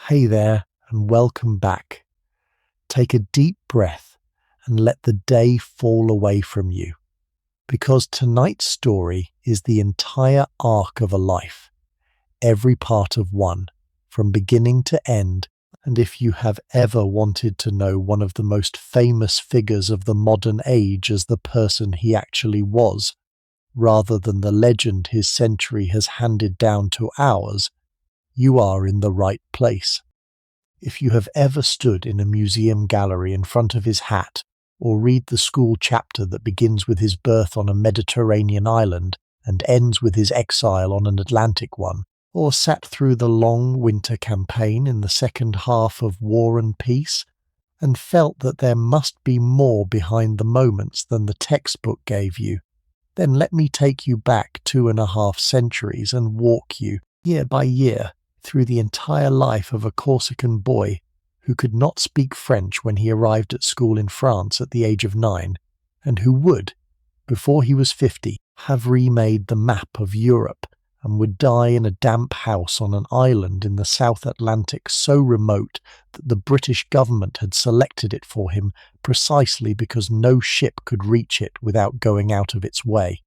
Hey there, and welcome back. Take a deep breath and let the day fall away from you, because tonight's story is the entire arc of a life, every part of one, from beginning to end. And if you have ever wanted to know one of the most famous figures of the modern age as the person he actually was, rather than the legend his century has handed down to ours, you are in the right place. If you have ever stood in a museum gallery in front of his hat, or read the school chapter that begins with his birth on a Mediterranean island and ends with his exile on an Atlantic one, or sat through the long winter campaign in the second half of War and Peace, and felt that there must be more behind the moments than the textbook gave you, then let me take you back 2.5 centuries and walk you, year by year, through the entire life of a Corsican boy who could not speak French when he arrived at school in France at the age of 9, and who would, before he was 50, have remade the map of Europe and would die in a damp house on an island in the South Atlantic so remote that the British government had selected it for him precisely because no ship could reach it without going out of its way.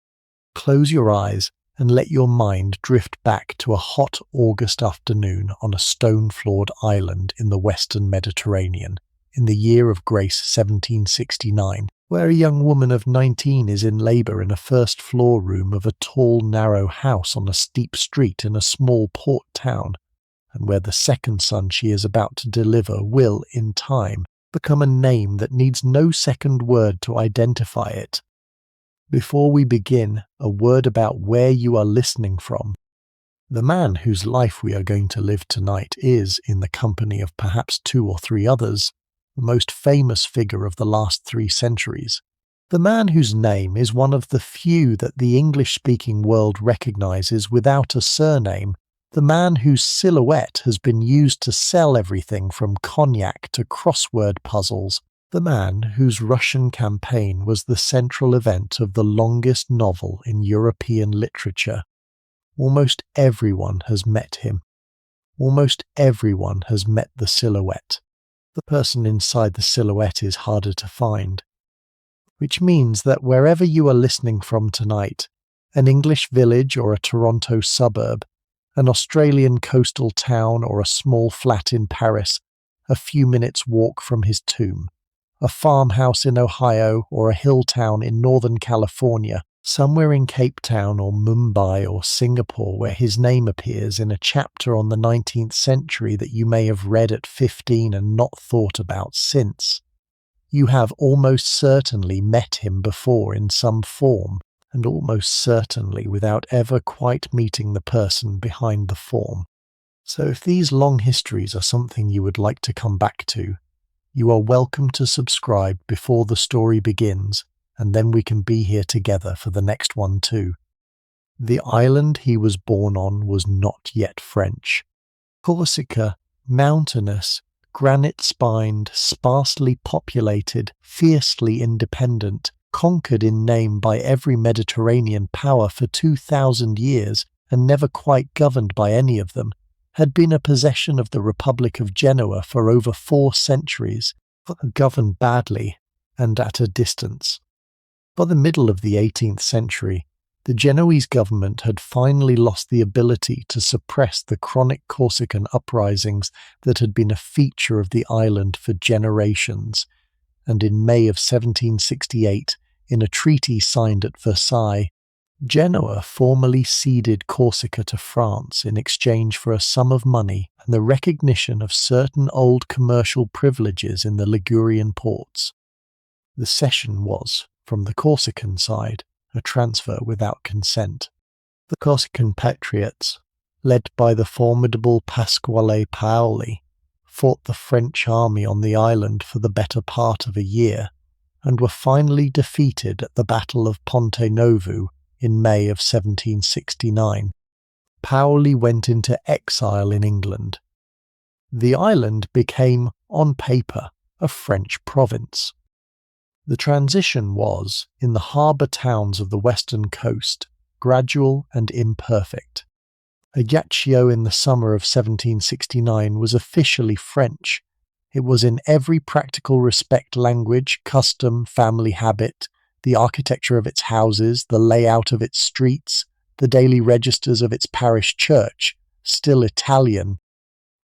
Close your eyes and let your mind drift back to a hot August afternoon on a stone-floored island in the western Mediterranean, in the year of grace 1769, where a young woman of 19 is in labour in a first-floor room of a tall, narrow house on a steep street in a small port town, and where the second son she is about to deliver will, in time, become a name that needs no second word to identify it. Before we begin, a word about where you are listening from. The man whose life we are going to live tonight is, in the company of perhaps 2 or 3 others, the most famous figure of the last 3 centuries. The man whose name is one of the few that the English-speaking world recognizes without a surname. The man whose silhouette has been used to sell everything from cognac to crossword puzzles. The man whose Russian campaign was the central event of the longest novel in European literature. Almost everyone has met him. Almost everyone has met the silhouette. The person inside the silhouette is harder to find. Which means that wherever you are listening from tonight, an English village or a Toronto suburb, an Australian coastal town or a small flat in Paris, a few minutes' walk from his tomb, a farmhouse in Ohio or a hill town in Northern California, somewhere in Cape Town or Mumbai or Singapore where his name appears in a chapter on the 19th century that you may have read at 15 and not thought about since. You have almost certainly met him before in some form, and almost certainly without ever quite meeting the person behind the form. So if these long histories are something you would like to come back to, you are welcome to subscribe before the story begins, and then we can be here together for the next one too. The island he was born on was not yet French. Corsica, mountainous, granite-spined, sparsely populated, fiercely independent, conquered in name by every Mediterranean power for 2,000 years and never quite governed by any of them, had been a possession of the Republic of Genoa for over 4 centuries, governed badly and at a distance. By the middle of the 18th century, the Genoese government had finally lost the ability to suppress the chronic Corsican uprisings that had been a feature of the island for generations, and in May of 1768, in a treaty signed at Versailles, Genoa formally ceded Corsica to France in exchange for a sum of money and the recognition of certain old commercial privileges in the Ligurian ports. The cession was, from the Corsican side, a transfer without consent. The Corsican patriots, led by the formidable Pasquale Paoli, fought the French army on the island for the better part of a year, and were finally defeated at the Battle of Ponte Novo in May of 1769. Paoli went into exile in England. The island became, on paper, a French province. The transition was, in the harbour towns of the western coast, gradual and imperfect. Ajaccio in the summer of 1769 was officially French. It was in every practical respect language, custom, family habit, the architecture of its houses, the layout of its streets, the daily registers of its parish church, still Italian.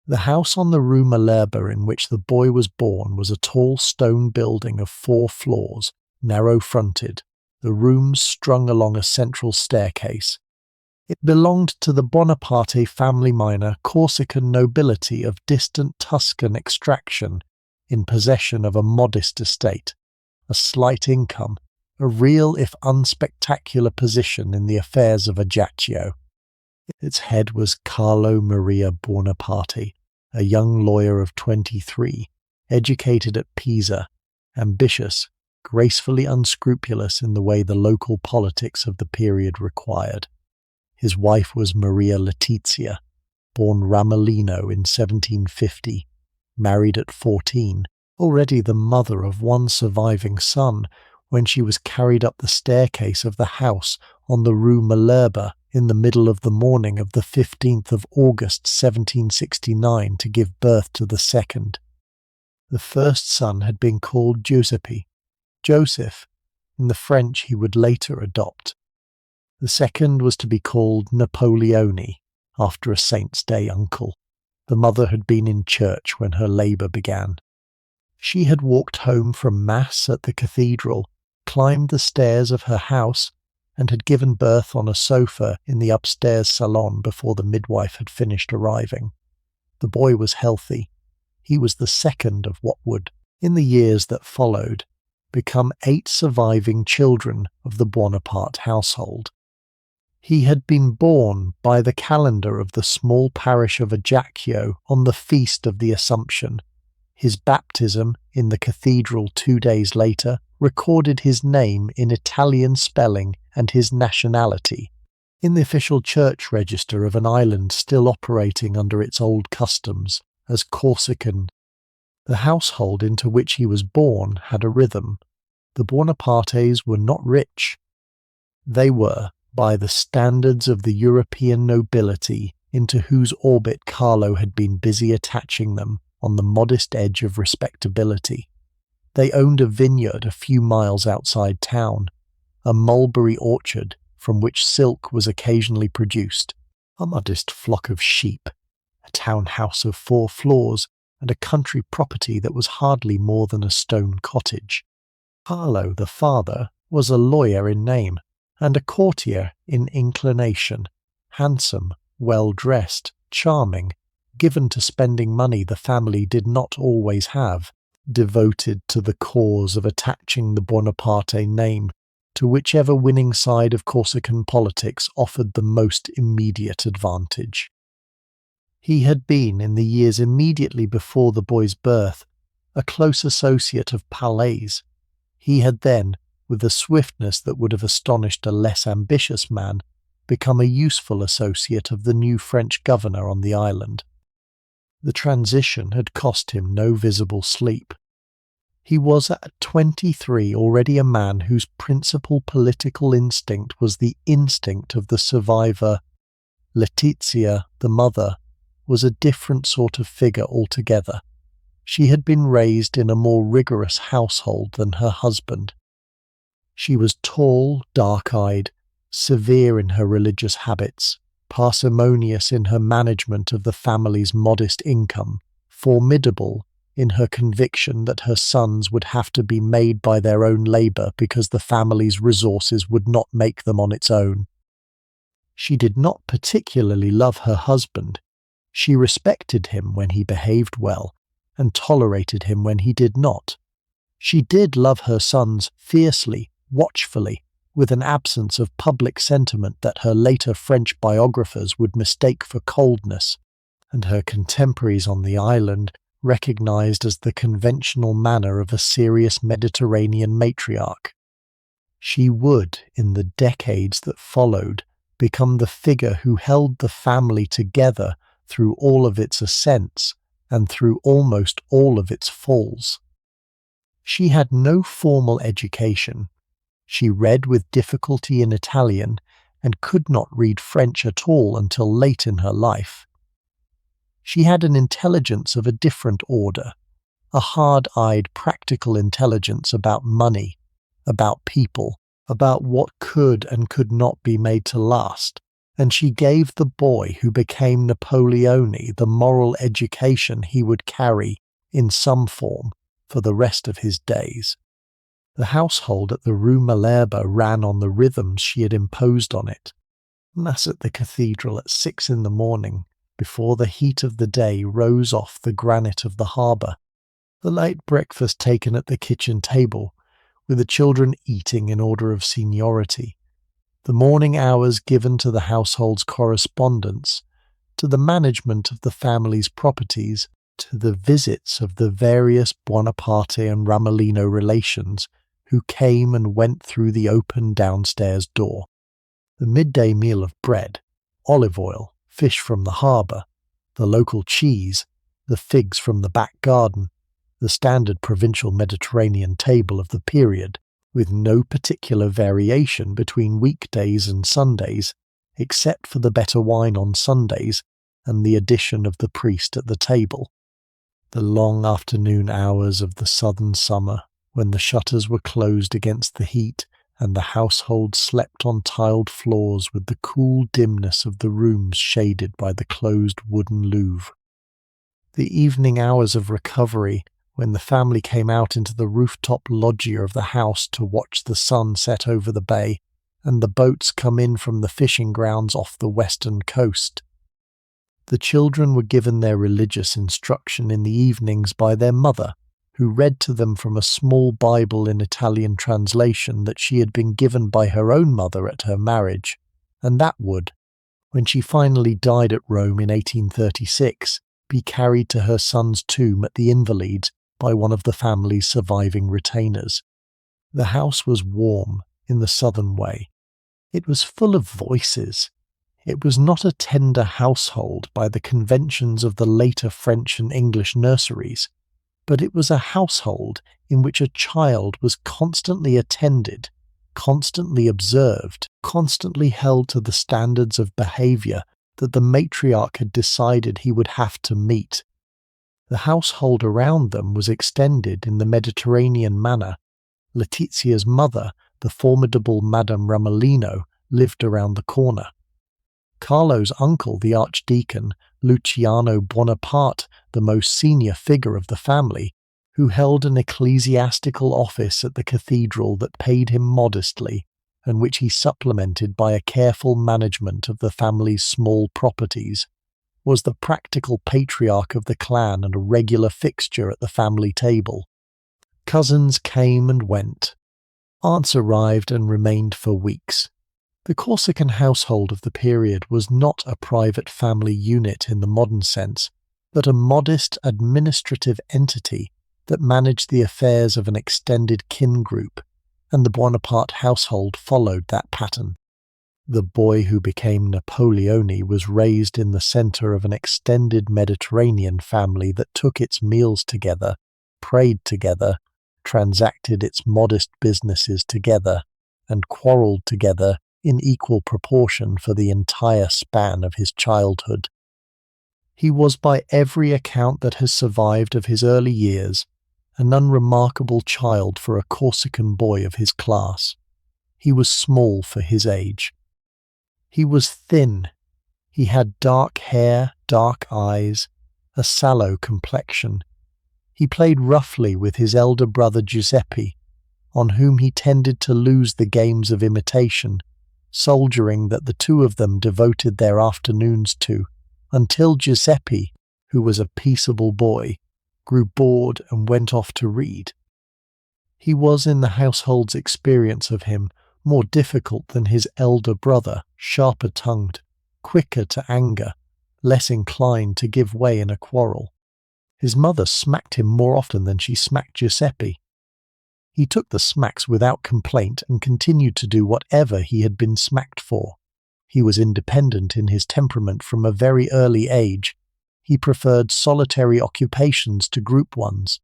The house on the Rue Malherbe in which the boy was born was a tall stone building of 4 floors, narrow-fronted, the rooms strung along a central staircase. It belonged to the Bonaparte family minor Corsican nobility of distant Tuscan extraction, in possession of a modest estate, a slight income, a real if unspectacular position in the affairs of Ajaccio. Its head was Carlo Maria Bonaparte, a young lawyer of 23, educated at Pisa, ambitious, gracefully unscrupulous in the way the local politics of the period required. His wife was Maria Letizia, born Ramolino in 1750, married at 14, already the mother of one surviving son when she was carried up the staircase of the house on the Rue Malherbe in the middle of the morning of the 15th of August 1769 to give birth to the second. The first son had been called Giuseppe, Joseph, in the French he would later adopt. The second was to be called Napoleone, after a Saint's Day uncle. The mother had been in church when her labour began. She had walked home from Mass at the cathedral, climbed the stairs of her house, and had given birth on a sofa in the upstairs salon before the midwife had finished arriving. The boy was healthy. He was the second of what would, in the years that followed, become 8 surviving children of the Bonaparte household. He had been born by the calendar of the small parish of Ajaccio on the feast of the Assumption. His baptism in the cathedral 2 days later recorded his name in Italian spelling and his nationality, in the official church register of an island still operating under its old customs, as Corsican. The household into which he was born had a rhythm. The Bonapartes were not rich. They were, by the standards of the European nobility into whose orbit Carlo had been busy attaching them, on the modest edge of respectability. They owned a vineyard a few miles outside town, a mulberry orchard from which silk was occasionally produced, a modest flock of sheep, a town house of 4 floors, and a country property that was hardly more than a stone cottage. Carlo, the father, was a lawyer in name, and a courtier in inclination, handsome, well-dressed, charming, given to spending money the family did not always have, devoted to the cause of attaching the Bonaparte name to whichever winning side of Corsican politics offered the most immediate advantage. He had been, in the years immediately before the boy's birth, a close associate of Palais. He had then, with a swiftness that would have astonished a less ambitious man, become a useful associate of the new French governor on the island. The transition had cost him no visible sleep. He was at 23 already a man whose principal political instinct was the instinct of the survivor. Letizia, the mother, was a different sort of figure altogether. She had been raised in a more rigorous household than her husband. She was tall, dark-eyed, severe in her religious habits, parsimonious in her management of the family's modest income, formidable in her conviction that her sons would have to be made by their own labour because the family's resources would not make them on its own. She did not particularly love her husband. She respected him when he behaved well, and tolerated him when he did not. She did love her sons fiercely, watchfully, with an absence of public sentiment that her later French biographers would mistake for coldness, and her contemporaries on the island recognized as the conventional manner of a serious Mediterranean matriarch. She would, in the decades that followed, become the figure who held the family together through all of its ascents and through almost all of its falls. She had no formal education. She read with difficulty in Italian, and could not read French at all until late in her life. She had an intelligence of a different order, a hard-eyed, practical intelligence about money, about people, about what could and could not be made to last, and she gave the boy who became Napoleone the moral education he would carry, in some form, for the rest of his days. The household at the Rue Malherbe ran on the rhythms she had imposed on it. Mass at the cathedral at 6 in the morning, before the heat of the day rose off the granite of the harbour. The light breakfast taken at the kitchen table, with the children eating in order of seniority. The morning hours given to the household's correspondence, to the management of the family's properties, to the visits of the various Bonaparte and Ramolino relations who came and went through the open downstairs door. The midday meal of bread, olive oil, fish from the harbour, the local cheese, the figs from the back garden, the standard provincial Mediterranean table of the period, with no particular variation between weekdays and Sundays, except for the better wine on Sundays and the addition of the priest at the table. The long afternoon hours of the southern summer, when the shutters were closed against the heat and the household slept on tiled floors with the cool dimness of the rooms shaded by the closed wooden louvre. The evening hours of recovery, when the family came out into the rooftop loggia of the house to watch the sun set over the bay, and the boats come in from the fishing grounds off the western coast. The children were given their religious instruction in the evenings by their mother, who read to them from a small Bible in Italian translation that she had been given by her own mother at her marriage, and that would, when she finally died at Rome in 1836, be carried to her son's tomb at the Invalides by one of the family's surviving retainers. The house was warm in the southern way. It was full of voices. It was not a tender household by the conventions of the later French and English nurseries, but it was a household in which a child was constantly attended, constantly observed, constantly held to the standards of behaviour that the matriarch had decided he would have to meet. The household around them was extended in the Mediterranean manner. Letizia's mother, the formidable Madame Ramolino, lived around the corner. Carlo's uncle, the Archdeacon, Luciano Bonaparte, the most senior figure of the family, who held an ecclesiastical office at the cathedral that paid him modestly, and which he supplemented by a careful management of the family's small properties, was the practical patriarch of the clan and a regular fixture at the family table. Cousins came and went. Aunts arrived and remained for weeks. The Corsican household of the period was not a private family unit in the modern sense, but a modest administrative entity that managed the affairs of an extended kin group, and the Bonaparte household followed that pattern. The boy who became Napoleone was raised in the centre of an extended Mediterranean family that took its meals together, prayed together, transacted its modest businesses together, and quarrelled together in equal proportion for the entire span of his childhood. He was by every account that has survived of his early years an unremarkable child for a Corsican boy of his class. He was small for his age. He was thin. He had dark hair, dark eyes, a sallow complexion. He played roughly with his elder brother Giuseppe, on whom he tended to lose the games of imitation, soldiering that the two of them devoted their afternoons to, until Giuseppe, who was a peaceable boy, grew bored and went off to read. He was, in the household's experience of him, more difficult than his elder brother, sharper-tongued, quicker to anger, less inclined to give way in a quarrel. His mother smacked him more often than she smacked Giuseppe. He took the smacks without complaint and continued to do whatever he had been smacked for. He was independent in his temperament from a very early age. He preferred solitary occupations to group ones.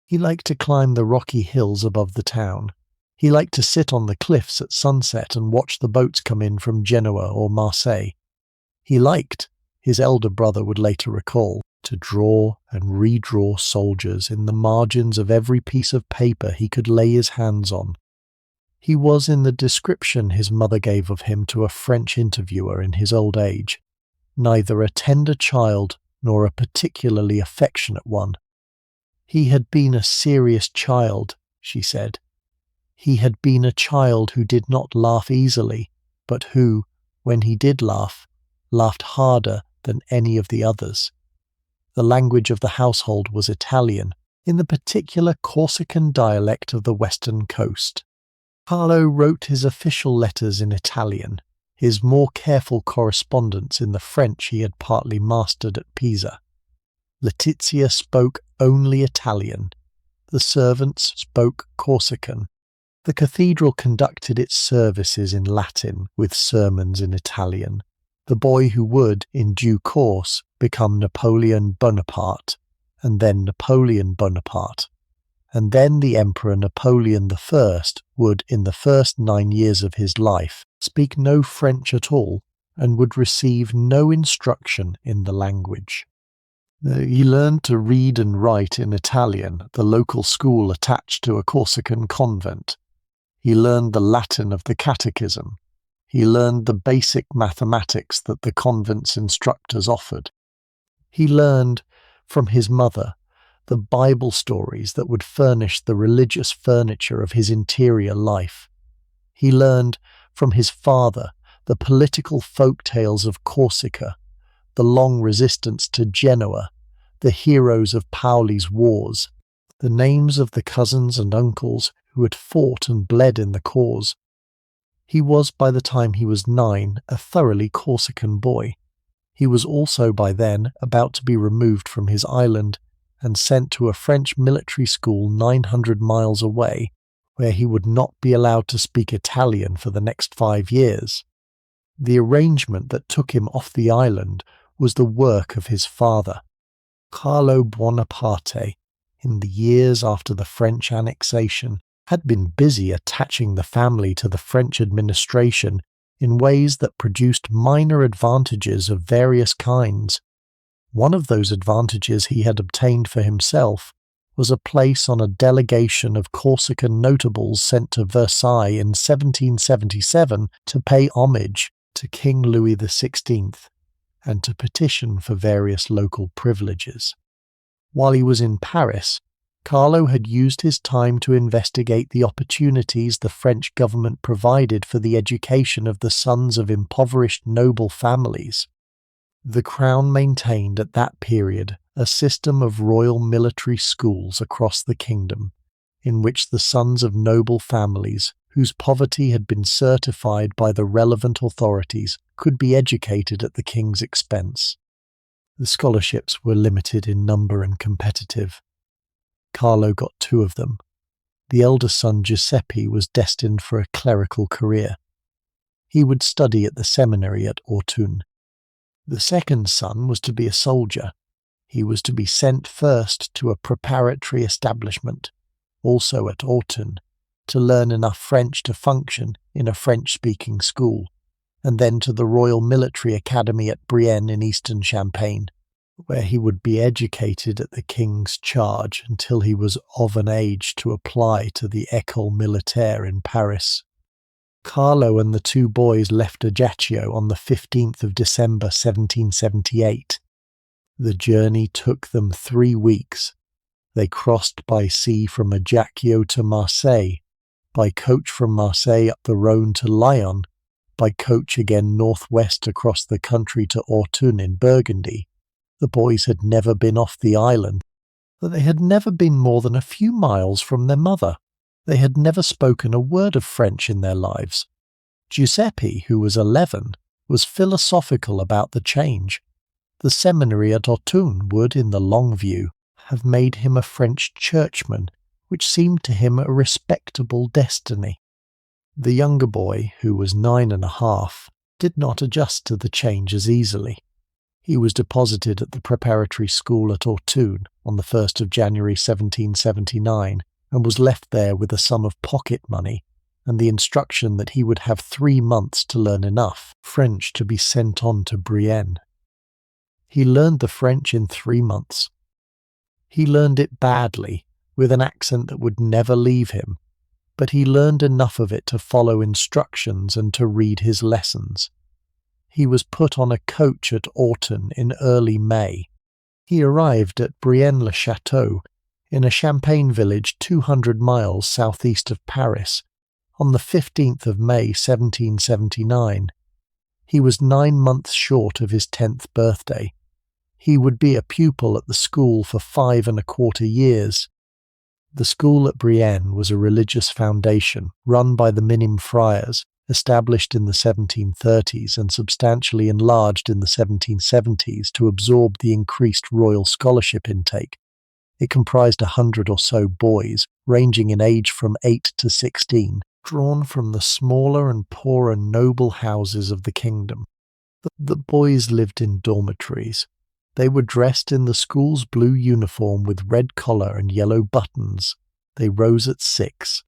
He liked to climb the rocky hills above the town. He liked to sit on the cliffs at sunset and watch the boats come in from Genoa or Marseille. He liked, his elder brother would later recall, to draw and redraw soldiers in the margins of every piece of paper he could lay his hands on. He was in the description his mother gave of him to a French interviewer in his old age, neither a tender child nor a particularly affectionate one. He had been a serious child, she said. He had been a child who did not laugh easily, but who, when he did laugh, laughed harder than any of the others. The language of the household was Italian, in the particular Corsican dialect of the western coast. Carlo wrote his official letters in Italian, his more careful correspondence in the French he had partly mastered at Pisa. Letizia spoke only Italian. The servants spoke Corsican. The cathedral conducted its services in Latin with sermons in Italian. The boy who would, in due course, become Napoleon Bonaparte, and then Napoleon Bonaparte. And then the Emperor Napoleon I would, in the first 9 years of his life, speak no French at all, and would receive no instruction in the language. He learned to read and write in Italian at the local school attached to a Corsican convent. He learned the Latin of the Catechism. He learned the basic mathematics that the convent's instructors offered. He learned, from his mother, the Bible stories that would furnish the religious furniture of his interior life. He learned, from his father, the political folk tales of Corsica, the long resistance to Genoa, the heroes of Pauli's wars, the names of the cousins and uncles who had fought and bled in the cause. He was, by the time he was 9, a thoroughly Corsican boy. He was also by then about to be removed from his island and sent to a French military school 900 miles away, where he would not be allowed to speak Italian for the next 5 years. The arrangement that took him off the island was the work of his father. Carlo Bonaparte, in the years after the French annexation, had been busy attaching the family to the French administration in ways that produced minor advantages of various kinds. One of those advantages he had obtained for himself was a place on a delegation of Corsican notables sent to Versailles in 1777 to pay homage to King Louis XVI and to petition for various local privileges. While he was in Paris, Carlo had used his time to investigate the opportunities the French government provided for the education of the sons of impoverished noble families. The Crown maintained at that period a system of royal military schools across the kingdom, in which the sons of noble families, whose poverty had been certified by the relevant authorities, could be educated at the king's expense. The scholarships were limited in number and competitive. Carlo got 2 of them. The elder son Giuseppe was destined for a clerical career. He would study at the seminary at Autun. The second son was to be a soldier. He was to be sent first to a preparatory establishment, also at Autun, to learn enough French to function in a French-speaking school, and then to the Royal Military Academy at Brienne in eastern Champagne, where he would be educated at the king's charge until he was of an age to apply to the École Militaire in Paris. Carlo and the 2 boys left Ajaccio on the 15th of December 1778. The journey took them 3 weeks. They crossed by sea from Ajaccio to Marseille, by coach from Marseille up the Rhone to Lyon, by coach again northwest across the country to Autun in Burgundy. The boys had never been off the island, but they had never been more than a few miles from their mother. They had never spoken a word of French in their lives. Giuseppe, who was 11, was philosophical about the change. The seminary at Autun would, in the long view, have made him a French churchman, which seemed to him a respectable destiny. The younger boy, who was 9.5, did not adjust to the change as easily. He was deposited at the preparatory school at Autun on the 1st of January 1779, and was left there with a sum of pocket money and the instruction that he would have 3 months to learn enough French to be sent on to Brienne. He learned the French in 3 months. He learned it badly, with an accent that would never leave him, but he learned enough of it to follow instructions and to read his lessons. He was put on a coach at Autun in early May. He arrived at Brienne-le-Château, in a Champagne village 200 miles southeast of Paris, on the 15th of May 1779. He was 9 months short of his 10th birthday. He would be a pupil at the school for 5¼ years. The school at Brienne was a religious foundation run by the Minim friars, established in the 1730s and substantially enlarged in the 1770s to absorb the increased royal scholarship intake. It comprised 100 or so boys, ranging in age from 8 to 16, drawn from the smaller and poorer noble houses of the kingdom. The boys lived in dormitories. They were dressed in the school's blue uniform with red collar and yellow buttons. They rose at 6.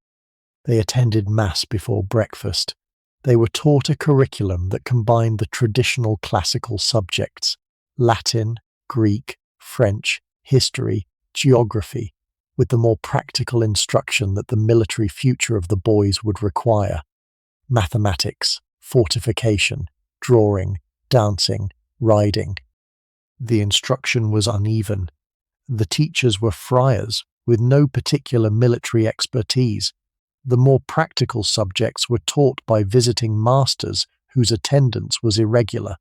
They attended Mass before breakfast. They were taught a curriculum that combined the traditional classical subjects: Latin, Greek, French, history, geography, with the more practical instruction that the military future of the boys would require: mathematics, fortification, drawing, dancing, riding. The instruction was uneven. The teachers were friars with no particular military expertise. The more practical subjects were taught by visiting masters whose attendance was irregular.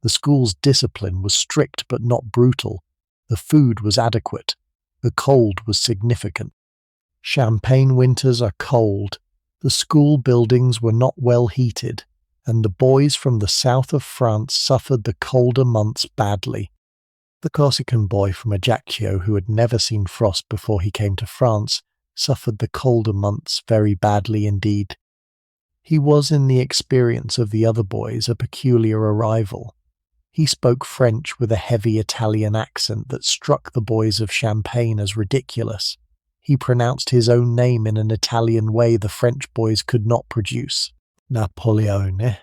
The school's discipline was strict but not brutal. The food was adequate. The cold was significant. Champagne winters are cold. The school buildings were not well heated, and the boys from the south of France suffered the colder months badly. The Corsican boy from Ajaccio, who had never seen frost before he came to France, suffered the colder months very badly indeed. He was, in the experience of the other boys, a peculiar arrival. He spoke French with a heavy Italian accent that struck the boys of Champagne as ridiculous. He pronounced his own name in an Italian way the French boys could not produce, Napoleone,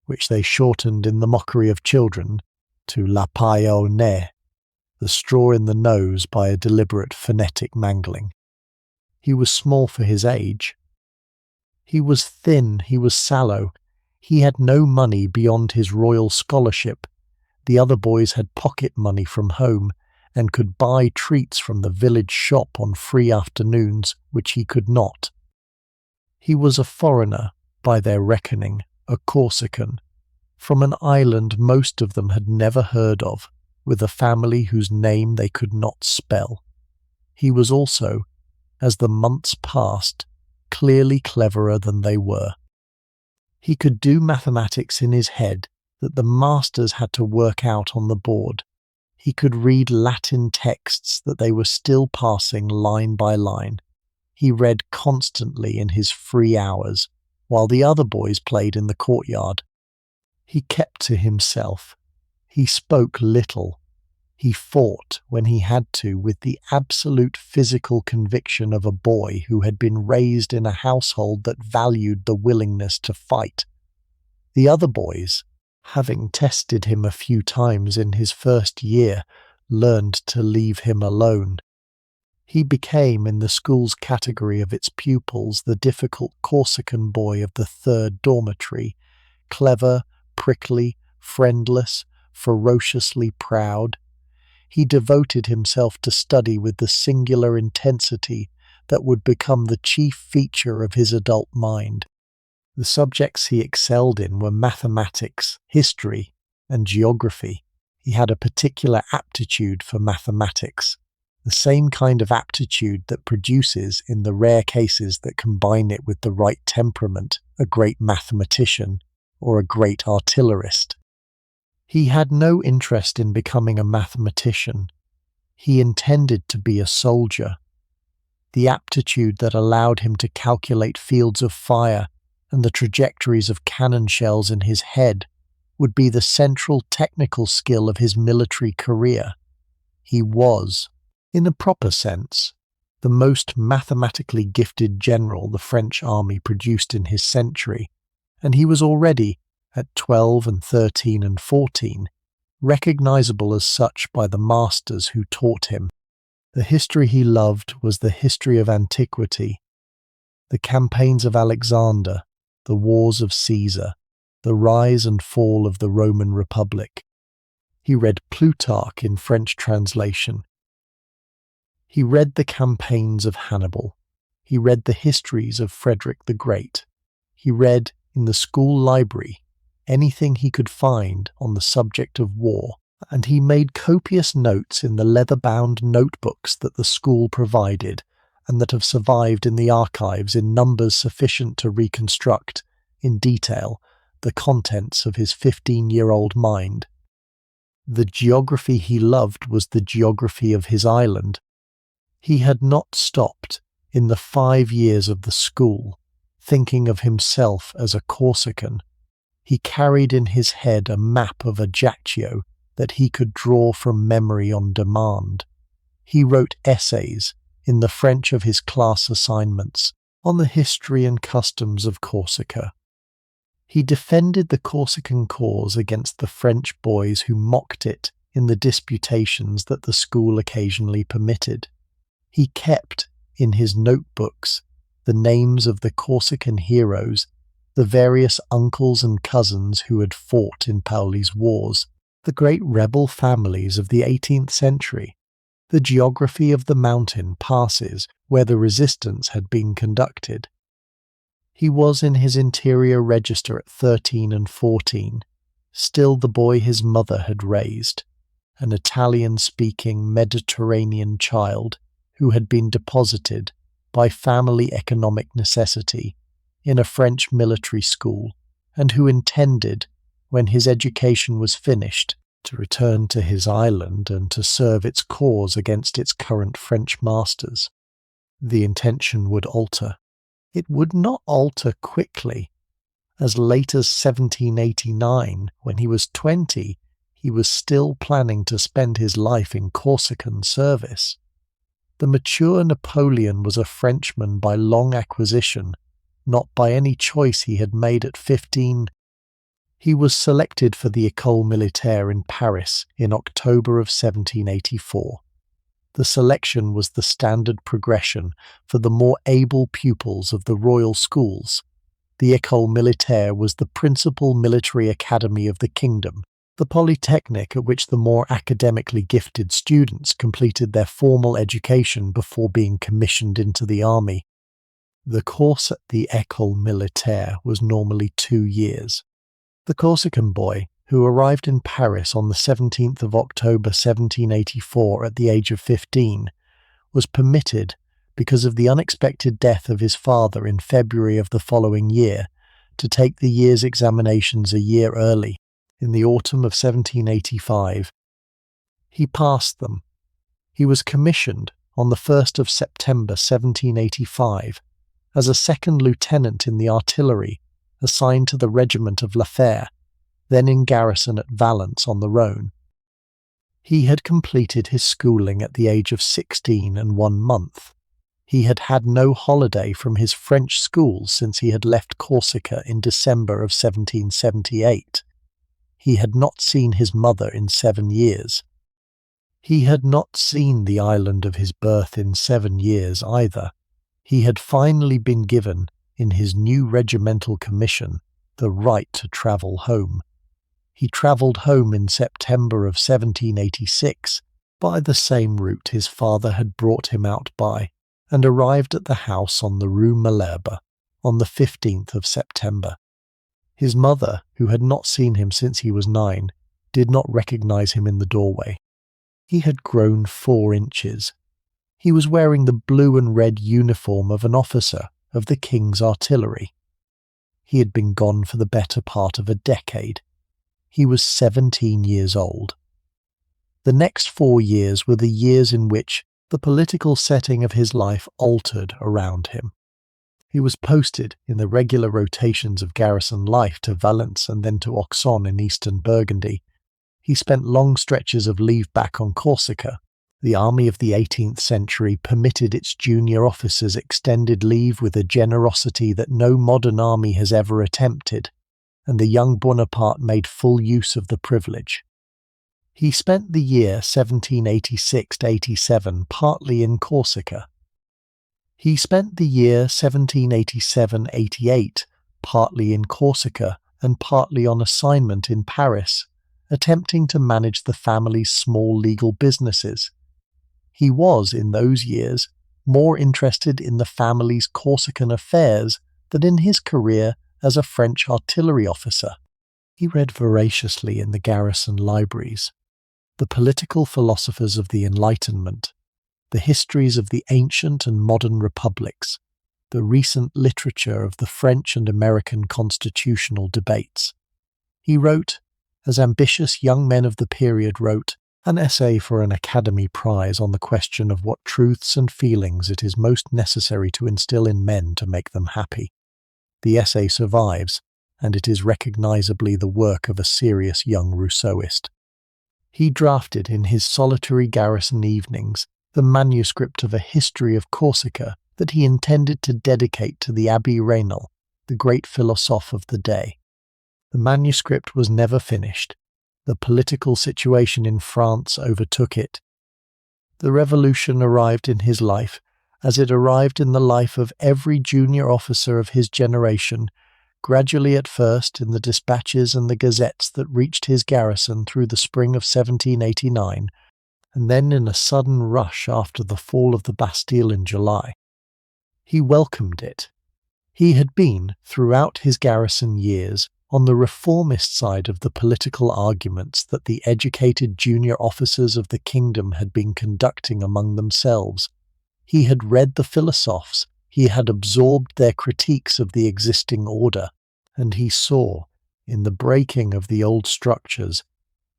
which they shortened in the mockery of children to la paille au nez, the straw in the nose, by a deliberate phonetic mangling. He was small for his age. He was thin, he was sallow. He had no money beyond his royal scholarship. The other boys had pocket money from home and could buy treats from the village shop on free afternoons, which he could not. He was a foreigner, by their reckoning, a Corsican, from an island most of them had never heard of, with a family whose name they could not spell. He was also, as the months passed, clearly cleverer than they were. He could do mathematics in his head that the masters had to work out on the board. He could read Latin texts that they were still passing line by line. He read constantly in his free hours, while the other boys played in the courtyard. He kept to himself. He spoke little. He fought when he had to with the absolute physical conviction of a boy who had been raised in a household that valued the willingness to fight. The other boys, having tested him a few times in his first year, learned to leave him alone. He became, in the school's category of its pupils, the difficult Corsican boy of the 3rd dormitory, clever, prickly, friendless, ferociously proud. He devoted himself to study with the singular intensity that would become the chief feature of his adult mind. The subjects he excelled in were mathematics, history, and geography. He had a particular aptitude for mathematics, the same kind of aptitude that produces, in the rare cases that combine it with the right temperament, a great mathematician or a great artillerist. He had no interest in becoming a mathematician. He intended to be a soldier. The aptitude that allowed him to calculate fields of fire and the trajectories of cannon shells in his head would be the central technical skill of his military career. He was, in a proper sense, the most mathematically gifted general the French army produced in his century, and he was already, at 12 and 13 and 14, recognizable as such by the masters who taught him. The history he loved was the history of antiquity, the campaigns of Alexander, the wars of Caesar, the rise and fall of the Roman Republic. He read Plutarch in French translation. He read the campaigns of Hannibal. He read the histories of Frederick the Great. He read, in the school library, anything he could find on the subject of war, and he made copious notes in the leather-bound notebooks that the school provided and that have survived in the archives in numbers sufficient to reconstruct, in detail, the contents of his 15-year-old mind. The geography he loved was the geography of his island. He had not stopped, in the 5 years of the school, thinking of himself as a Corsican. He carried in his head a map of Ajaccio that he could draw from memory on demand. He wrote essays, in the French of his class assignments, on the history and customs of Corsica. He defended the Corsican cause against the French boys who mocked it in the disputations that the school occasionally permitted. He kept, in his notebooks, the names of the Corsican heroes, the various uncles and cousins who had fought in Pauli's wars, the great rebel families of the 18th century, the geography of the mountain passes where the resistance had been conducted. He was in his interior register at 13 and 14, still the boy his mother had raised, an Italian-speaking Mediterranean child who had been deposited, by family economic necessity, in a French military school, and who intended, when his education was finished, to return to his island and to serve its cause against its current French masters. The intention would alter. It would not alter quickly. As late as 1789, when he was 20, he was still planning to spend his life in Corsican service. The mature Napoleon was a Frenchman by long acquisition, not by any choice he had made at 15. He was selected for the École Militaire in Paris in October of 1784. The selection was the standard progression for the more able pupils of the royal schools. The École Militaire was the principal military academy of the kingdom, the polytechnic at which the more academically gifted students completed their formal education before being commissioned into the army. The course at the École Militaire was normally 2 years. The Corsican boy, who arrived in Paris on the 17th of October 1784 at the age of 15, was permitted, because of the unexpected death of his father in February of the following year, to take the year's examinations a year early, in the autumn of 1785. He passed them. He was commissioned on the 1st of September 1785 as a second lieutenant in the artillery assigned to the regiment of La Fère, then in garrison at Valence on the Rhone. He had completed his schooling at the age of 16 and 1 month. He had had no holiday from his French school since he had left Corsica in December of 1778. He had not seen his mother in 7 years. He had not seen the island of his birth in 7 years either. He had finally been given, in his new regimental commission, the right to travel home. He travelled home in September of 1786 by the same route his father had brought him out by, and arrived at the house on the Rue Malherbe on the 15th of September. His mother, who had not seen him since he was 9, did not recognize him in the doorway. He had grown 4 inches. He was wearing the blue and red uniform of an officer of the King's artillery. He had been gone for the better part of a decade. He was 17 years old. The next 4 years were the years in which the political setting of his life altered around him. He was posted in the regular rotations of garrison life to Valence and then to Auxonne in eastern Burgundy. He spent long stretches of leave back on Corsica, The army of the 18th century permitted its junior officers extended leave with a generosity that no modern army has ever attempted, and the young Bonaparte made full use of the privilege. He spent the year 1786–87 partly in Corsica. He spent the year 1787–88 partly in Corsica and partly on assignment in Paris, attempting to manage the family's small legal businesses. He was, in those years, more interested in the family's Corsican affairs than in his career as a French artillery officer. He read voraciously in the garrison libraries, the political philosophers of the Enlightenment, the histories of the ancient and modern republics, the recent literature of the French and American constitutional debates. He wrote, as ambitious young men of the period wrote, an essay for an Academy Prize on the question of what truths and feelings it is most necessary to instill in men to make them happy. The essay survives, and it is recognizably the work of a serious young Rousseauist. He drafted in his solitary garrison evenings the manuscript of a history of Corsica that he intended to dedicate to the Abbé Raynal, the great philosophe of the day. The manuscript was never finished. The political situation in France overtook it. The revolution arrived in his life, as it arrived in the life of every junior officer of his generation, gradually at first in the dispatches and the gazettes that reached his garrison through the spring of 1789, and then in a sudden rush after the fall of the Bastille in July. He welcomed it. He had been, throughout his garrison years, on the reformist side of the political arguments that the educated junior officers of the kingdom had been conducting among themselves. He had read the philosophers, he had absorbed their critiques of the existing order, and he saw, in the breaking of the old structures,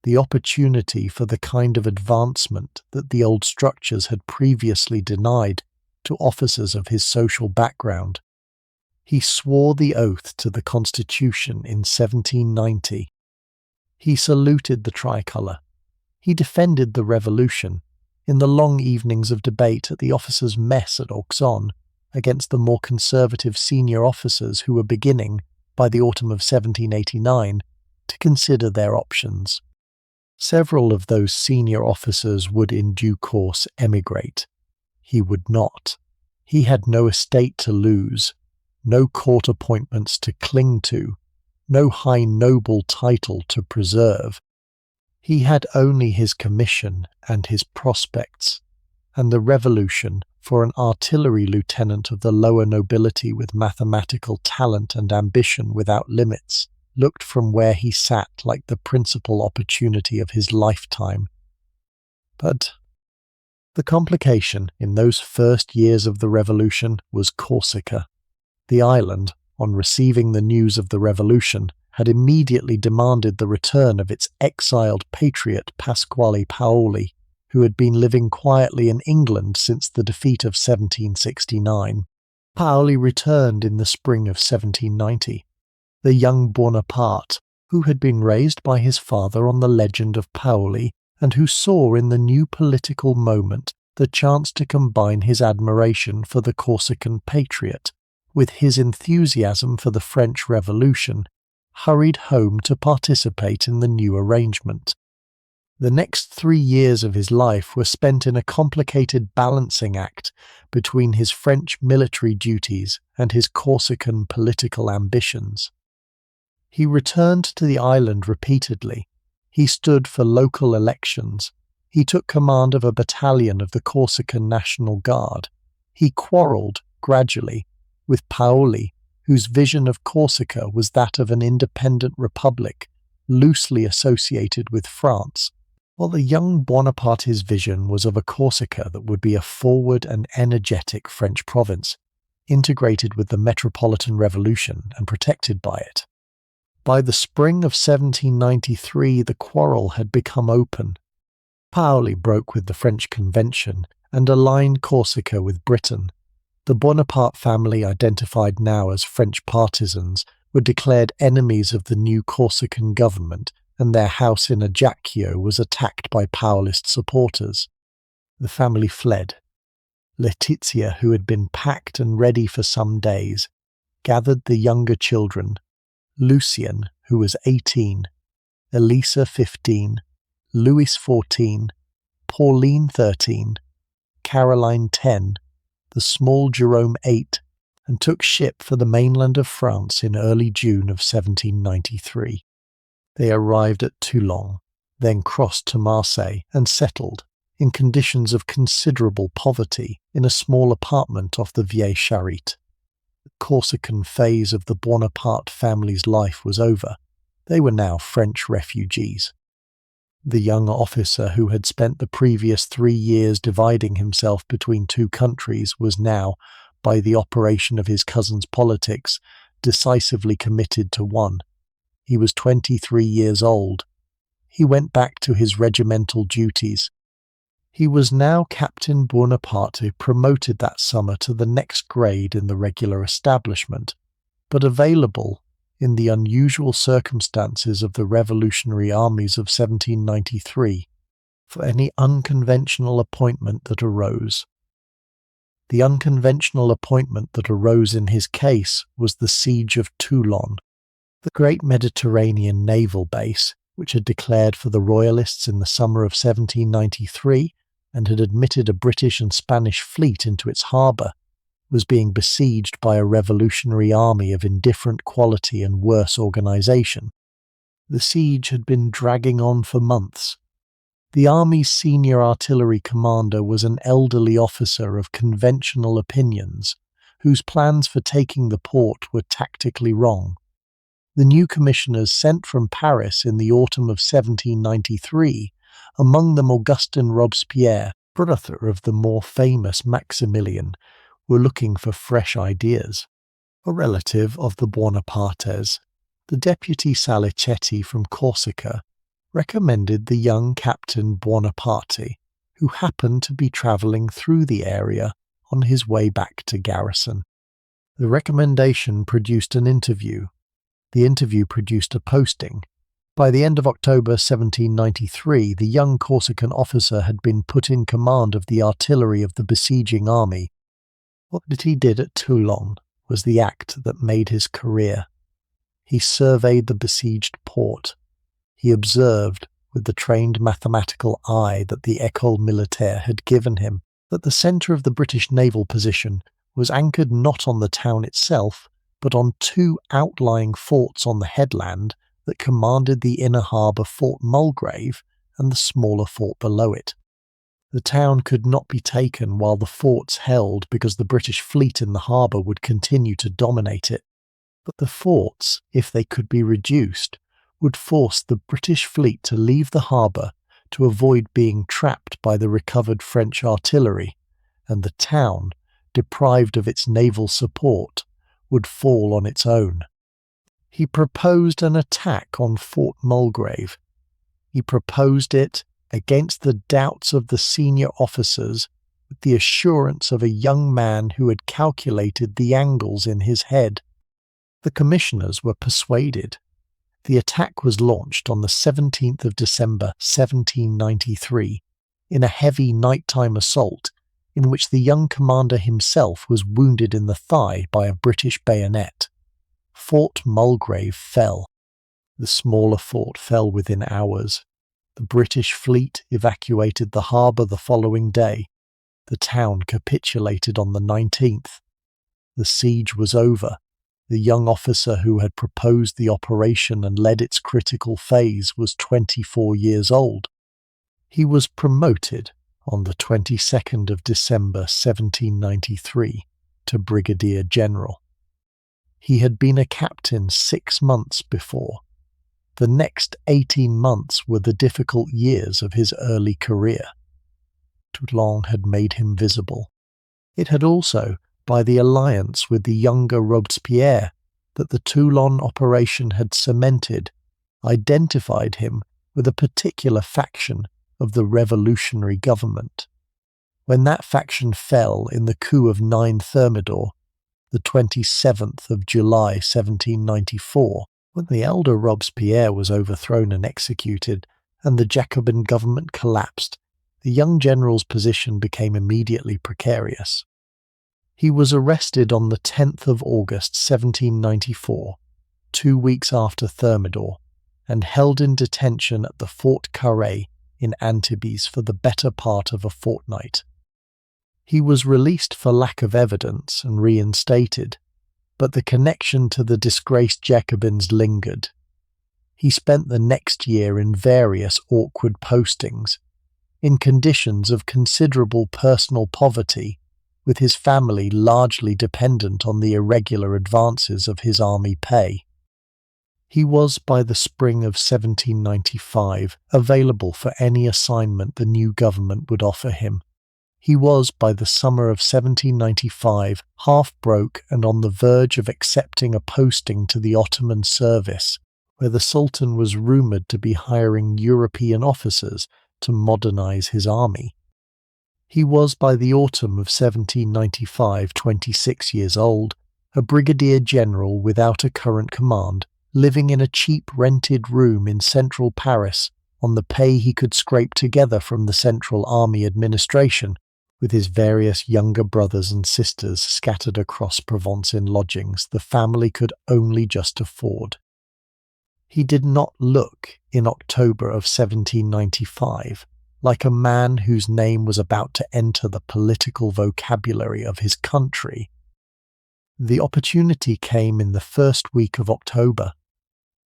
the opportunity for the kind of advancement that the old structures had previously denied to officers of his social background. He swore the oath to the Constitution in 1790. He saluted the tricolour. He defended the revolution in the long evenings of debate at the officers' mess at Auxonne against the more conservative senior officers who were beginning, by the autumn of 1789, to consider their options. Several of those senior officers would in due course emigrate. He would not. He had no estate to lose, no court appointments to cling to, no high noble title to preserve. He had only his commission and his prospects, and the revolution, for an artillery lieutenant of the lower nobility with mathematical talent and ambition without limits, looked from where he sat like the principal opportunity of his lifetime. But the complication in those first years of the revolution was Corsica. The island, on receiving the news of the revolution, had immediately demanded the return of its exiled patriot Pasquale Paoli, who had been living quietly in England since the defeat of 1769. Paoli returned in the spring of 1790. The young Bonaparte, who had been raised by his father on the legend of Paoli, and who saw in the new political moment the chance to combine his admiration for the Corsican patriot with his enthusiasm for the French Revolution, hurried home to participate in the new arrangement. The next 3 years of his life were spent in a complicated balancing act between his French military duties and his Corsican political ambitions. He returned to the island repeatedly. He stood for local elections. He took command of a battalion of the Corsican National Guard. He quarrelled, gradually, with Paoli, whose vision of Corsica was that of an independent republic, loosely associated with France, while the young Bonaparte's vision was of a Corsica that would be a forward and energetic French province, integrated with the metropolitan revolution and protected by it. By the spring of 1793, the quarrel had become open. Paoli broke with the French Convention and aligned Corsica with Britain. The Bonaparte family, identified now as French partisans, were declared enemies of the new Corsican government, and their house in Ajaccio was attacked by Paolist supporters. The family fled. Letizia, who had been packed and ready for some days, gathered the younger children, Lucian, who was 18, Elisa 15, Louis 14, Pauline 13, Caroline 10, the small Jerome 8, and took ship for the mainland of France in early June of 1793. They arrived at Toulon, then crossed to Marseille and settled, in conditions of considerable poverty, in a small apartment off the Vieille Charite. The Corsican phase of the Bonaparte family's life was over. They were now French refugees. The young officer who had spent the previous 3 years dividing himself between two countries was now, by the operation of his cousin's politics, decisively committed to one. He was 23 years old. He went back to his regimental duties. He was now Captain Bonaparte, promoted that summer to the next grade in the regular establishment, but available, in the unusual circumstances of the revolutionary armies of 1793, for any unconventional appointment that arose. The unconventional appointment that arose in his case was the siege of Toulon, the great Mediterranean naval base, which had declared for the Royalists in the summer of 1793 and had admitted a British and Spanish fleet into its harbour, was being besieged by a revolutionary army of indifferent quality and worse organisation. The siege had been dragging on for months. The army's senior artillery commander was an elderly officer of conventional opinions, whose plans for taking the port were tactically wrong. The new commissioners sent from Paris in the autumn of 1793, among them Augustin Robespierre, brother of the more famous Maximilian, were looking for fresh ideas. A relative of the Bonapartes, the deputy Salicetti from Corsica, recommended the young Captain Bonaparte, who happened to be travelling through the area on his way back to garrison. The recommendation produced an interview. The interview produced a posting. By the end of October 1793, the young Corsican officer had been put in command of the artillery of the besieging army. What he did at Toulon was the act that made his career. He surveyed the besieged port. He observed, with the trained mathematical eye that the École Militaire had given him, that the centre of the British naval position was anchored not on the town itself, but on two outlying forts on the headland that commanded the inner harbour Fort Mulgrave and the smaller fort below it. The town could not be taken while the forts held because the British fleet in the harbour would continue to dominate it. But the forts, if they could be reduced, would force the British fleet to leave the harbour to avoid being trapped by the recovered French artillery, and the town, deprived of its naval support, would fall on its own. He proposed an attack on Fort Mulgrave. He proposed it against the doubts of the senior officers, with the assurance of a young man who had calculated the angles in his head. The commissioners were persuaded. The attack was launched on the 17th of December 1793 in a heavy nighttime assault in which the young commander himself was wounded in the thigh by a British bayonet. Fort Mulgrave fell. The smaller fort fell within hours. The British fleet evacuated the harbour the following day. The town capitulated on the 19th. The siege was over. The young officer who had proposed the operation and led its critical phase was 24 years old. He was promoted on the 22nd of December 1793 to Brigadier General. He had been a captain 6 months before. The next 18 months were the difficult years of his early career. Toulon had made him visible. It had also, by the alliance with the younger Robespierre that the Toulon operation had cemented, identified him with a particular faction of the revolutionary government. When that faction fell in the coup of 9 Thermidor, the 27th of July 1794, when the elder Robespierre was overthrown and executed, and the Jacobin government collapsed, the young general's position became immediately precarious. He was arrested on the 10th of August 1794, 2 weeks after Thermidor, and held in detention at the Fort Carré in Antibes for the better part of a fortnight. He was released for lack of evidence and reinstated, but the connection to the disgraced Jacobins lingered. He spent the next year in various awkward postings, in conditions of considerable personal poverty, with his family largely dependent on the irregular advances of his army pay. He was, by the spring of 1795, available for any assignment the new government would offer him. He was, by the summer of 1795, half-broke and on the verge of accepting a posting to the Ottoman service, where the Sultan was rumoured to be hiring European officers to modernize his army. He was, by the autumn of 1795, 26 years old, a brigadier general without a current command, living in a cheap rented room in central Paris on the pay he could scrape together from the Central Army Administration, with his various younger brothers and sisters scattered across Provence in lodgings the family could only just afford. He did not look, in October of 1795, like a man whose name was about to enter the political vocabulary of his country. The opportunity came in the first week of October.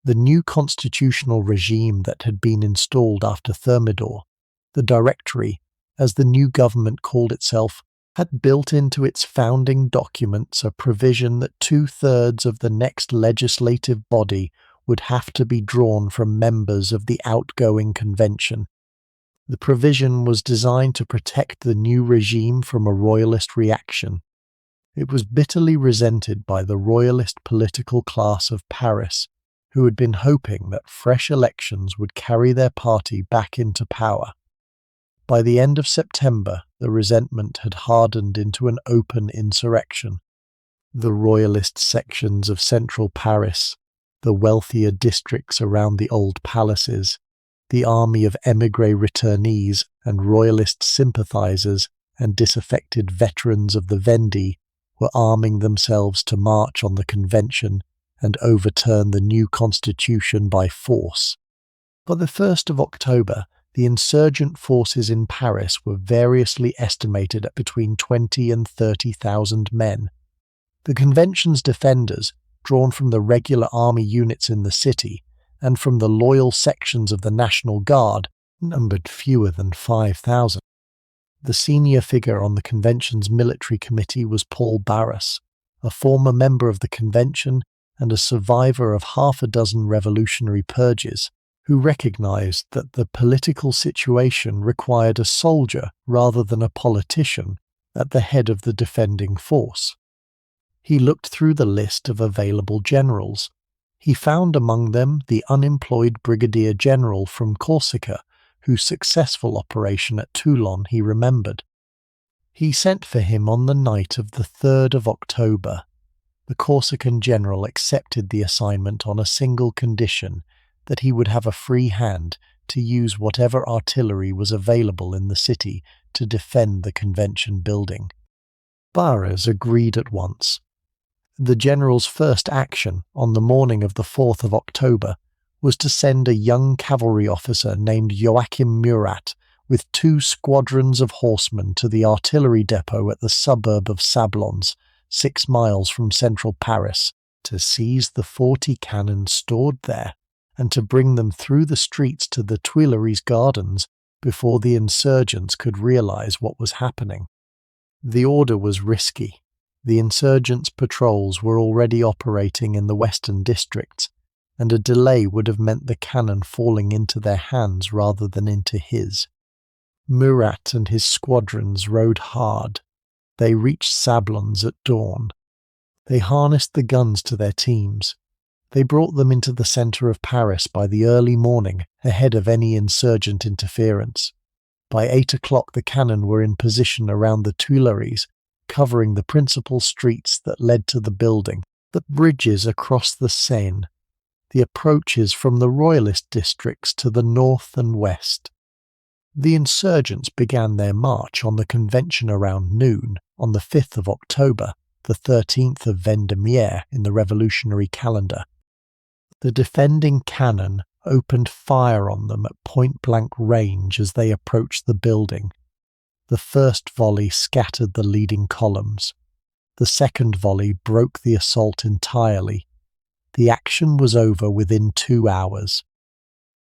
The new constitutional regime that had been installed after Thermidor, the Directory, as the new government called itself, had built into its founding documents a provision that 2/3 of the next legislative body would have to be drawn from members of the outgoing convention. The provision was designed to protect the new regime from a royalist reaction. It was bitterly resented by the royalist political class of Paris, who had been hoping that fresh elections would carry their party back into power. By the end of September, the resentment had hardened into an open insurrection. The royalist sections of central Paris, the wealthier districts around the old palaces, the army of émigré returnees and royalist sympathizers and disaffected veterans of the Vendée were arming themselves to march on the convention and overturn the new constitution by force. By the 1st of October, the insurgent forces in Paris were variously estimated at between 20 and 30,000 men. The convention's defenders, drawn from the regular army units in the city and from the loyal sections of the National Guard, numbered fewer than 5,000. The senior figure on the convention's military committee was Paul Barras, a former member of the convention and a survivor of half a dozen revolutionary purges, who recognized that the political situation required a soldier rather than a politician at the head of the defending force. He looked through the list of available generals. He found among them the unemployed brigadier general from Corsica, whose successful operation at Toulon he remembered. He sent for him on the night of the 3rd of October. The Corsican general accepted the assignment on a single condition, that he would have a free hand to use whatever artillery was available in the city to defend the convention building. Barras agreed at once. The general's first action on the morning of the 4th of October was to send a young cavalry officer named Joachim Murat with 2 squadrons of horsemen to the artillery depot at the suburb of Sablons, 6 miles from central Paris, to seize the 40 cannon stored there and to bring them through the streets to the Tuileries Gardens before the insurgents could realize what was happening. The order was risky. The insurgents' patrols were already operating in the western districts, and a delay would have meant the cannon falling into their hands rather than into his. Murat and his squadrons rode hard. They reached Sablons at dawn. They harnessed the guns to their teams. They brought them into the centre of Paris by the early morning, ahead of any insurgent interference. By 8 o'clock the cannon were in position around the Tuileries, covering the principal streets that led to the building, the bridges across the Seine, the approaches from the royalist districts to the north and west. The insurgents began their march on the convention around noon on the 5th of October, the 13th of Vendemiaire in the revolutionary calendar. The defending cannon opened fire on them at point-blank range as they approached the building. The first volley scattered the leading columns. The second volley broke the assault entirely. The action was over within 2 hours.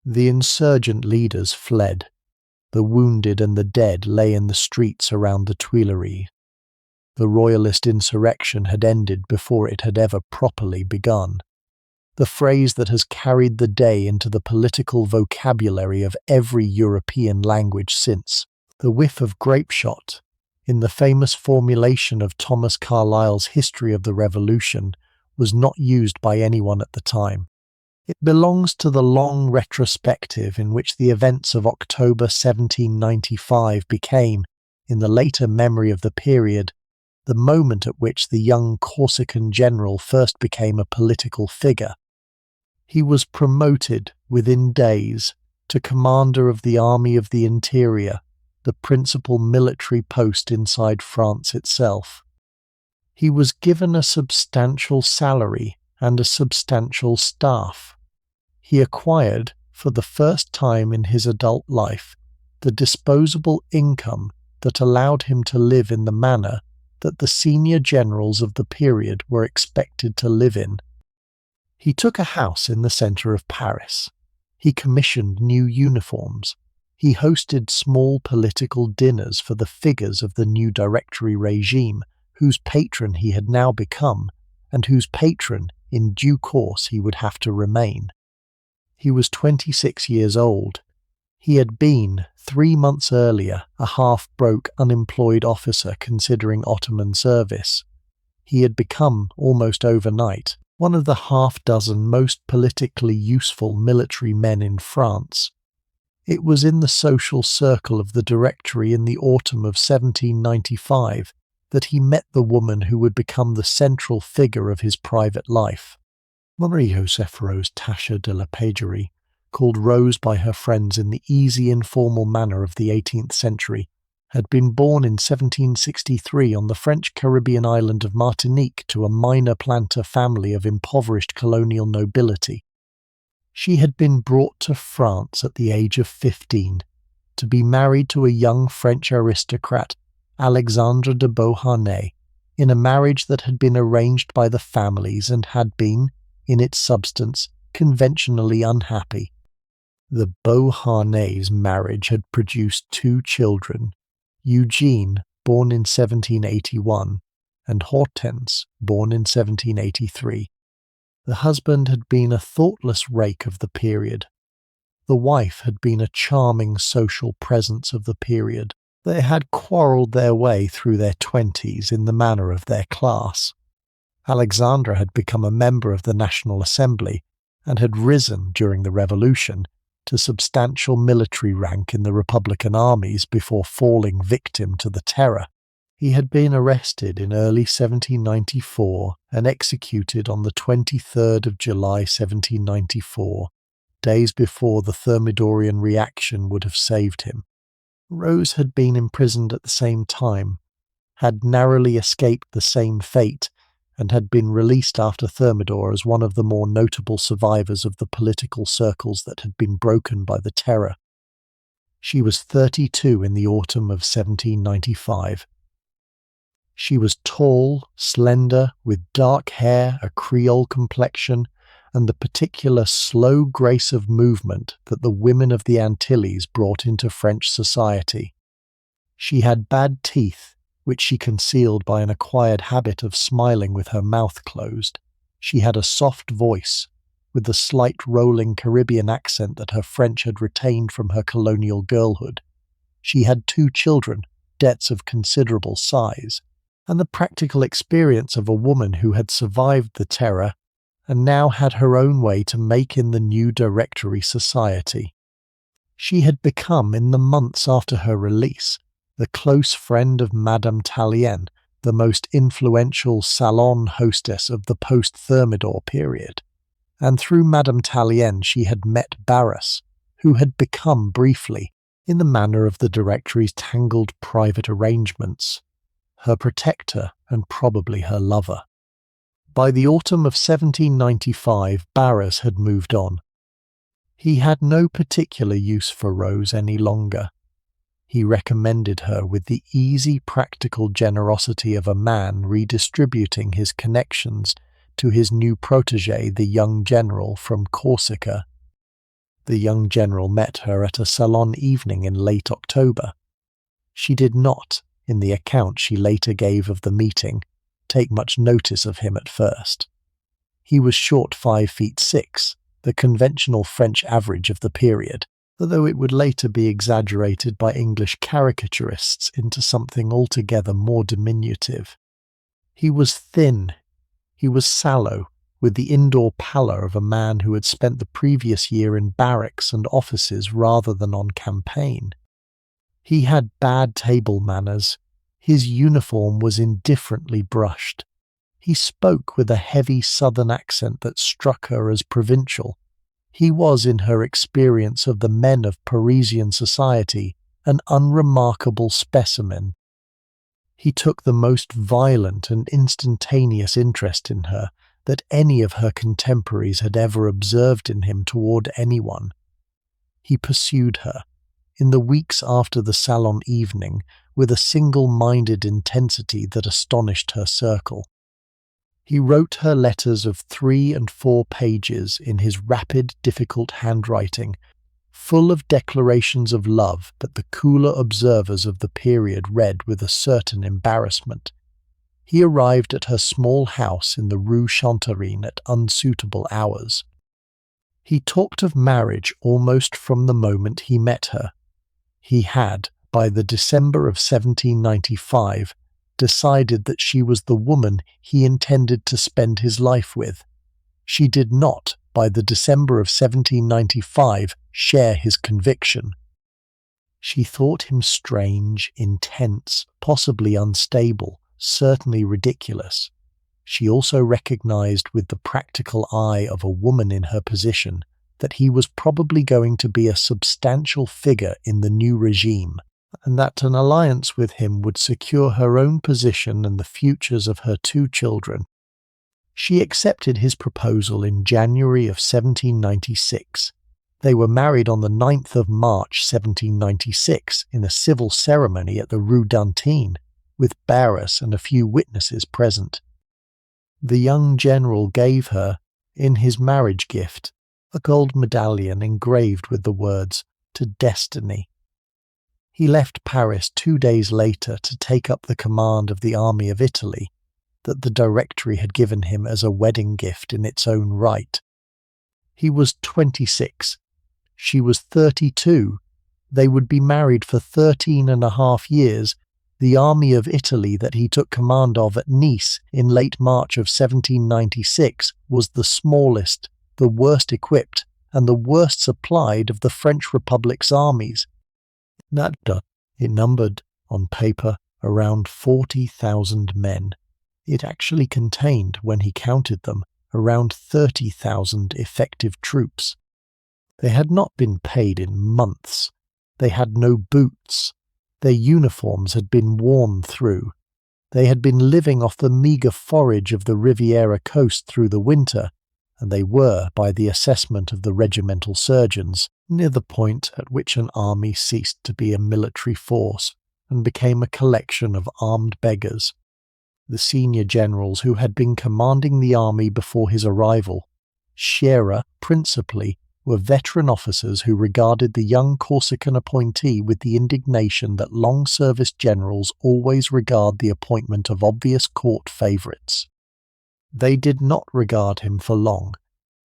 The insurgent leaders fled. The wounded and the dead lay in the streets around the Tuileries. The royalist insurrection had ended before it had ever properly begun. The phrase that has carried the day into the political vocabulary of every European language since, the whiff of grapeshot, in the famous formulation of Thomas Carlyle's History of the Revolution, was not used by anyone at the time. It belongs to the long retrospective in which the events of October 1795 became, in the later memory of the period, the moment at which the young Corsican general first became a political figure. He was promoted within days to commander of the Army of the Interior, the principal military post inside France itself. He was given a substantial salary and a substantial staff. He acquired, for the first time in his adult life, the disposable income that allowed him to live in the manner that the senior generals of the period were expected to live in. He took a house in the centre of Paris. He commissioned new uniforms. He hosted small political dinners for the figures of the new Directory regime, whose patron he had now become, and whose patron, in due course, he would have to remain. He was 26 years old. He had been, 3 months earlier, a half-broke, unemployed officer considering Ottoman service. He had become, almost overnight, one of the half-dozen most politically useful military men in France. It was in the social circle of the Directory in the autumn of 1795 that he met the woman who would become the central figure of his private life. Marie-Joseph Rose Tascher de la Pagerie, called Rose by her friends in the easy informal manner of the 18th century, had been born in 1763 on the French Caribbean island of Martinique to a minor planter family of impoverished colonial nobility. She had been brought to France at the age of 15 to be married to a young French aristocrat, Alexandre de Beauharnais, in a marriage that had been arranged by the families and had been, in its substance, conventionally unhappy. The Beauharnais' marriage had produced 2 children, Eugene, born in 1781, and Hortense, born in 1783. The husband had been a thoughtless rake of the period. The wife had been a charming social presence of the period. They had quarrelled their way through their 20s in the manner of their class. Alexandra had become a member of the National Assembly and had risen, during the Revolution, to substantial military rank in the Republican armies before falling victim to the terror. He had been arrested in early 1794 and executed on the 23rd of July 1794, days before the Thermidorian reaction would have saved him. Rose had been imprisoned at the same time, had narrowly escaped the same fate, and had been released after Thermidor as one of the more notable survivors of the political circles that had been broken by the terror. She was 32 in the autumn of 1795. She was tall, slender, with dark hair, a Creole complexion, and the particular slow grace of movement that the women of the Antilles brought into French society. She had bad teeth, which she concealed by an acquired habit of smiling with her mouth closed. She had a soft voice, with the slight rolling Caribbean accent that her French had retained from her colonial girlhood. She had 2 children, debts of considerable size, and the practical experience of a woman who had survived the terror and now had her own way to make in the new Directory society. She had become, in the months after her release, the close friend of Madame Tallien, the most influential salon hostess of the post-Thermidor period. And through Madame Tallien she had met Barras, who had become, briefly, in the manner of the Directory's tangled private arrangements, her protector and probably her lover. By the autumn of 1795, Barras had moved on. He had no particular use for Rose any longer. He recommended her with the easy, practical generosity of a man redistributing his connections to his new protégé, the young general from Corsica. The young general met her at a salon evening in late October. She did not, in the account she later gave of the meeting, take much notice of him at first. He was short 5'6", the conventional French average of the period, although it would later be exaggerated by English caricaturists into something altogether more diminutive. He was thin. He was sallow, with the indoor pallor of a man who had spent the previous year in barracks and offices rather than on campaign. He had bad table manners. His uniform was indifferently brushed. He spoke with a heavy southern accent that struck her as provincial. He was, in her experience of the men of Parisian society, an unremarkable specimen. He took the most violent and instantaneous interest in her that any of her contemporaries had ever observed in him toward anyone. He pursued her, in the weeks after the salon evening, with a single-minded intensity that astonished her circle. He wrote her letters of 3 and 4 pages in his rapid, difficult handwriting, full of declarations of love that the cooler observers of the period read with a certain embarrassment. He arrived at her small house in the Rue Chanterine at unsuitable hours. He talked of marriage almost from the moment he met her. He had, by the December of 1795, decided that she was the woman he intended to spend his life with. She did not, by the December of 1795, share his conviction. She thought him strange, intense, possibly unstable, certainly ridiculous. She also recognized with the practical eye of a woman in her position that he was probably going to be a substantial figure in the new regime, and that an alliance with him would secure her own position and the futures of her 2 children. She accepted his proposal in January of 1796. They were married on the 9th of March 1796 in a civil ceremony at the Rue d'Antin, with Barras and a few witnesses present. The young general gave her, in his marriage gift, a gold medallion engraved with the words, "To Destiny." He left Paris 2 days later to take up the command of the army of Italy that the Directory had given him as a wedding gift in its own right. He was 26. She was 32. They would be married for 13.5 years. The army of Italy that he took command of at Nice in late March of 1796 was the smallest, the worst equipped, and the worst supplied of the French Republic's armies. It numbered, on paper, around 40,000 men. It actually contained, when he counted them, around 30,000 effective troops. They had not been paid in months. They had no boots. Their uniforms had been worn through. They had been living off the meagre forage of the Riviera coast through the winter, and they were, by the assessment of the regimental surgeons, near the point at which an army ceased to be a military force and became a collection of armed beggars. The senior generals who had been commanding the army before his arrival, Scherer principally, were veteran officers who regarded the young Corsican appointee with the indignation that long-service generals always regard the appointment of obvious court favourites. They did not regard him for long.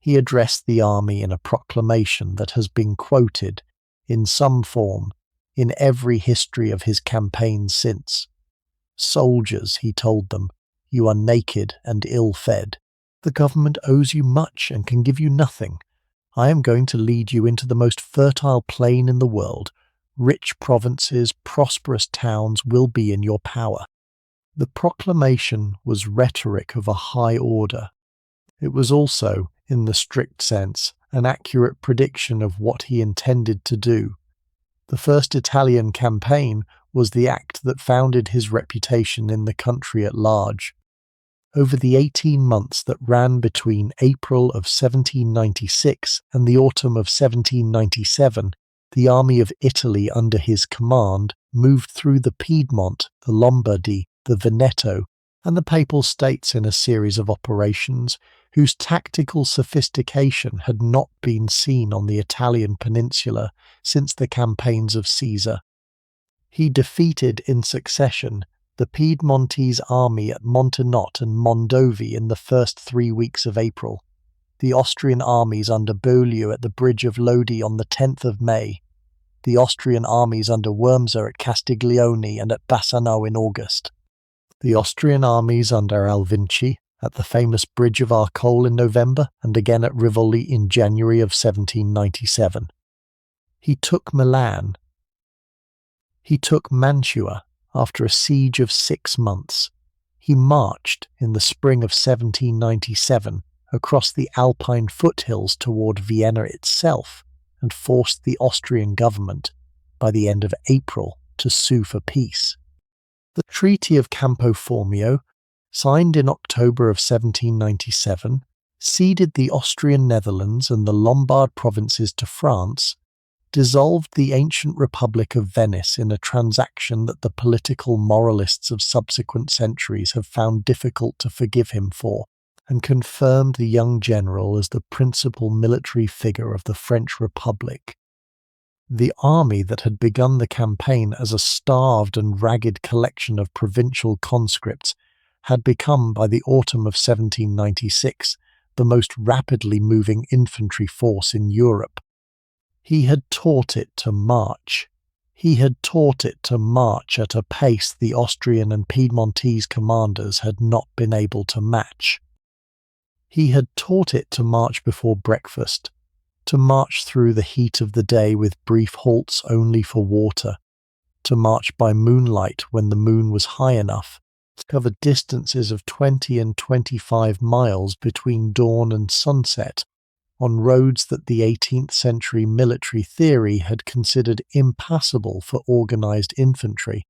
He addressed the army in a proclamation that has been quoted, in some form, in every history of his campaigns since. "Soldiers," he told them, "you are naked and ill-fed. The government owes you much and can give you nothing. I am going to lead you into the most fertile plain in the world. Rich provinces, prosperous towns will be in your power." The proclamation was rhetoric of a high order. It was also, in the strict sense, an accurate prediction of what he intended to do. The First Italian Campaign was the act that founded his reputation in the country at large. Over the 18 months that ran between April of 1796 and the autumn of 1797, the army of Italy under his command moved through the Piedmont, the Lombardy, the Veneto, and the Papal States in a series of operations whose tactical sophistication had not been seen on the Italian peninsula since the campaigns of Caesar. He defeated in succession the Piedmontese army at Montenotte and Mondovi in the first 3 weeks of April, the Austrian armies under Beaulieu at the bridge of Lodi on the 10th of May, the Austrian armies under Wurmser at Castiglione and at Bassano in August, the Austrian armies under Alvinci at the famous bridge of Arcole in November and again at Rivoli in January of 1797. He took Milan. He took Mantua after a siege of 6 months. He marched in the spring of 1797 across the Alpine foothills toward Vienna itself and forced the Austrian government, by the end of April, to sue for peace. The Treaty of Campo Formio, signed in October of 1797, ceded the Austrian Netherlands and the Lombard provinces to France, dissolved the ancient Republic of Venice in a transaction that the political moralists of subsequent centuries have found difficult to forgive him for, and confirmed the young general as the principal military figure of the French Republic. The army that had begun the campaign as a starved and ragged collection of provincial conscripts had become, by the autumn of 1796, the most rapidly moving infantry force in Europe. He had taught it to march. He had taught it to march at a pace the Austrian and Piedmontese commanders had not been able to match. He had taught it to march before breakfast, to march through the heat of the day with brief halts only for water, to march by moonlight when the moon was high enough, to cover distances of 20 and 25 miles between dawn and sunset, on roads that the 18th century military theory had considered impassable for organized infantry.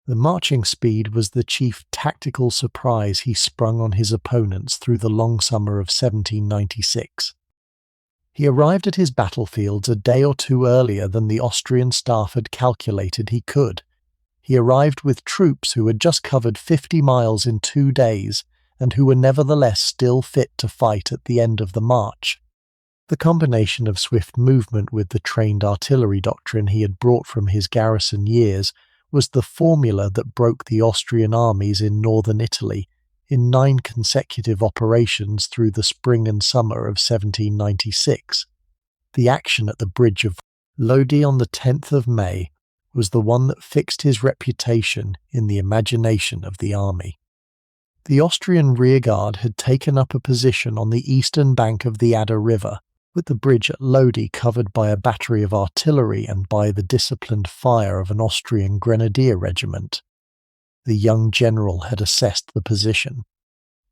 The marching speed was the chief tactical surprise he sprung on his opponents through the long summer of 1796. He arrived at his battlefields a day or two earlier than the Austrian staff had calculated he could. He arrived with troops who had just covered 50 miles in 2 days and who were nevertheless still fit to fight at the end of the march. The combination of swift movement with the trained artillery doctrine he had brought from his garrison years was the formula that broke the Austrian armies in northern Italy in 9 consecutive operations through the spring and summer of 1796. The action at the bridge of Lodi on the 10th of May was the one that fixed his reputation in the imagination of the army. The Austrian rearguard had taken up a position on the eastern bank of the Adda River, with the bridge at Lodi covered by a battery of artillery and by the disciplined fire of an Austrian grenadier regiment. The young general had assessed the position.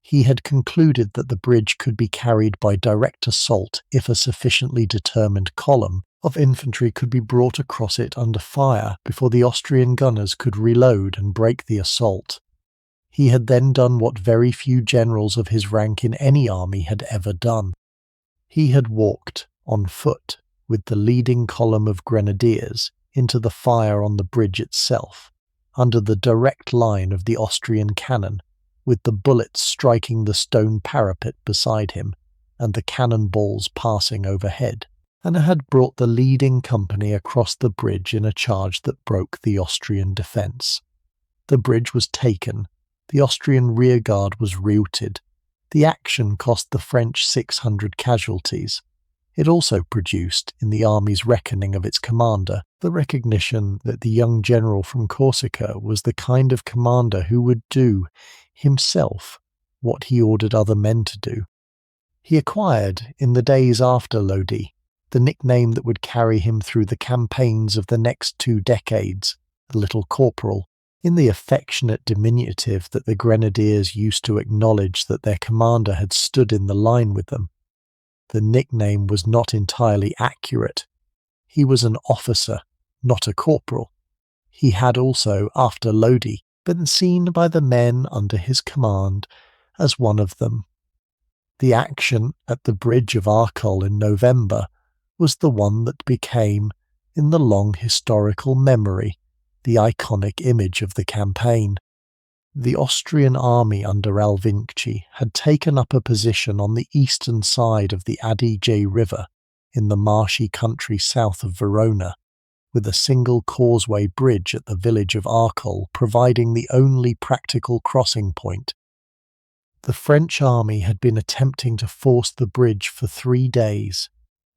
He had concluded that the bridge could be carried by direct assault if a sufficiently determined column of infantry could be brought across it under fire before the Austrian gunners could reload and break the assault. He had then done what very few generals of his rank in any army had ever done. He had walked, on foot, with the leading column of grenadiers, into the fire on the bridge itself, under the direct line of the Austrian cannon, with the bullets striking the stone parapet beside him, and the cannon balls passing overhead, and had brought the leading company across the bridge in a charge that broke the Austrian defence. The bridge was taken, the Austrian rearguard was routed. The action cost the French 600 casualties. It also produced, in the army's reckoning of its commander, the recognition that the young general from Corsica was the kind of commander who would do, himself, what he ordered other men to do. He acquired, in the days after Lodi, the nickname that would carry him through the campaigns of the next 2 decades, the Little Corporal, in the affectionate diminutive that the grenadiers used to acknowledge that their commander had stood in the line with them. The nickname was not entirely accurate. He was an officer, not a corporal. He had also, after Lodi, been seen by the men under his command as one of them. The action at the bridge of Arcole in November was the one that became, in the long historical memory, the iconic image of the campaign. The Austrian army under Alvinci had taken up a position on the eastern side of the Adige River in the marshy country south of Verona, with a single causeway bridge at the village of Arcole providing the only practical crossing point. The French army had been attempting to force the bridge for 3 days.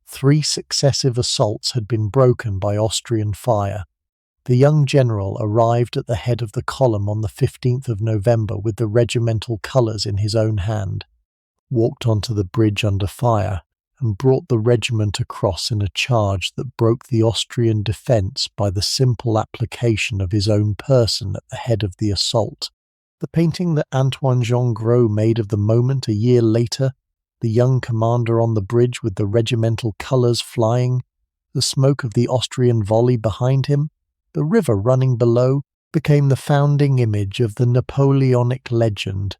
3 successive assaults had been broken by Austrian fire. The young general arrived at the head of the column on the 15th of November with the regimental colours in his own hand, walked onto the bridge under fire, and brought the regiment across in a charge that broke the Austrian defence by the simple application of his own person at the head of the assault. The painting that Antoine Jean Gros made of the moment a year later, the young commander on the bridge with the regimental colours flying, the smoke of the Austrian volley behind him, the river running below, became the founding image of the Napoleonic legend.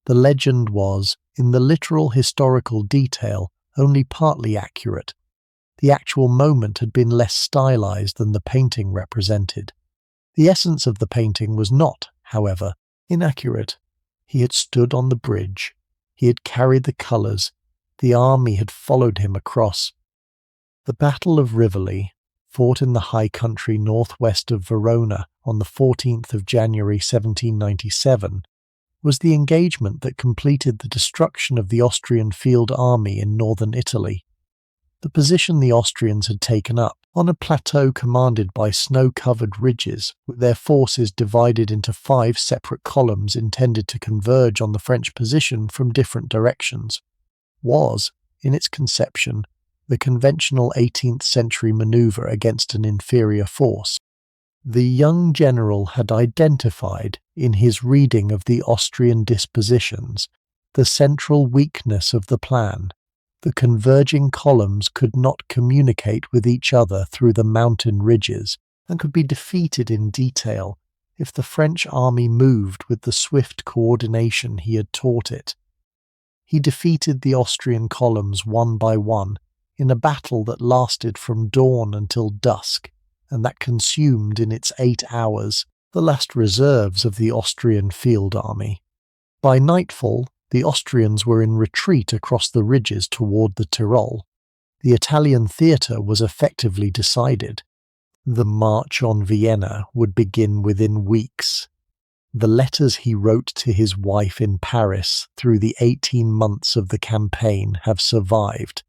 The legend was, in the literal historical detail, only partly accurate. The actual moment had been less stylized than the painting represented. The essence of the painting was not, however, inaccurate. He had stood on the bridge. He had carried the colours. The army had followed him across. The Battle of Rivoli, fought in the high country northwest of Verona on the 14th of January 1797, was the engagement that completed the destruction of the Austrian field army in northern Italy. The position the Austrians had taken up, on a plateau commanded by snow-covered ridges, with their forces divided into 5 separate columns intended to converge on the French position from different directions, was, in its conception, the conventional 18th century manoeuvre against an inferior force. The young general had identified, in his reading of the Austrian dispositions, the central weakness of the plan. The converging columns could not communicate with each other through the mountain ridges, and could be defeated in detail if the French army moved with the swift coordination he had taught it. He defeated the Austrian columns one by one, in a battle that lasted from dawn until dusk, and that consumed in its 8 hours the last reserves of the Austrian field army. By nightfall, the Austrians were in retreat across the ridges toward the Tyrol. The Italian theatre was effectively decided. The march on Vienna would begin within weeks. The letters he wrote to his wife in Paris through the 18 months of the campaign have survived.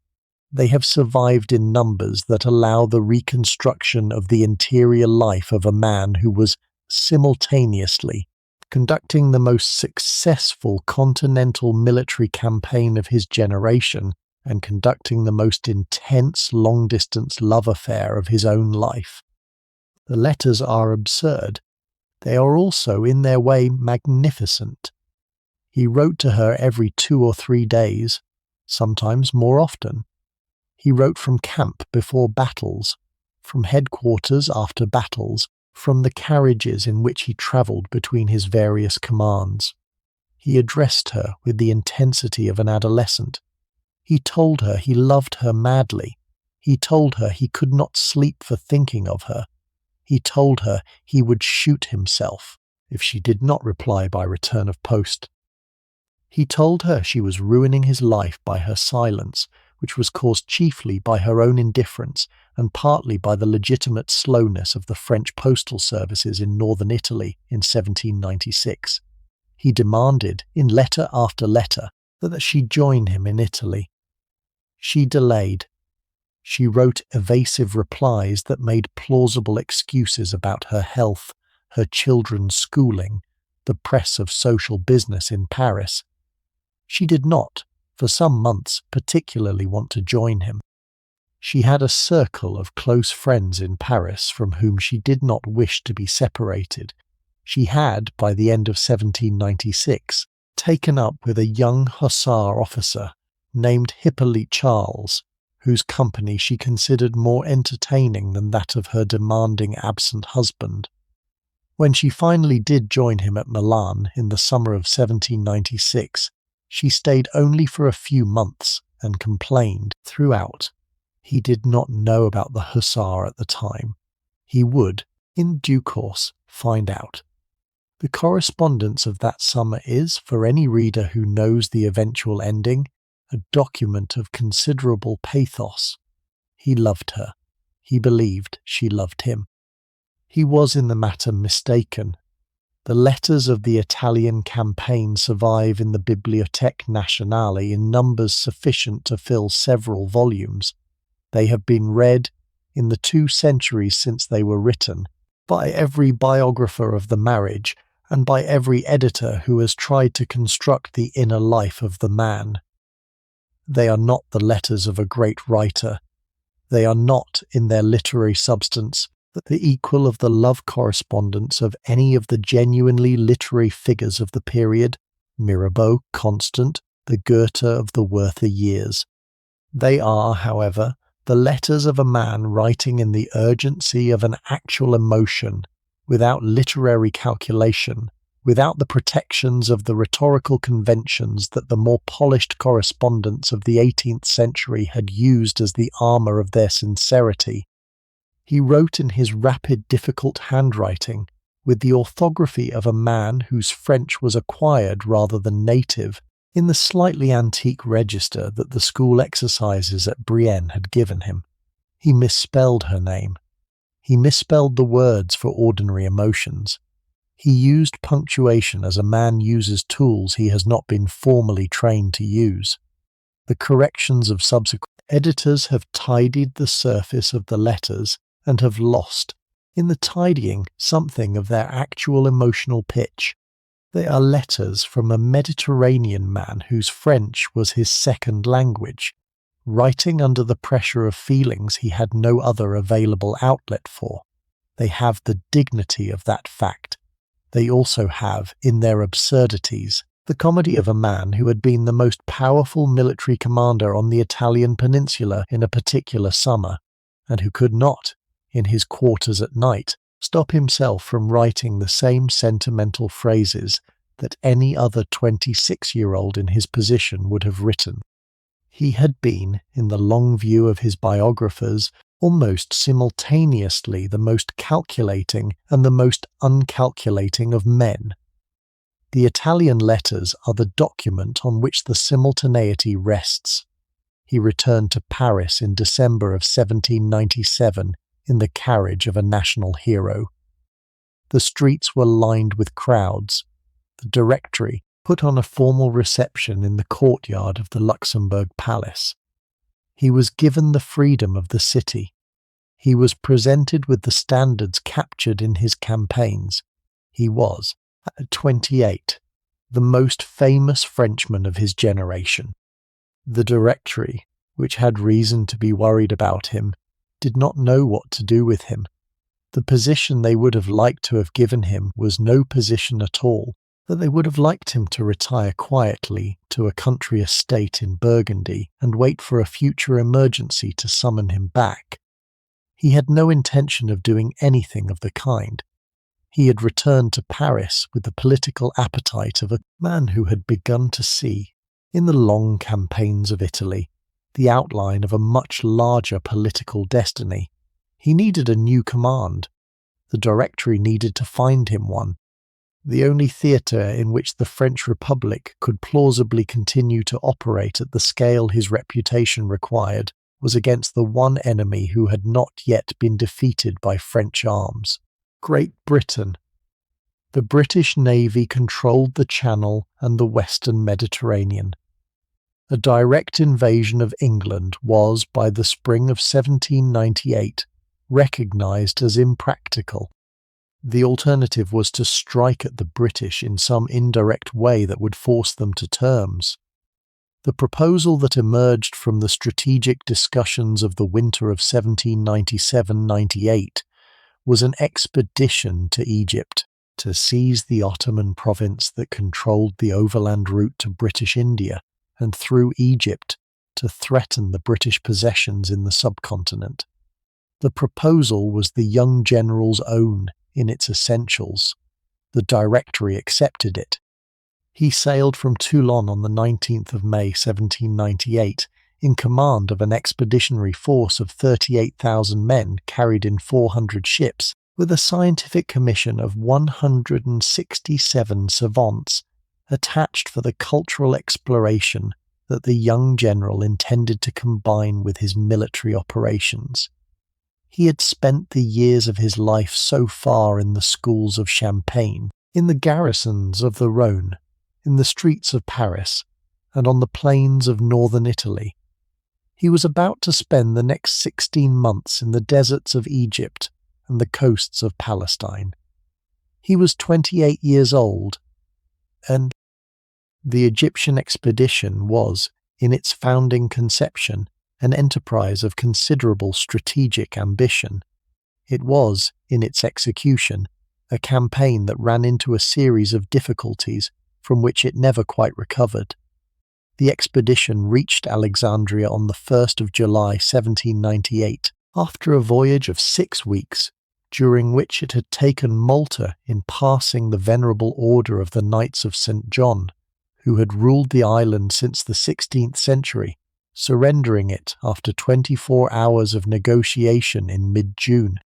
They have survived in numbers that allow the reconstruction of the interior life of a man who was simultaneously conducting the most successful continental military campaign of his generation and conducting the most intense long-distance love affair of his own life. The letters are absurd. They are also, in their way, magnificent. He wrote to her every 2 or 3 days, sometimes more often. He wrote from camp before battles, from headquarters after battles, from the carriages in which he travelled between his various commands. He addressed her with the intensity of an adolescent. He told her he loved her madly. He told her he could not sleep for thinking of her. He told her he would shoot himself if she did not reply by return of post. He told her she was ruining his life by her silence, which was caused chiefly by her own indifference and partly by the legitimate slowness of the French postal services in northern Italy in 1796. He demanded, in letter after letter, that she join him in Italy. She delayed. She wrote evasive replies that made plausible excuses about her health, her children's schooling, the press of social business in Paris. She did not, for some months, particularly want to join him. She had a circle of close friends in Paris from whom she did not wish to be separated. She had, by the end of 1796, taken up with a young hussar officer named Hippolyte Charles, whose company she considered more entertaining than that of her demanding absent husband. When she finally did join him at Milan in the summer of 1796, she stayed only for a few months and complained throughout. He did not know about the hussar at the time. He would, in due course, find out. The correspondence of that summer is, for any reader who knows the eventual ending, a document of considerable pathos. He loved her. He believed she loved him. He was in the matter mistaken. The letters of the Italian campaign survive in the Bibliothèque Nationale in numbers sufficient to fill several volumes. They have been read, in the 2 centuries since they were written, by every biographer of the marriage and by every editor who has tried to construct the inner life of the man. They are not the letters of a great writer. They are not, in their literary substance, the equal of the love correspondence of any of the genuinely literary figures of the period, Mirabeau, Constant, the Goethe of the Werther years. They are, however, the letters of a man writing in the urgency of an actual emotion, without literary calculation, without the protections of the rhetorical conventions that the more polished correspondents of the 18th century had used as the armour of their sincerity. He wrote in his rapid, difficult handwriting, with the orthography of a man whose French was acquired rather than native, in the slightly antique register that the school exercises at Brienne had given him. He misspelled her name. He misspelled the words for ordinary emotions. He used punctuation as a man uses tools he has not been formally trained to use. The corrections of subsequent editors have tidied the surface of the letters and have lost, in the tidying, something of their actual emotional pitch. They are letters from a Mediterranean man whose French was his second language, writing under the pressure of feelings he had no other available outlet for. They have the dignity of that fact. They also have, in their absurdities, the comedy of a man who had been the most powerful military commander on the Italian peninsula in a particular summer, and who could not, in his quarters at night, stop himself from writing the same sentimental phrases that any other 26-year-old in his position would have written. He had been, in the long view of his biographers, almost simultaneously the most calculating and the most uncalculating of men. The Italian letters are the document on which the simultaneity rests. He returned to Paris in December of 1797 in the carriage of a national hero. The streets were lined with crowds. The Directory put on a formal reception in the courtyard of the Luxembourg Palace. He was given the freedom of the city. He was presented with the standards captured in his campaigns. He was, at 28, the most famous Frenchman of his generation. The Directory, which had reason to be worried about him, did not know what to do with him. The position they would have liked to have given him was no position at all, that they would have liked him to retire quietly to a country estate in Burgundy and wait for a future emergency to summon him back. He had no intention of doing anything of the kind. He had returned to Paris with the political appetite of a man who had begun to see, in the long campaigns of Italy, the outline of a much larger political destiny. He needed a new command. The Directory needed to find him one. The only theatre in which the French Republic could plausibly continue to operate at the scale his reputation required was against the one enemy who had not yet been defeated by French arms: Great Britain. The British Navy controlled the Channel and the Western Mediterranean. A direct invasion of England was, by the spring of 1798, recognised as impractical. The alternative was to strike at the British in some indirect way that would force them to terms. The proposal that emerged from the strategic discussions of the winter of 1797-98 was an expedition to Egypt to seize the Ottoman province that controlled the overland route to British India, and through Egypt to threaten the British possessions in the subcontinent. The proposal was the young general's own in its essentials. The Directory accepted it. He sailed from Toulon on the 19th of May 1798 in command of an expeditionary force of 38,000 men carried in 400 ships, with a scientific commission of 167 savants attached for the cultural exploration that the young general intended to combine with his military operations. He had spent the years of his life so far in the schools of Champagne, in the garrisons of the Rhône, in the streets of Paris, and on the plains of northern Italy. He was about to spend the next 16 months in the deserts of Egypt and the coasts of Palestine. He was 28 years old, and the Egyptian expedition was, in its founding conception, an enterprise of considerable strategic ambition. It was, in its execution, a campaign that ran into a series of difficulties from which it never quite recovered. The expedition reached Alexandria on the 1st of July 1798, after a voyage of 6 weeks, during which it had taken Malta in passing the venerable order of the Knights of St. John, who had ruled the island since the 16th century, surrendering it after 24 hours of negotiation in mid-June.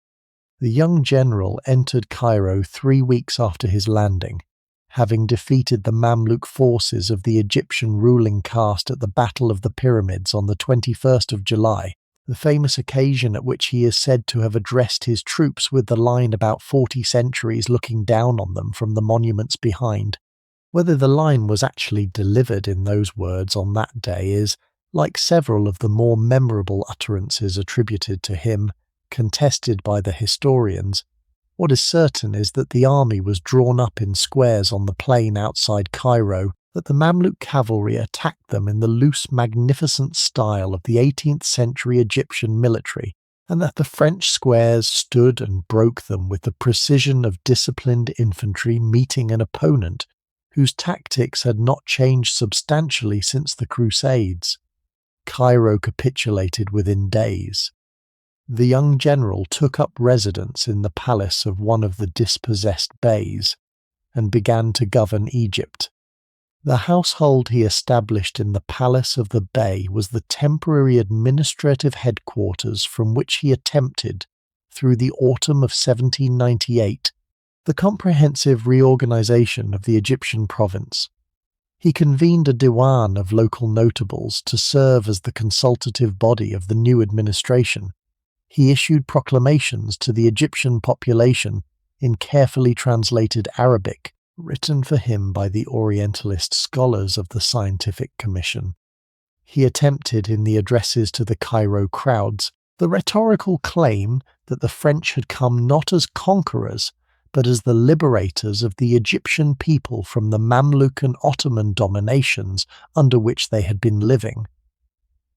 The young general entered Cairo 3 weeks after his landing, having defeated the Mamluk forces of the Egyptian ruling caste at the Battle of the Pyramids on the 21st of July, the famous occasion at which he is said to have addressed his troops with the line about 40 centuries looking down on them from the monuments behind. Whether the line was actually delivered in those words on that day is, like several of the more memorable utterances attributed to him, contested by the historians. What is certain is that the army was drawn up in squares on the plain outside Cairo, that the Mamluk cavalry attacked them in the loose, magnificent style of the 18th century Egyptian military, and that the French squares stood and broke them with the precision of disciplined infantry meeting an opponent whose tactics had not changed substantially since the Crusades. Cairo capitulated within days. The young general took up residence in the palace of one of the dispossessed beys, and began to govern Egypt. The household he established in the palace of the bey was the temporary administrative headquarters from which he attempted, through the autumn of 1798, the comprehensive reorganization of the Egyptian province. He convened a diwan of local notables to serve as the consultative body of the new administration. He issued proclamations to the Egyptian population in carefully translated Arabic, written for him by the Orientalist scholars of the Scientific Commission. He attempted in the addresses to the Cairo crowds the rhetorical claim that the French had come not as conquerors, but as the liberators of the Egyptian people from the Mamluk and Ottoman dominations under which they had been living.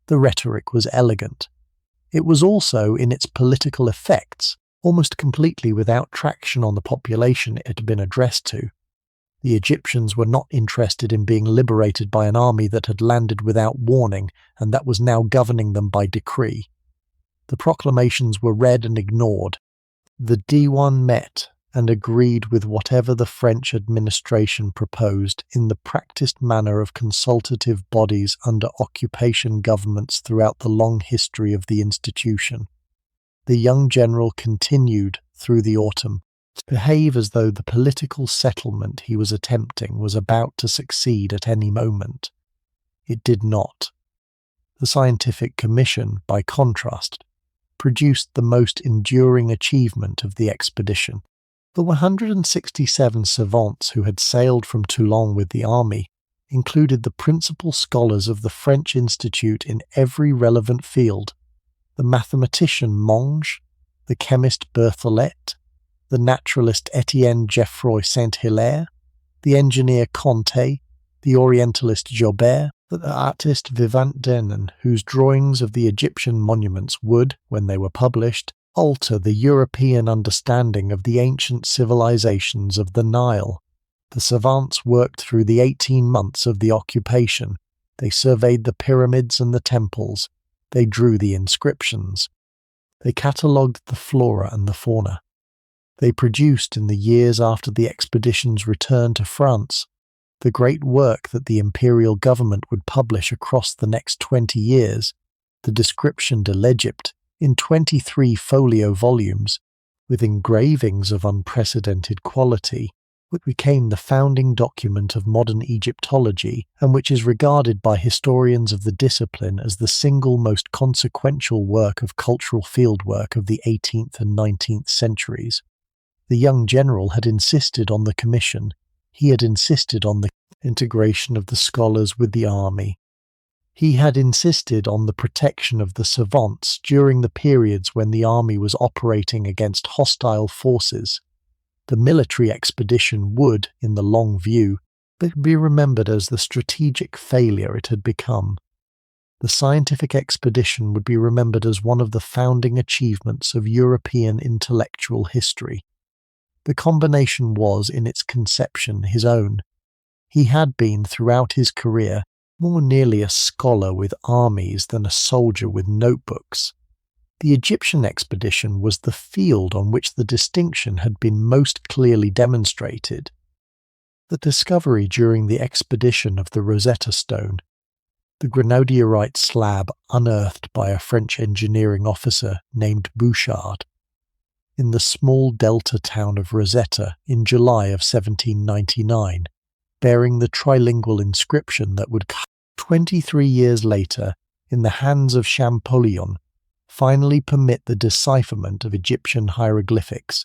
The rhetoric was elegant. It was also, in its political effects, almost completely without traction on the population it had been addressed to. The Egyptians were not interested in being liberated by an army that had landed without warning and that was now governing them by decree. The proclamations were read and ignored. The Diwan met and agreed with whatever the French administration proposed in the practiced manner of consultative bodies under occupation governments throughout the long history of the institution. The young general continued, through the autumn, to behave as though the political settlement he was attempting was about to succeed at any moment. It did not. The Scientific Commission, by contrast, produced the most enduring achievement of the expedition. The 167 savants who had sailed from Toulon with the army included the principal scholars of the French Institute in every relevant field: the mathematician Monge, the chemist Berthollet, the naturalist Etienne Geoffroy Saint Hilaire, the engineer Conté, the orientalist Jobert, the artist Vivant Denon, whose drawings of the Egyptian monuments would, when they were published, alter the European understanding of the ancient civilizations of the Nile. The savants worked through the 18 months of the occupation, They surveyed the pyramids and the temples. They drew the inscriptions. They catalogued the flora and the fauna. They produced, in the years after the expedition's return to France, the great work that the imperial government would publish across the next 20 years, the Description de l'Egypte, in 23 folio volumes, with engravings of unprecedented quality, which became the founding document of modern Egyptology and which is regarded by historians of the discipline as the single most consequential work of cultural fieldwork of the 18th and 19th centuries. The young general had insisted on the commission. He had insisted on the integration of the scholars with the army. He had insisted on the protection of the savants during the periods when the army was operating against hostile forces. The military expedition would, in the long view, be remembered as the strategic failure it had become. The scientific expedition would be remembered as one of the founding achievements of European intellectual history. The combination was, in its conception, his own. He had been, throughout his career, more nearly a scholar with armies than a soldier with notebooks. The Egyptian expedition was the field on which the distinction had been most clearly demonstrated. The discovery during the expedition of the Rosetta Stone, the granodiorite slab unearthed by a French engineering officer named Bouchard, in the small delta town of Rosetta in July of 1799, bearing the trilingual inscription that would come 23 years later in the hands of Champollion, finally permit the decipherment of Egyptian hieroglyphics,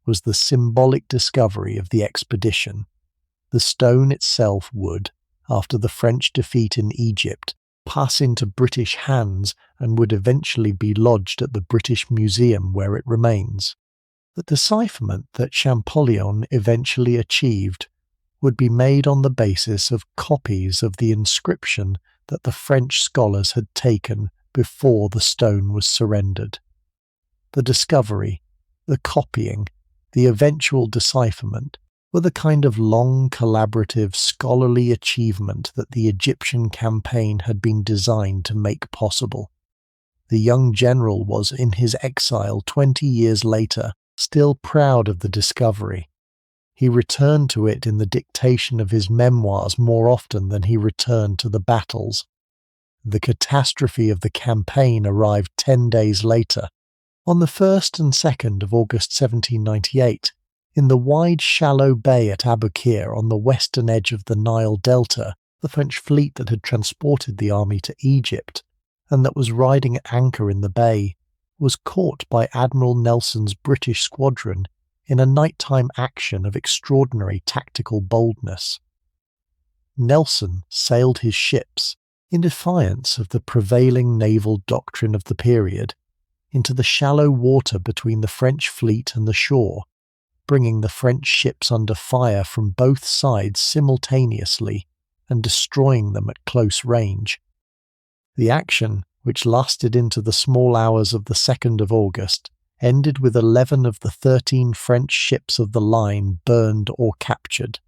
was the symbolic discovery of the expedition. The stone itself would, after the French defeat in Egypt, pass into British hands and would eventually be lodged at the British Museum where it remains. The decipherment that Champollion eventually achieved would be made on the basis of copies of the inscription that the French scholars had taken before the stone was surrendered. The discovery, the copying, the eventual decipherment were the kind of long collaborative scholarly achievement that the Egyptian campaign had been designed to make possible. The young general was, in his exile 20 years later, still proud of the discovery. He returned to it in the dictation of his memoirs more often than he returned to the battles. The catastrophe of the campaign arrived 10 days later. On the 1st and 2nd of August 1798, in the wide shallow bay at Aboukir on the western edge of the Nile Delta, the French fleet that had transported the army to Egypt, and that was riding at anchor in the bay, was caught by Admiral Nelson's British squadron in a nighttime action of extraordinary tactical boldness. Nelson sailed his ships, in defiance of the prevailing naval doctrine of the period, into the shallow water between the French fleet and the shore, bringing the French ships under fire from both sides simultaneously and destroying them at close range. The action, which lasted into the small hours of the 2nd of August, ended with 11 of the 13 French ships of the line burned or captured.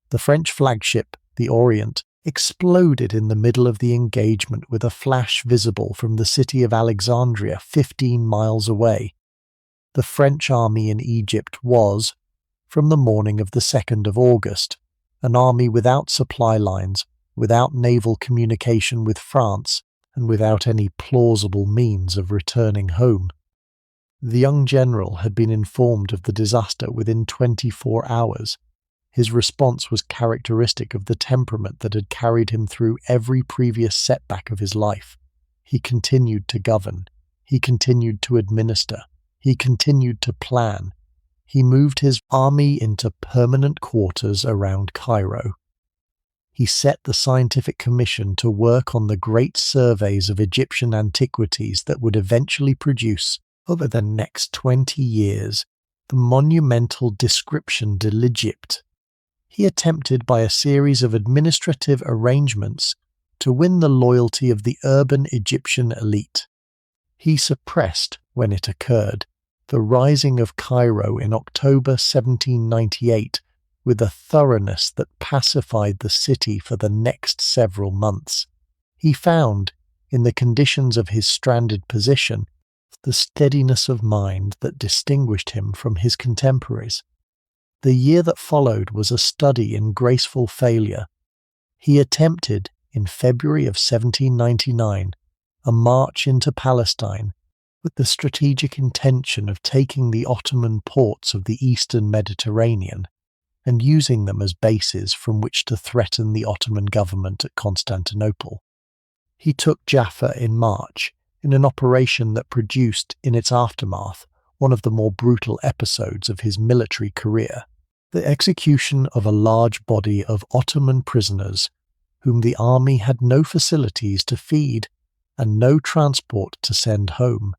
The French flagship, the Orient, exploded in the middle of the engagement with a flash visible from the city of Alexandria 15 miles away. The French army in Egypt was, from the morning of the 2nd of August, an army without supply lines, without naval communication with France, and without any plausible means of returning home. The young general had been informed of the disaster within 24 hours. His response was characteristic of the temperament that had carried him through every previous setback of his life. He continued to govern. He continued to administer. He continued to plan. He moved his army into permanent quarters around Cairo. He set the scientific commission to work on the great surveys of Egyptian antiquities that would eventually produce, over the next 20 years, the monumental Description de l'Egypte. He attempted by a series of administrative arrangements to win the loyalty of the urban Egyptian elite. He suppressed, when it occurred, the rising of Cairo in October 1798 with a thoroughness that pacified the city for the next several months. He found, in the conditions of his stranded position, the steadiness of mind that distinguished him from his contemporaries. The year that followed was a study in graceful failure. He attempted, in February of 1799, a march into Palestine with the strategic intention of taking the Ottoman ports of the eastern Mediterranean and using them as bases from which to threaten the Ottoman government at Constantinople. He took Jaffa in March, in an operation that produced, in its aftermath, one of the more brutal episodes of his military career, the execution of a large body of Ottoman prisoners whom the army had no facilities to feed and no transport to send home.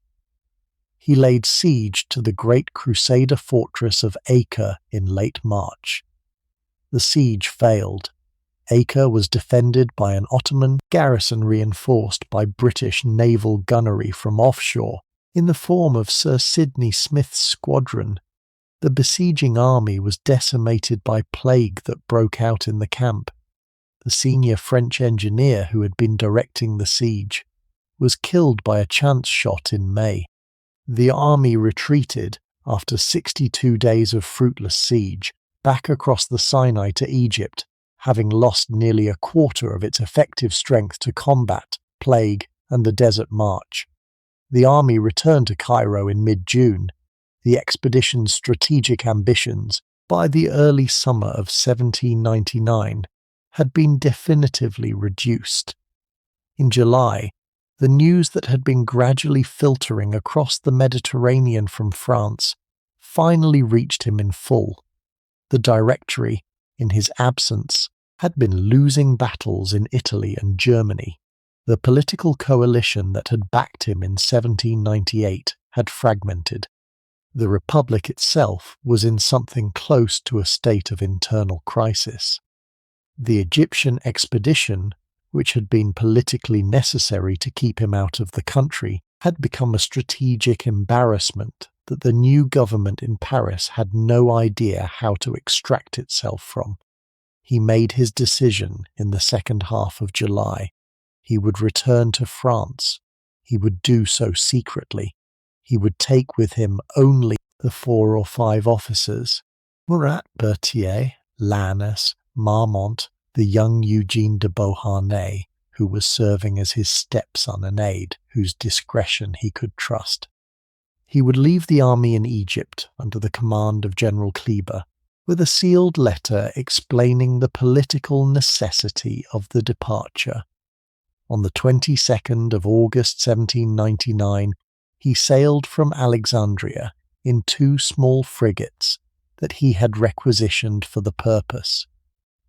He laid siege to the great Crusader fortress of Acre in late March. The siege failed. Acre was defended by an Ottoman garrison reinforced by British naval gunnery from offshore in the form of Sir Sidney Smith's squadron. The besieging army was decimated by plague that broke out in the camp. The senior French engineer who had been directing the siege was killed by a chance shot in May. The army retreated, after 62 days of fruitless siege, back across the Sinai to Egypt, having lost nearly a quarter of its effective strength to combat plague and the desert march. The army returned to Cairo in mid-June. The expedition's strategic ambitions, by the early summer of 1799, had been definitively reduced. In July, the news that had been gradually filtering across the Mediterranean from France finally reached him in full. The Directory, in his absence, had been losing battles in Italy and Germany. The political coalition that had backed him in 1798 had fragmented. The Republic itself was in something close to a state of internal crisis. The Egyptian expedition, which had been politically necessary to keep him out of the country, had become a strategic embarrassment that the new government in Paris had no idea how to extract itself from. He made his decision in the second half of July. He would return to France. He would do so secretly. He would take with him only the 4 or 5 officers, Murat, Berthier, Lannes, Marmont, the young Eugene de Beauharnais, who was serving as his stepson and aide, whose discretion he could trust. He would leave the army in Egypt under the command of General Kleber, with a sealed letter explaining the political necessity of the departure. On the 22nd of August 1799, he sailed from Alexandria in 2 small frigates that he had requisitioned for the purpose.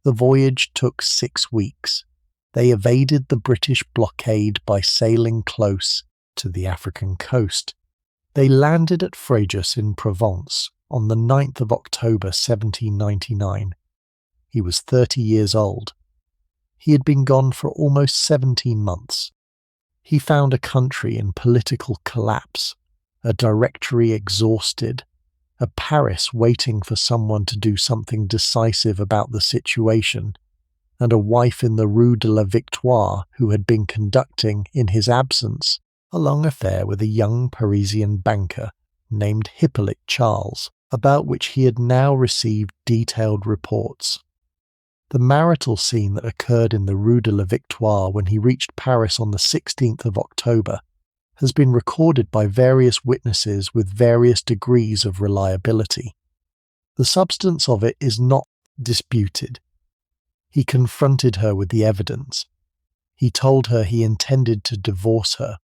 The voyage took 6 weeks. They evaded the British blockade by sailing close to the African coast. They landed at Fréjus in Provence on the 9th of October 1799. He was 30 years old. He had been gone for almost 17 months. He found a country in political collapse, a Directory exhausted, a Paris waiting for someone to do something decisive about the situation, and a wife in the Rue de la Victoire who had been conducting, in his absence, a long affair with a young Parisian banker named Hippolyte Charles, about which he had now received detailed reports. The marital scene that occurred in the Rue de la Victoire when he reached Paris on the 16th of October has been recorded by various witnesses with various degrees of reliability. The substance of it is not disputed. He confronted her with the evidence. He told her he intended to divorce her.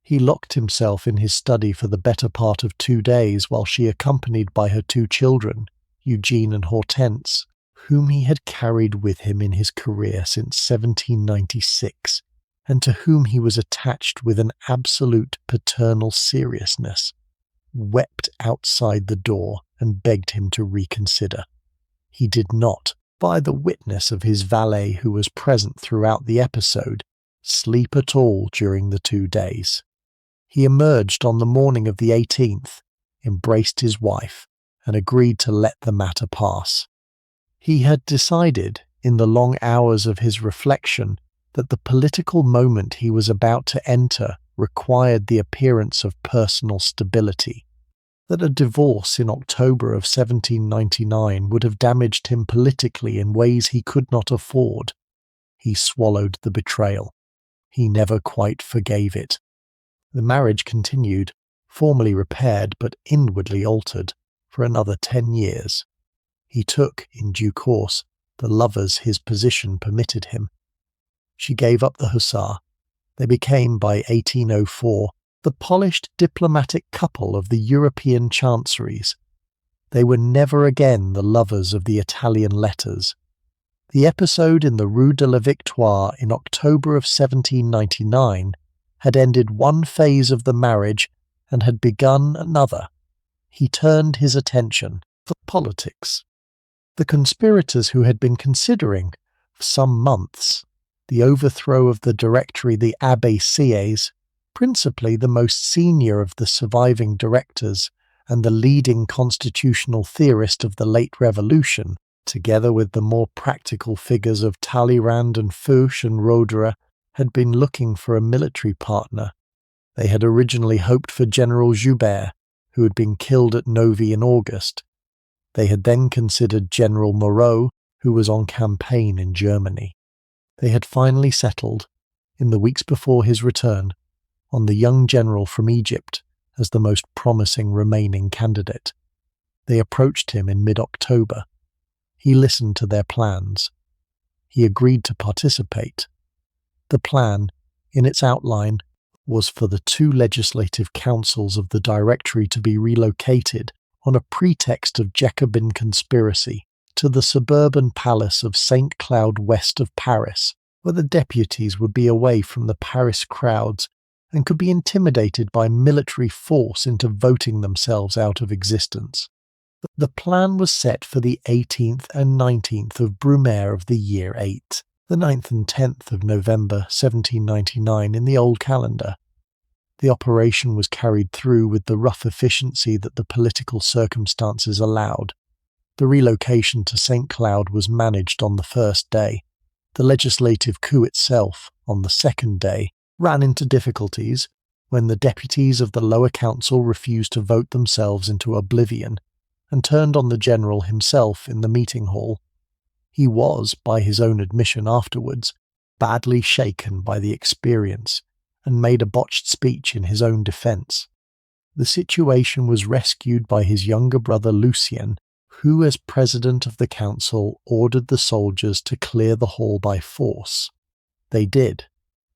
He locked himself in his study for the better part of 2 days while she, accompanied by her 2 children, Eugene and Hortense, whom he had carried with him in his career since 1796, and to whom he was attached with an absolute paternal seriousness, wept outside the door and begged him to reconsider. He did not, by the witness of his valet who was present throughout the episode, sleep at all during the 2 days. He emerged on the morning of the 18th, embraced his wife, and agreed to let the matter pass. He had decided, in the long hours of his reflection, that the political moment he was about to enter required the appearance of personal stability, that a divorce in October of 1799 would have damaged him politically in ways he could not afford. He swallowed the betrayal. He never quite forgave it. The marriage continued, formally repaired but inwardly altered, for another 10 years. He took, in due course, the lovers his position permitted him. She gave up the hussar. They became, by 1804, the polished diplomatic couple of the European chanceries. They were never again the lovers of the Italian letters. The episode in the Rue de la Victoire in October of 1799 had ended one phase of the marriage and had begun another. He turned his attention to politics. The conspirators who had been considering, for some months, the overthrow of the Directory, the Abbé Sieyès, principally the most senior of the surviving directors and the leading constitutional theorist of the late Revolution, together with the more practical figures of Talleyrand and Fouché and Roederer, had been looking for a military partner. They had originally hoped for General Joubert, who had been killed at Novi in August. They had then considered General Moreau, who was on campaign in Germany. They had finally settled, in the weeks before his return, on the young general from Egypt as the most promising remaining candidate. They approached him in mid-October. He listened to their plans. He agreed to participate. The plan, in its outline, was for the 2 legislative councils of the Directory to be relocated on a pretext of Jacobin conspiracy to the suburban palace of St. Cloud west of Paris, where the deputies would be away from the Paris crowds and could be intimidated by military force into voting themselves out of existence. The plan was set for the 18th and 19th of Brumaire of the year 8, the 9th and 10th of November 1799 in the old calendar. The operation was carried through with the rough efficiency that the political circumstances allowed. The relocation to St. Cloud was managed on the first day. The legislative coup itself, on the second day, ran into difficulties when the deputies of the lower council refused to vote themselves into oblivion and turned on the general himself in the meeting hall. He was, by his own admission afterwards, badly shaken by the experience and made a botched speech in his own defence. The situation was rescued by his younger brother Lucien, who, as president of the council, ordered the soldiers to clear the hall by force. They did.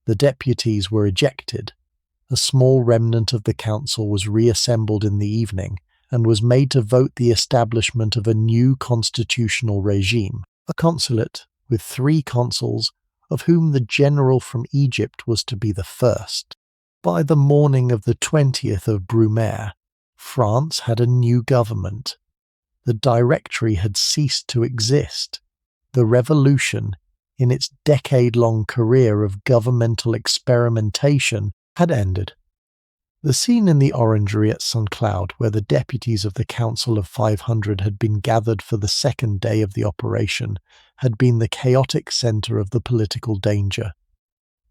The deputies were ejected. A small remnant of the council was reassembled in the evening and was made to vote the establishment of a new constitutional regime, a consulate with 3 consuls, of whom the general from Egypt was to be the first. By the morning of the 20th of Brumaire, France had a new government. The Directory had ceased to exist. The revolution, in its decade-long career of governmental experimentation, had ended. The scene in the orangery at St. Cloud, where the deputies of the Council of 500 had been gathered for the second day of the operation, had been the chaotic centre of the political danger.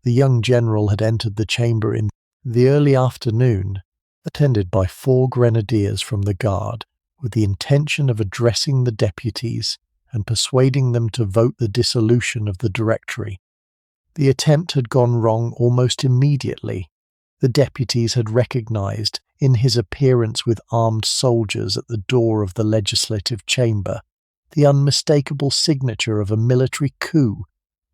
The young general had entered the chamber in the early afternoon, attended by 4 grenadiers from the guard, with the intention of addressing the deputies and persuading them to vote the dissolution of the Directory. The attempt had gone wrong almost immediately. The deputies had recognized, in his appearance with armed soldiers at the door of the legislative chamber, the unmistakable signature of a military coup.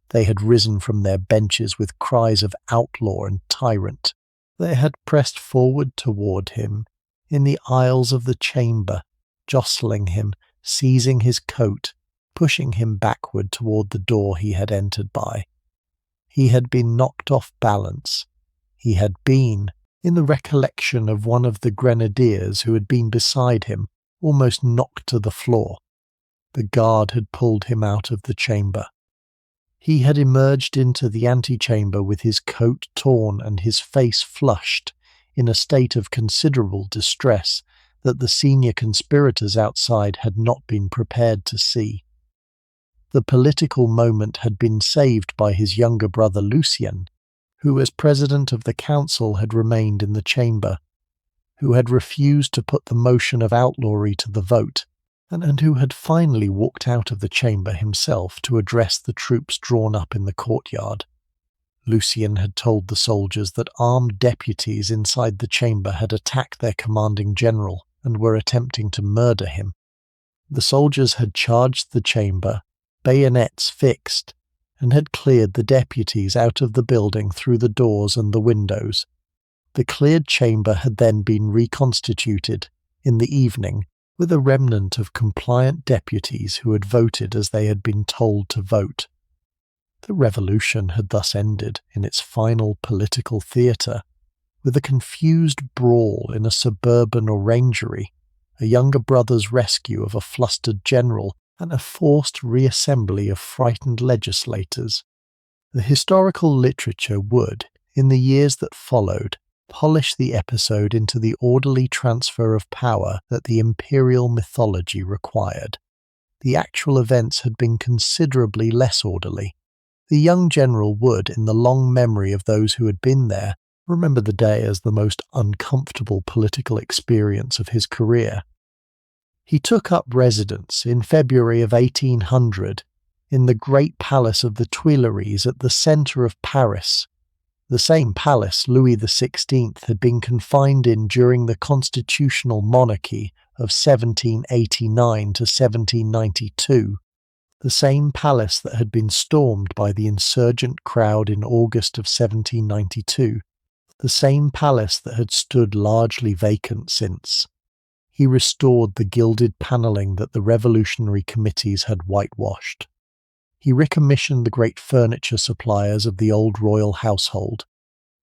They had risen from their benches with cries of outlaw and tyrant. They had pressed forward toward him, in the aisles of the chamber, jostling him, seizing his coat, pushing him backward toward the door he had entered by. He had been knocked off balance. He had been, in the recollection of one of the grenadiers who had been beside him, almost knocked to the floor. The guard had pulled him out of the chamber. He had emerged into the antechamber with his coat torn and his face flushed, in a state of considerable distress that the senior conspirators outside had not been prepared to see. The political moment had been saved by his younger brother Lucien, who as president of the council had remained in the chamber, who had refused to put the motion of outlawry to the vote, and who had finally walked out of the chamber himself to address the troops drawn up in the courtyard. Lucien had told the soldiers that armed deputies inside the chamber had attacked their commanding general and were attempting to murder him. The soldiers had charged the chamber, bayonets fixed, and had cleared the deputies out of the building through the doors and the windows. The cleared chamber had then been reconstituted in the evening with a remnant of compliant deputies who had voted as they had been told to vote. The revolution had thus ended in its final political theatre, with a confused brawl in a suburban orangery, a younger brother's rescue of a flustered general, and a forced reassembly of frightened legislators. The historical literature would, in the years that followed, polish the episode into the orderly transfer of power that the imperial mythology required. The actual events had been considerably less orderly. The young general would, in the long memory of those who had been there, remember the day as the most uncomfortable political experience of his career. He took up residence in February of 1800 in the great palace of the Tuileries at the centre of Paris, the same palace Louis XVI had been confined in during the constitutional monarchy of 1789 to 1792, the same palace that had been stormed by the insurgent crowd in August of 1792, the same palace that had stood largely vacant since. He restored the gilded panelling that the revolutionary committees had whitewashed. He recommissioned the great furniture suppliers of the old royal household.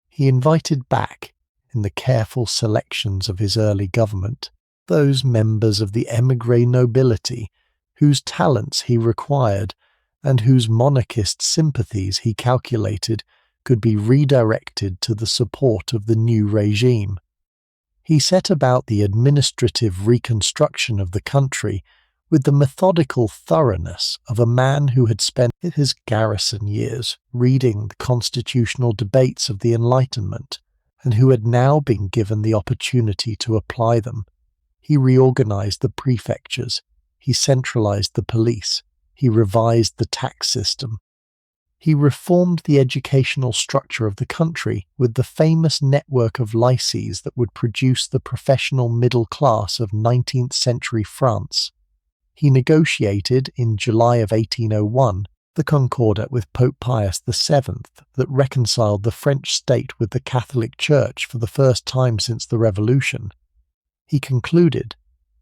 He invited back, in the careful selections of his early government, those members of the émigré nobility whose talents he required and whose monarchist sympathies he calculated could be redirected to the support of the new regime. He set about the administrative reconstruction of the country with the methodical thoroughness of a man who had spent his garrison years reading the constitutional debates of the Enlightenment, and who had now been given the opportunity to apply them. He reorganized the prefectures, he centralized the police, he revised the tax system. He reformed the educational structure of the country with the famous network of lycées that would produce the professional middle class of 19th century France. He negotiated, in July of 1801, the Concordat with Pope Pius VII that reconciled the French state with the Catholic Church for the first time since the Revolution. He concluded,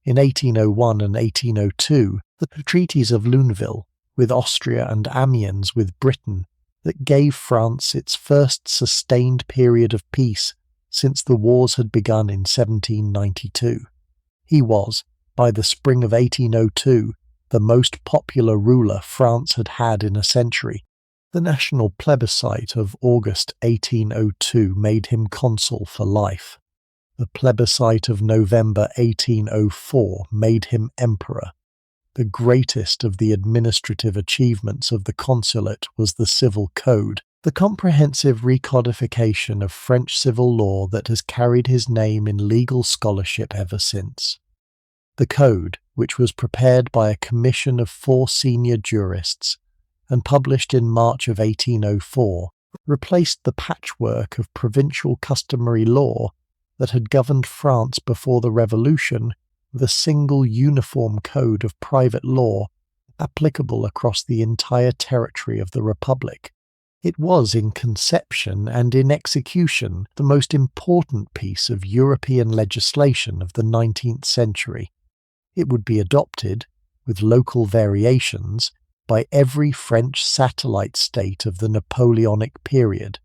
in 1801 and 1802, the treaties of Luneville, with Austria and Amiens with Britain, that gave France its first sustained period of peace since the wars had begun in 1792. He was, by the spring of 1802, the most popular ruler France had had in a century. The national plebiscite of August 1802 made him consul for life. The plebiscite of November 1804 made him emperor. The greatest of the administrative achievements of the consulate was the Civil Code, the comprehensive recodification of French civil law that has carried his name in legal scholarship ever since. The Code, which was prepared by a commission of 4 senior jurists and published in March of 1804, replaced the patchwork of provincial customary law that had governed France before the Revolution with a single uniform code of private law applicable across the entire territory of the Republic. It was in conception and in execution the most important piece of European legislation of the 19th century. It would be adopted, with local variations, by every French satellite state of the Napoleonic period.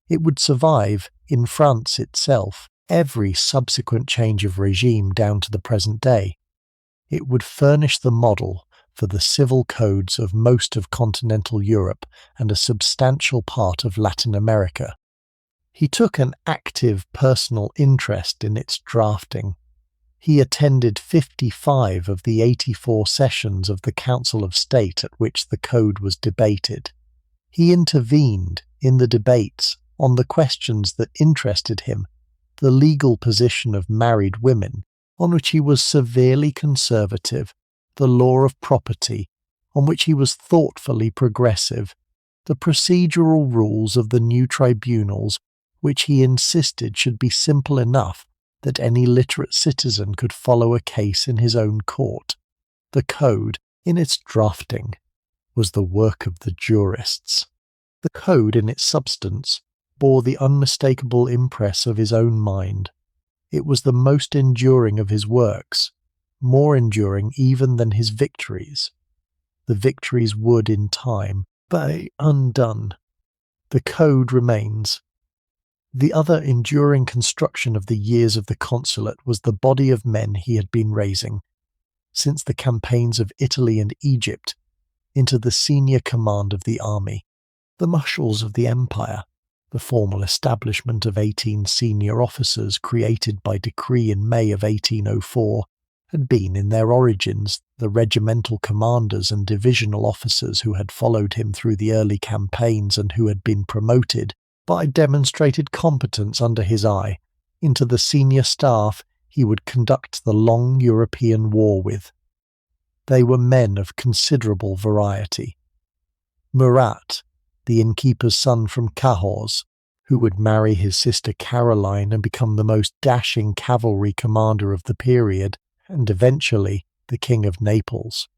It would survive, in France itself, every subsequent change of regime down to the present day. It would furnish the model for the civil codes of most of continental Europe and a substantial part of Latin America. He took an active personal interest in its drafting. He attended 55 of the 84 sessions of the Council of State at which the code was debated. He intervened in the debates on the questions that interested him, the legal position of married women, on which he was severely conservative, the law of property, on which he was thoughtfully progressive, the procedural rules of the new tribunals, which he insisted should be simple enough that any literate citizen could follow a case in his own court. The code, in its drafting, was the work of the jurists. The code, in its substance, bore the unmistakable impress of his own mind. It was the most enduring of his works, more enduring even than his victories. The victories would, in time, be undone. The code remains. The other enduring construction of the years of the consulate was the body of men he had been raising, since the campaigns of Italy and Egypt, into the senior command of the army. The marshals of the empire, the formal establishment of 18 senior officers created by decree in May of 1804, had been in their origins the regimental commanders and divisional officers who had followed him through the early campaigns and who had been promoted, by demonstrated competence under his eye, into the senior staff he would conduct the long European war with. They were men of considerable variety. Murat, the innkeeper's son from Cahors, who would marry his sister Caroline and become the most dashing cavalry commander of the period, and eventually the King of Naples.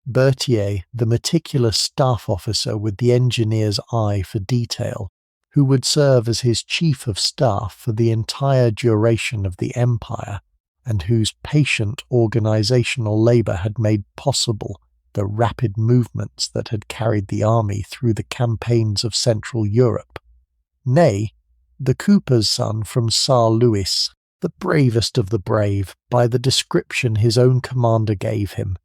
Berthier, the meticulous staff officer with the engineer's eye for detail, who would serve as his chief of staff for the entire duration of the empire, and whose patient organizational labor had made possible the rapid movements that had carried the army through the campaigns of Central Europe. Nay, the cooper's son from Saint Louis, the bravest of the brave, by the description his own commander gave him,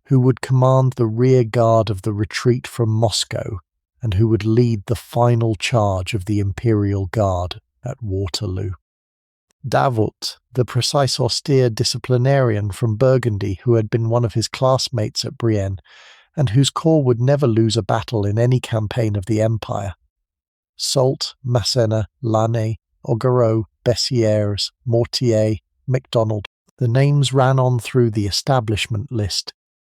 who would command the rear guard of the retreat from Moscow, and who would lead the final charge of the Imperial Guard at Waterloo. Davout, the precise austere disciplinarian from Burgundy who had been one of his classmates at Brienne, and whose corps would never lose a battle in any campaign of the empire. Soult, Massena, Lannes, Augereau, Bessières, Mortier, MacDonald. The names ran on through the establishment list,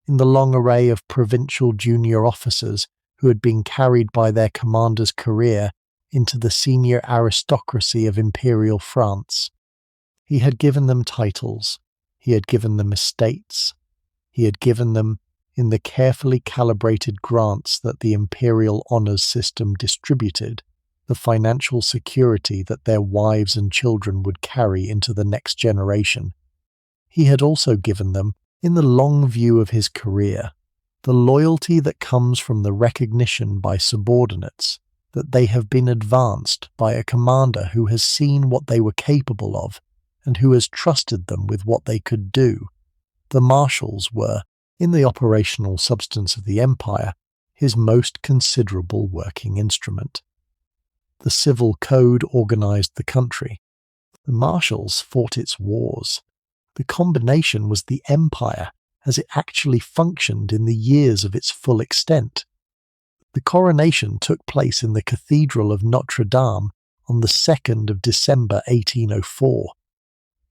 in the long array of provincial junior officers who had been carried by their commander's career into the senior aristocracy of imperial France. He had given them titles, he had given them estates, he had given them, in the carefully calibrated grants that the imperial honours system distributed, the financial security that their wives and children would carry into the next generation. He had also given them, in the long view of his career, the loyalty that comes from the recognition by subordinates that they have been advanced by a commander who has seen what they were capable of and who has trusted them with what they could do. The marshals were, in the operational substance of the empire, his most considerable working instrument. The civil code organized the country. The marshals fought its wars. The combination was the empire as it actually functioned in the years of its full extent. The coronation took place in the Cathedral of Notre Dame on the 2nd of December 1804.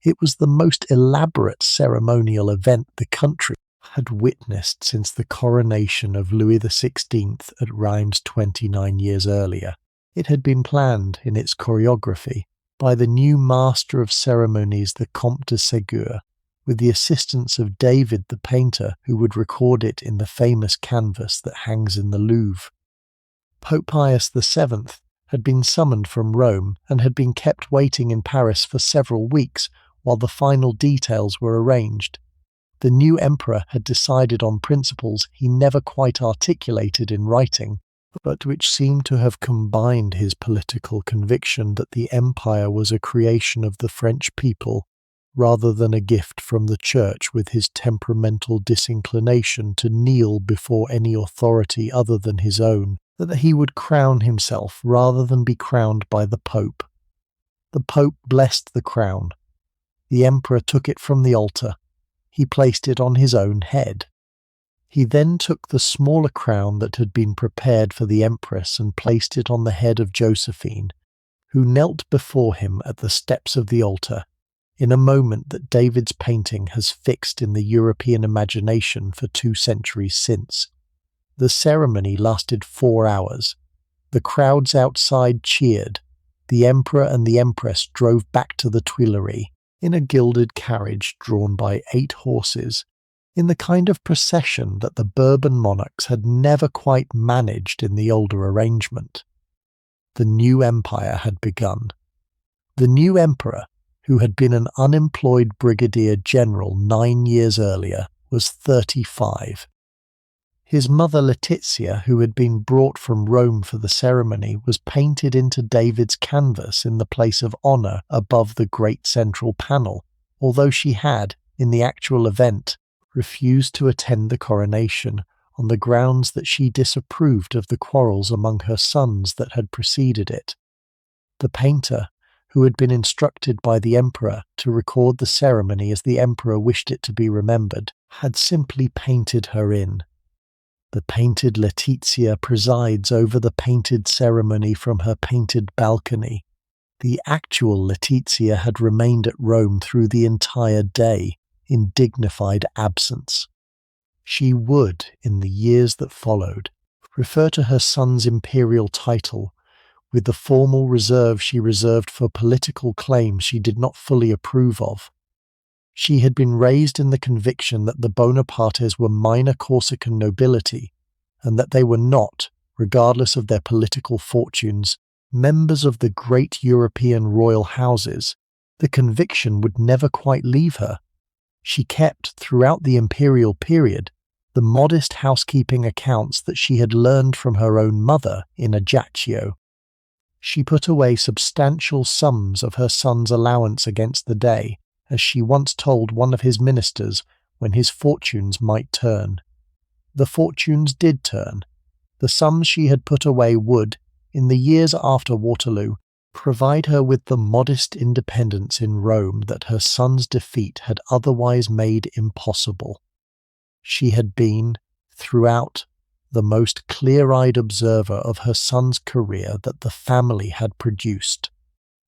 It was the most elaborate ceremonial event the country had witnessed since the coronation of Louis XVI at Reims 29 years earlier. It had been planned in its choreography by the new master of ceremonies, the Comte de Ségur, with the assistance of David the painter, who would record it in the famous canvas that hangs in the Louvre. Pope Pius VII had been summoned from Rome and had been kept waiting in Paris for several weeks while the final details were arranged. The new emperor had decided on principles he never quite articulated in writing, but which seemed to have combined his political conviction that the empire was a creation of the French people rather than a gift from the Church, with his temperamental disinclination to kneel before any authority other than his own, that he would crown himself rather than be crowned by the Pope. The Pope blessed the crown. The emperor took it from the altar. He placed it on his own head. He then took the smaller crown that had been prepared for the empress and placed it on the head of Josephine, who knelt before him at the steps of the altar, in a moment that David's painting has fixed in the European imagination for 2 centuries since. The ceremony lasted 4 hours. The crowds outside cheered. The emperor and the empress drove back to the Tuileries in a gilded carriage drawn by 8 horses, in the kind of procession that the Bourbon monarchs had never quite managed in the older arrangement. The new empire had begun. The new emperor, who had been an unemployed brigadier general 9 years earlier, was 35. His mother Letizia, who had been brought from Rome for the ceremony, was painted into David's canvas in the place of honour above the great central panel, although she had, in the actual event, refused to attend the coronation on the grounds that she disapproved of the quarrels among her sons that had preceded it. The painter, who had been instructed by the emperor to record the ceremony as the emperor wished it to be remembered, had simply painted her in. The painted Letizia presides over the painted ceremony from her painted balcony. The actual Letizia had remained at Rome through the entire day, in dignified absence. She would, in the years that followed, refer to her son's imperial title with the formal reserve she reserved for political claims she did not fully approve of. She had been raised in the conviction that the Bonapartes were minor Corsican nobility, and that they were not, regardless of their political fortunes, members of the great European royal houses. The conviction would never quite leave her. She kept, throughout the imperial period, the modest housekeeping accounts that she had learned from her own mother in Ajaccio. She put away substantial sums of her son's allowance against the day, as she once told one of his ministers when his fortunes might turn. The fortunes did turn. The sums she had put away would, in the years after Waterloo, provide her with the modest independence in Rome that her son's defeat had otherwise made impossible. She had been, throughout, the most clear-eyed observer of her son's career that the family had produced.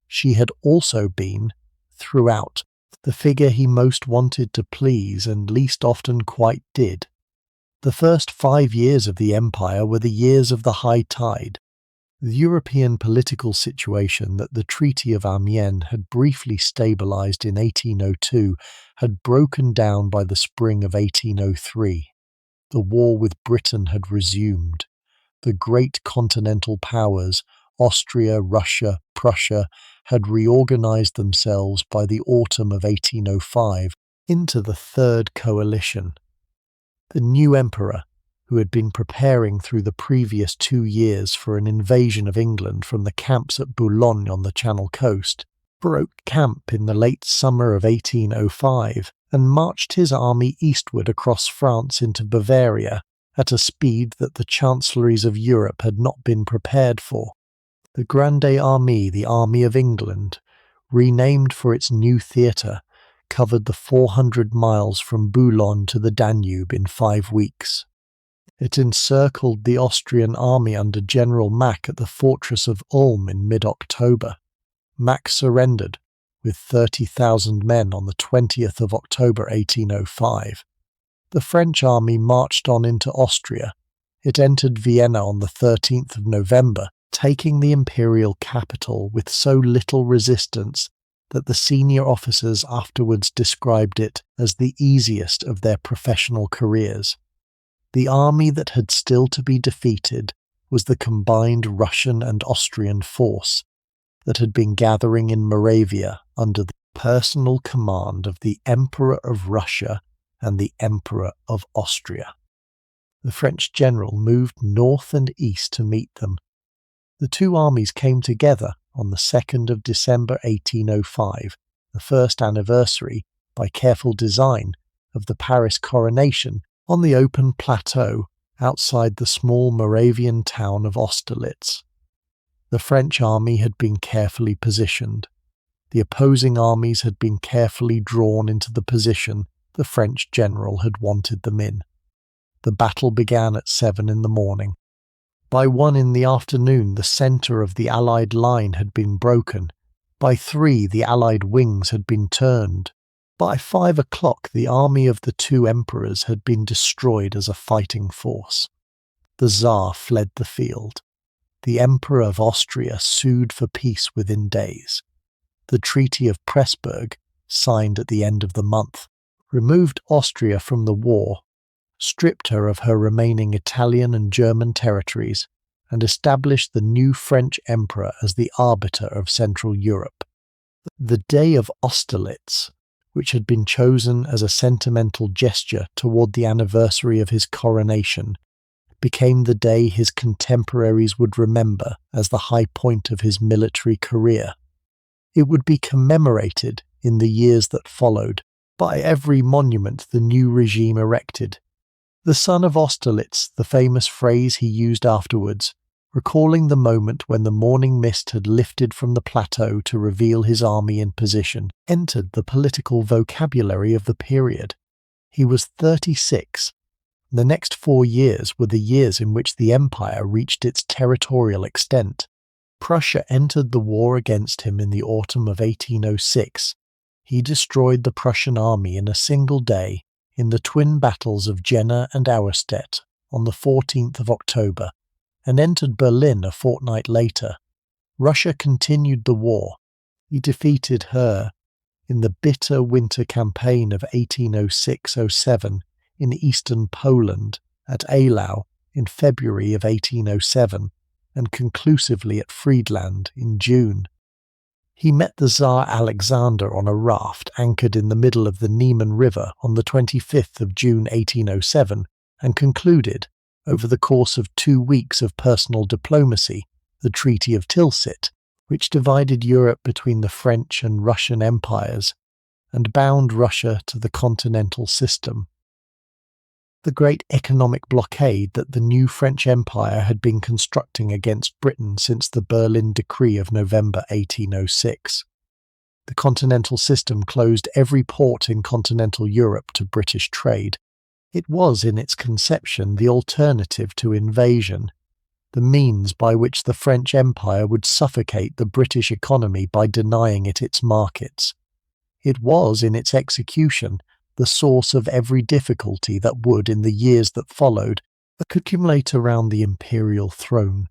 She had also been, throughout, the figure he most wanted to please and least often quite did. The first 5 years of the empire were the years of the high tide. The European political situation that the Treaty of Amiens had briefly stabilized in 1802 had broken down by the spring of 1803. The war with Britain had resumed. The great continental powers, Austria, Russia, Prussia, had reorganized themselves by the autumn of 1805 into the Third Coalition. The new emperor, who had been preparing through the previous 2 years for an invasion of England from the camps at Boulogne on the Channel coast, broke camp in the late summer of 1805 and marched his army eastward across France into Bavaria at a speed that the chancelleries of Europe had not been prepared for. The Grande Armée, the Army of England, renamed for its new theatre, covered the 400 miles from Boulogne to the Danube in 5 weeks. It encircled the Austrian army under General Mack at the fortress of Ulm in mid-October. Mack surrendered, with 30,000 men on the 20th of October 1805. The French army marched on into Austria. It entered Vienna on the 13th of November, taking the imperial capital with so little resistance that the senior officers afterwards described it as the easiest of their professional careers. The army that had still to be defeated was the combined Russian and Austrian force that had been gathering in Moravia under the personal command of the Emperor of Russia and the Emperor of Austria. The French general moved north and east to meet them. The two armies came together on the 2nd of December 1805, the first anniversary, by careful design, of the Paris coronation, on the open plateau outside the small Moravian town of Austerlitz. The French army had been carefully positioned. The opposing armies had been carefully drawn into the position the French general had wanted them in. The battle began at 7 in the morning. By 1 in the afternoon, the centre of the Allied line had been broken. By 3, the Allied wings had been turned. By 5 o'clock, the army of the two emperors had been destroyed as a fighting force. The Tsar fled the field. The Emperor of Austria sued for peace within days. The Treaty of Pressburg, signed at the end of the month, removed Austria from the war, stripped her of her remaining Italian and German territories, and established the new French emperor as the arbiter of Central Europe. The day of Austerlitz, which had been chosen as a sentimental gesture toward the anniversary of his coronation, became the day his contemporaries would remember as the high point of his military career. It would be commemorated in the years that followed by every monument the new regime erected. The son of Austerlitz, the famous phrase he used afterwards, recalling the moment when the morning mist had lifted from the plateau to reveal his army in position, entered the political vocabulary of the period. He was 36. The next 4 years were the years in which the empire reached its territorial extent. Prussia entered the war against him in the autumn of 1806. He destroyed the Prussian army in a single day in the twin battles of Jena and Auerstedt on the 14th of October, and entered Berlin a fortnight later. Russia continued the war. He defeated her in the bitter winter campaign of 1806-07 in eastern Poland, at Eylau in February of 1807, and conclusively at Friedland in June. He met the Tsar Alexander on a raft anchored in the middle of the Niemen River on the 25th of June 1807, and concluded, over the course of 2 weeks of personal diplomacy, the Treaty of Tilsit, which divided Europe between the French and Russian empires, and bound Russia to the continental system. The great economic blockade that the new French Empire had been constructing against Britain since the Berlin Decree of November 1806. The continental system closed every port in continental Europe to British trade. It was, in its conception, the alternative to invasion, the means by which the French Empire would suffocate the British economy by denying it its markets. It was, in its execution, the source of every difficulty that would, in the years that followed, accumulate around the imperial throne.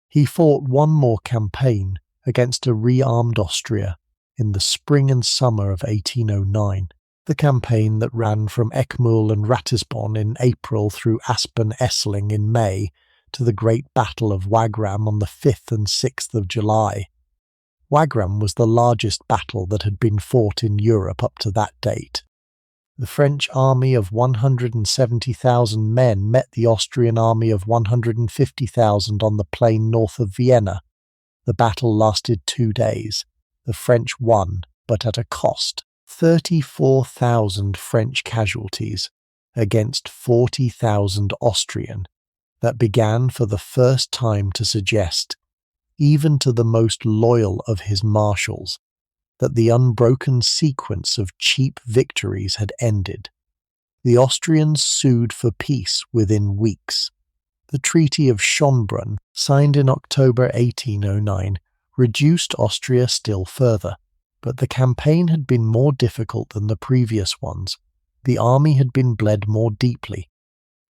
He fought one more campaign against a re-armed Austria in the spring and summer of 1809, the campaign that ran from Eckmühl and Ratisbon in April through Aspen-Essling in May to the great Battle of Wagram on the 5th and 6th of July. Wagram was the largest battle that had been fought in Europe up to that date. The French army of 170,000 men met the Austrian army of 150,000 on the plain north of Vienna. The battle lasted 2 days. The French won, but at a cost: 34,000 French casualties against 40,000 Austrian. That began for the first time to suggest, even to the most loyal of his marshals, that the unbroken sequence of cheap victories had ended. The Austrians sued for peace within weeks. The Treaty of Schönbrunn, signed in October 1809, reduced Austria still further, but the campaign had been more difficult than the previous ones. The army had been bled more deeply.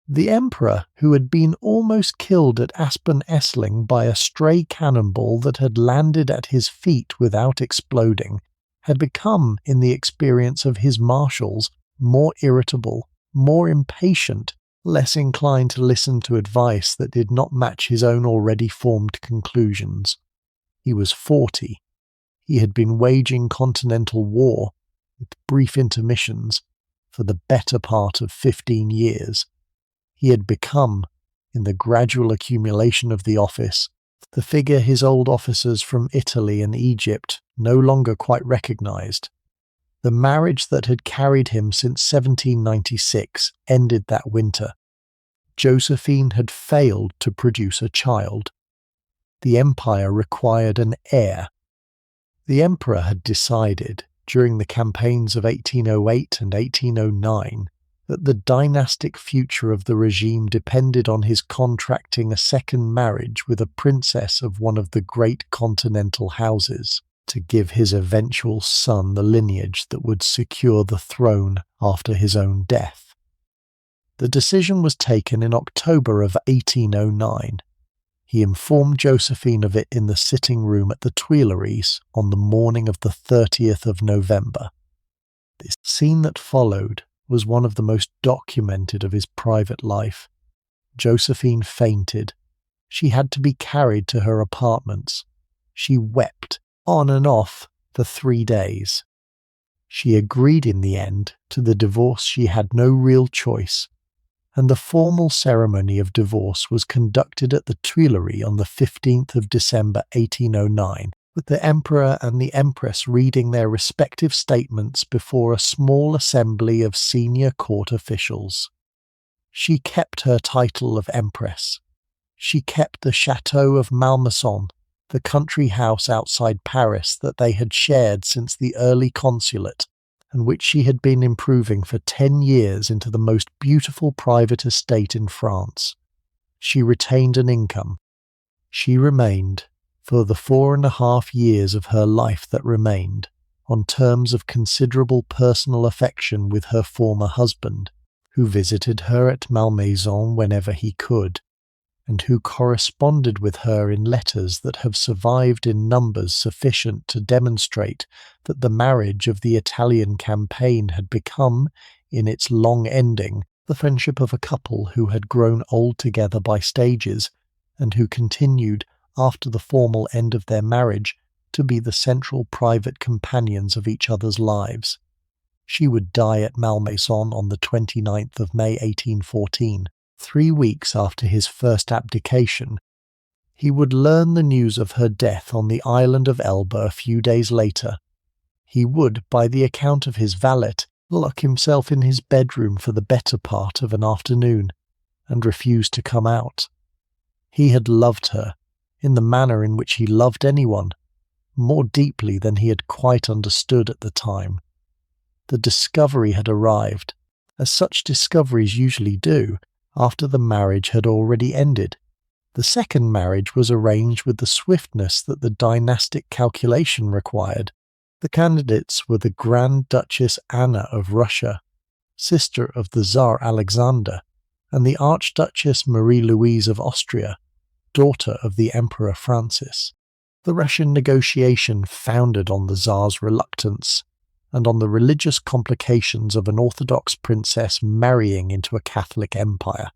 The emperor, who had been almost killed at Aspen-Essling by a stray cannonball that had landed at his feet without exploding, had become, in the experience of his marshals, more irritable, more impatient, less inclined to listen to advice that did not match his own already formed conclusions. He was 40. He had been waging continental war, with brief intermissions, for the better part of 15 years. He had become, in the gradual accumulation of the office, the figure his old officers from Italy and Egypt no longer quite recognized. The marriage that had carried him since 1796 ended that winter. Josephine had failed to produce a child. The empire required an heir. The emperor had decided, during the campaigns of 1808 and 1809, that the dynastic future of the regime depended on his contracting a second marriage with a princess of one of the great continental houses, to give his eventual son the lineage that would secure the throne after his own death. The decision was taken in October of 1809. He informed Josephine of it in the sitting room at the Tuileries on the morning of the 30th of November. The scene that followed was one of the most documented of his private life. Josephine fainted. She had to be carried to her apartments. She wept on and off for 3 days. She agreed in the end to the divorce. She had no real choice, and the formal ceremony of divorce was conducted at the Tuileries on the 15th of December 1809, with the Emperor and the Empress reading their respective statements before a small assembly of senior court officials. She kept her title of Empress. She kept the Château of Malmaison, the country house outside Paris that they had shared since the early consulate, and which she had been improving for 10 years into the most beautiful private estate in France. She retained an income. She remained, for the 4.5 years of her life that remained, on terms of considerable personal affection with her former husband, who visited her at Malmaison whenever he could, and who corresponded with her in letters that have survived in numbers sufficient to demonstrate that the marriage of the Italian campaign had become, in its long ending, the friendship of a couple who had grown old together by stages, and who continued, after the formal end of their marriage, to be the central private companions of each other's lives. She would die at Malmaison on the 29th of May 1814, 3 weeks after his first abdication. He would learn the news of her death on the island of Elba a few days later. He would, by the account of his valet, lock himself in his bedroom for the better part of an afternoon, and refuse to come out. He had loved her, in the manner in which he loved anyone, more deeply than he had quite understood at the time. The discovery had arrived, as such discoveries usually do, after the marriage had already ended. The second marriage was arranged with the swiftness that the dynastic calculation required. The candidates were the Grand Duchess Anna of Russia, sister of the Tsar Alexander, and the Archduchess Marie-Louise of Austria, daughter of the Emperor Francis. The Russian negotiation founded on the Tsar's reluctance, and on the religious complications of an Orthodox princess marrying into a Catholic empire.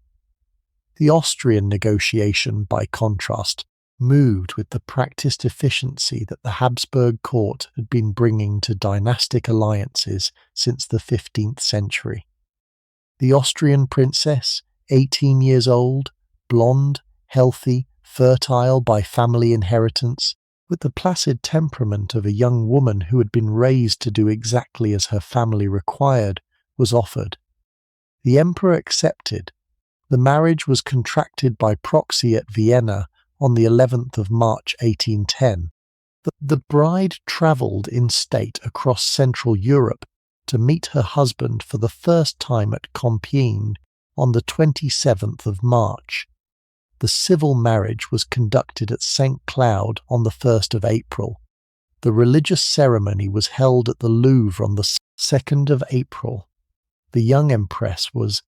The Austrian negotiation, by contrast, moved with the practiced efficiency that the Habsburg court had been bringing to dynastic alliances since the 15th century. The Austrian princess, 18 years old, blonde, healthy, fertile by family inheritance, with the placid temperament of a young woman who had been raised to do exactly as her family required, was offered. The emperor accepted. The marriage was contracted by proxy at Vienna on the 11th of March 1810. The bride travelled in state across Central Europe to meet her husband for the first time at Compiègne on the 27th of March. The civil marriage was conducted at St. Cloud on the 1st of April. The religious ceremony was held at the Louvre on the 2nd of April. The young empress was,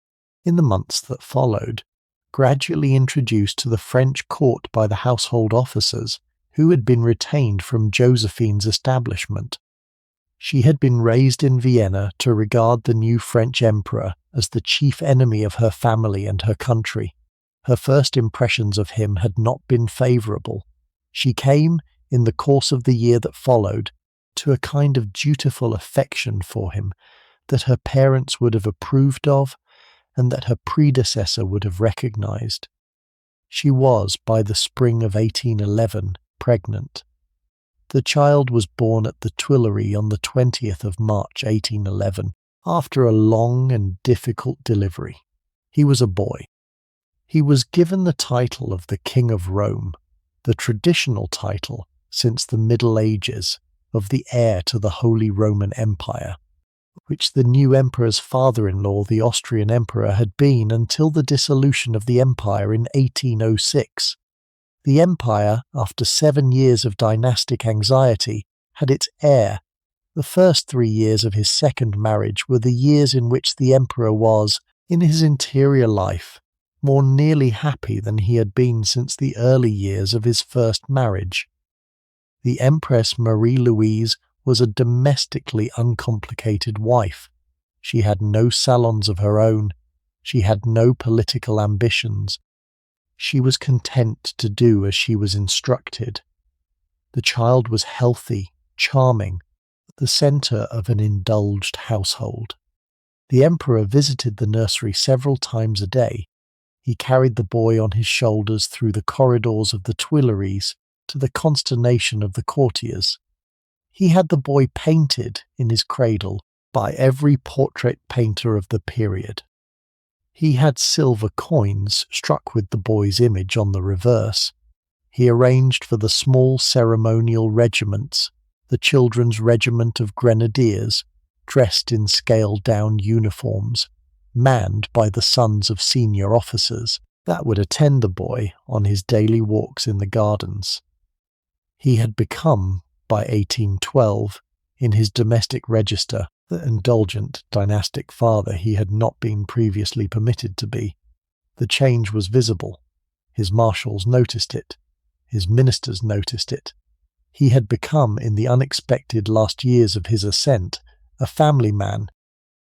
in the months that followed, gradually introduced to the French court by the household officers who had been retained from Josephine's establishment. She had been raised in Vienna to regard the new French emperor as the chief enemy of her family and her country. Her first impressions of him had not been favourable. She came, in the course of the year that followed, to a kind of dutiful affection for him that her parents would have approved of, and that her predecessor would have recognised. She was, by the spring of 1811, pregnant. The child was born at the Tuileries on the 20th of March 1811, after a long and difficult delivery. He was a boy. He was given the title of the King of Rome, the traditional title, since the Middle Ages, of the heir to the Holy Roman Empire, which the new emperor's father-in-law, the Austrian emperor, had been until the dissolution of the empire in 1806. The empire, after 7 years of dynastic anxiety, had its heir. The first 3 years of his second marriage were the years in which the emperor was, in his interior life, more nearly happy than he had been since the early years of his first marriage. The Empress Marie-Louise was a domestically uncomplicated wife. She had no salons of her own. She had no political ambitions. She was content to do as she was instructed. The child was healthy, charming, the centre of an indulged household. The emperor visited the nursery several times a day. He carried the boy on his shoulders through the corridors of the Tuileries, to the consternation of the courtiers. He had the boy painted in his cradle by every portrait painter of the period. He had silver coins struck with the boy's image on the reverse. He arranged for the small ceremonial regiments, the children's regiment of grenadiers, dressed in scaled-down uniforms, manned by the sons of senior officers, that would attend the boy on his daily walks in the gardens. He had become, by 1812, in his domestic register, the indulgent dynastic father he had not been previously permitted to be. The change was visible. His marshals noticed it. His ministers noticed it. He had become, in the unexpected last years of his ascent, a family man.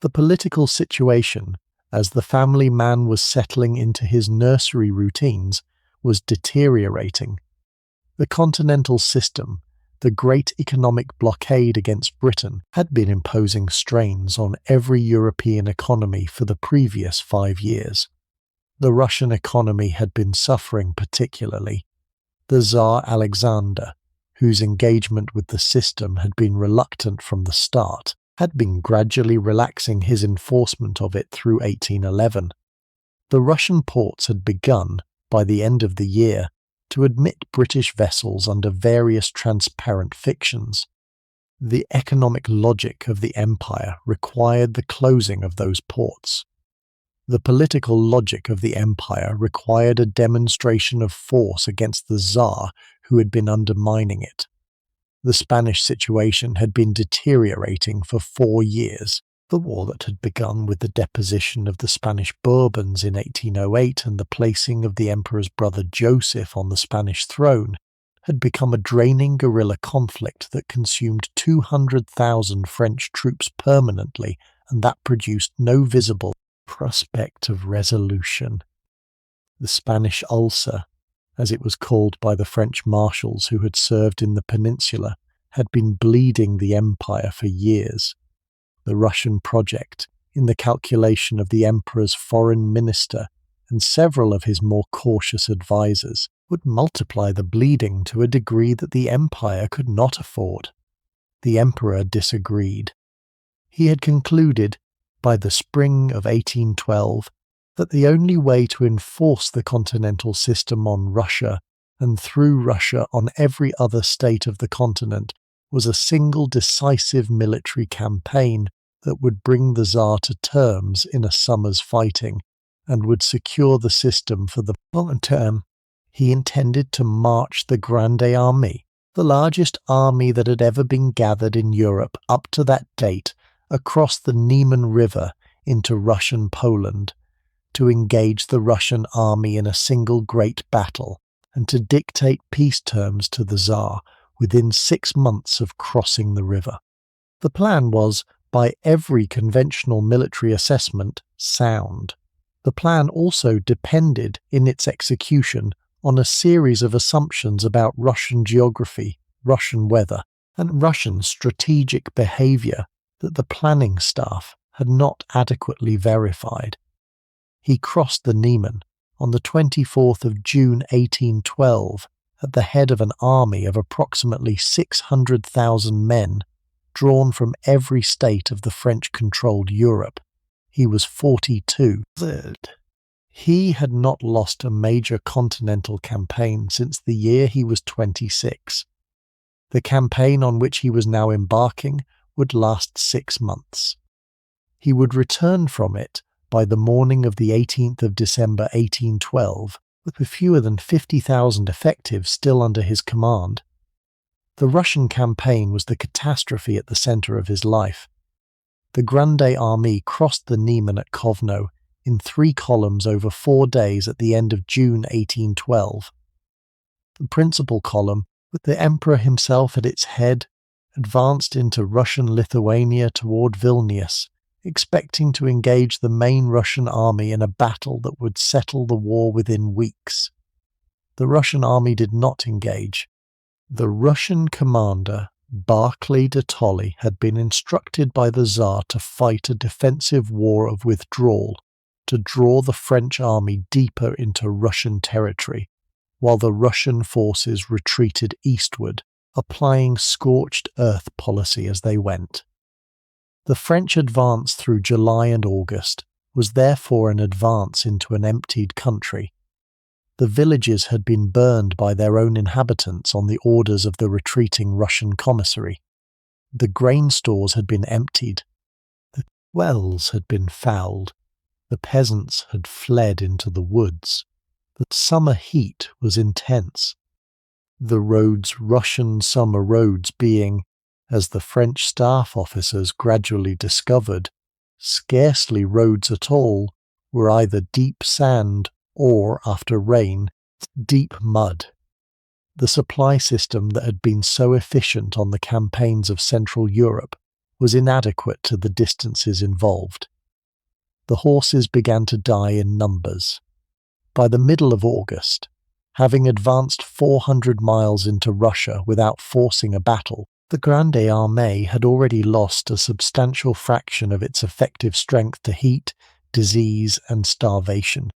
The political situation, as the family man was settling into his nursery routines, was deteriorating. The continental system, the great economic blockade against Britain, had been imposing strains on every European economy for the previous 5 years. The Russian economy had been suffering particularly. The Tsar Alexander, whose engagement with the system had been reluctant from the start, had been gradually relaxing his enforcement of it through 1811. The Russian ports had begun, by the end of the year, to admit British vessels under various transparent fictions. The economic logic of the empire required the closing of those ports. The political logic of the empire required a demonstration of force against the Tsar who had been undermining it. The Spanish situation had been deteriorating for 4 years. The war that had begun with the deposition of the Spanish Bourbons in 1808 and the placing of the emperor's brother Joseph on the Spanish throne had become a draining guerrilla conflict that consumed 200,000 French troops permanently, and that produced no visible prospect of resolution. The Spanish ulcer, as it was called by the French marshals who had served in the peninsula, had been bleeding the empire for years. The Russian project, in the calculation of the emperor's foreign minister and several of his more cautious advisers, would multiply the bleeding to a degree that the empire could not afford. The emperor disagreed. He had concluded, by the spring of 1812, that the only way to enforce the continental system on Russia, and through Russia on every other state of the continent, was a single decisive military campaign that would bring the Tsar to terms in a summer's fighting, and would secure the system for the long term. He intended to march the Grande Army, the largest army that had ever been gathered in Europe up to that date, across the Niemen River into Russian Poland, to engage the Russian army in a single great battle, and to dictate peace terms to the Tsar within 6 months of crossing the river. The plan was, by every conventional military assessment, sound. The plan also depended, in its execution, on a series of assumptions about Russian geography, Russian weather, and Russian strategic behavior that the planning staff had not adequately verified. He crossed the Niemen on the 24th of June 1812 at the head of an army of approximately 600,000 men, drawn from every state of the French-controlled Europe. He was 42. He had not lost a major continental campaign since the year he was 26. The campaign on which he was now embarking would last 6 months. He would return from it by the morning of the 18th of December 1812, with fewer than 50,000 effectives still under his command. The Russian campaign was the catastrophe at the centre of his life. The Grande Army crossed the Niemen at Kovno in 3 columns over 4 days at the end of June 1812. The principal column, with the Emperor himself at its head, advanced into Russian Lithuania toward Vilnius, expecting to engage the main Russian army in a battle that would settle the war within weeks. The Russian army did not engage. The Russian commander, Barclay de Tolly, had been instructed by the Tsar to fight a defensive war of withdrawal, to draw the French army deeper into Russian territory, while the Russian forces retreated eastward, applying scorched earth policy as they went. The French advance through July and August was therefore an advance into an emptied country. The villages had been burned by their own inhabitants on the orders of the retreating Russian commissary. The grain stores had been emptied. The wells had been fouled. The peasants had fled into the woods. The summer heat was intense. The roads, Russian summer roads being, as the French staff officers gradually discovered, scarcely roads at all, were either deep sand or, after rain, deep mud. The supply system that had been so efficient on the campaigns of Central Europe was inadequate to the distances involved. The horses began to die in numbers. By the middle of August, having advanced 400 miles into Russia without forcing a battle, the Grande Armée had already lost a substantial fraction of its effective strength to heat, disease, and starvation.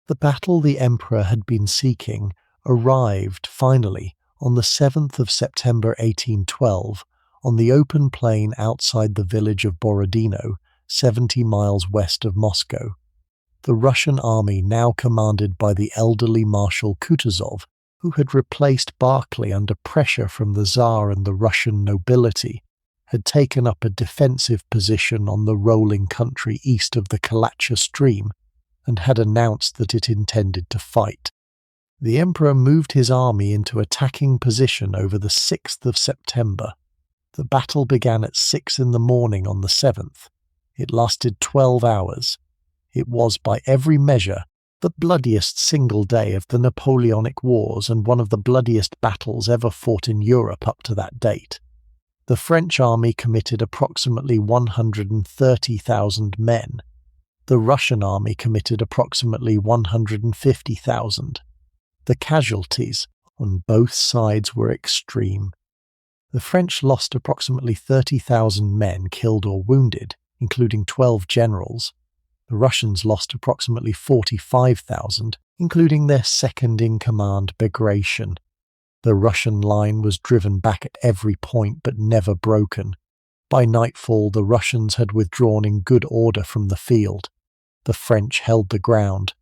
The battle the Emperor had been seeking arrived, finally, on the 7th of September 1812, on the open plain outside the village of Borodino, 70 miles west of Moscow. The Russian army, now commanded by the elderly Marshal Kutuzov, who had replaced Barclay under pressure from the Tsar and the Russian nobility, had taken up a defensive position on the rolling country east of the Kalacha stream, and had announced that it intended to fight. The Emperor moved his army into attacking position over the 6th of September. The battle began at 6 in the morning on the 7th. It lasted 12 hours. It was, by every measure, the bloodiest single day of the Napoleonic Wars and one of the bloodiest battles ever fought in Europe up to that date. The French army committed approximately 130,000 men. The Russian army committed approximately 150,000. The casualties on both sides were extreme. The French lost approximately 30,000 men killed or wounded, including 12 generals. The Russians lost approximately 45,000, including their second-in-command Bagration. The Russian line was driven back at every point but never broken. By nightfall, the Russians had withdrawn in good order from the field. The French held the ground.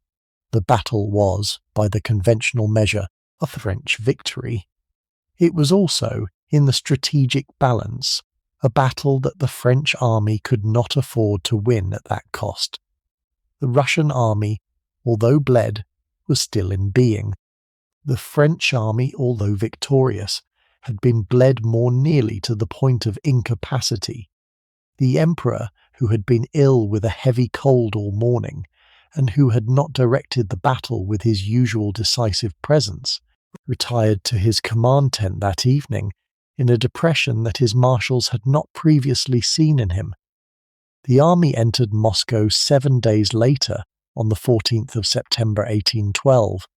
The battle was, by the conventional measure, a French victory. It was also, in the strategic balance, a battle that the French army could not afford to win at that cost. The Russian army, although bled, was still in being. The French army, although victorious, had been bled more nearly to the point of incapacity. The Emperor, who had been ill with a heavy cold all morning, and who had not directed the battle with his usual decisive presence, retired to his command tent that evening in a depression that his marshals had not previously seen in him. The army entered Moscow 7 days later, on the 14th of September 1812.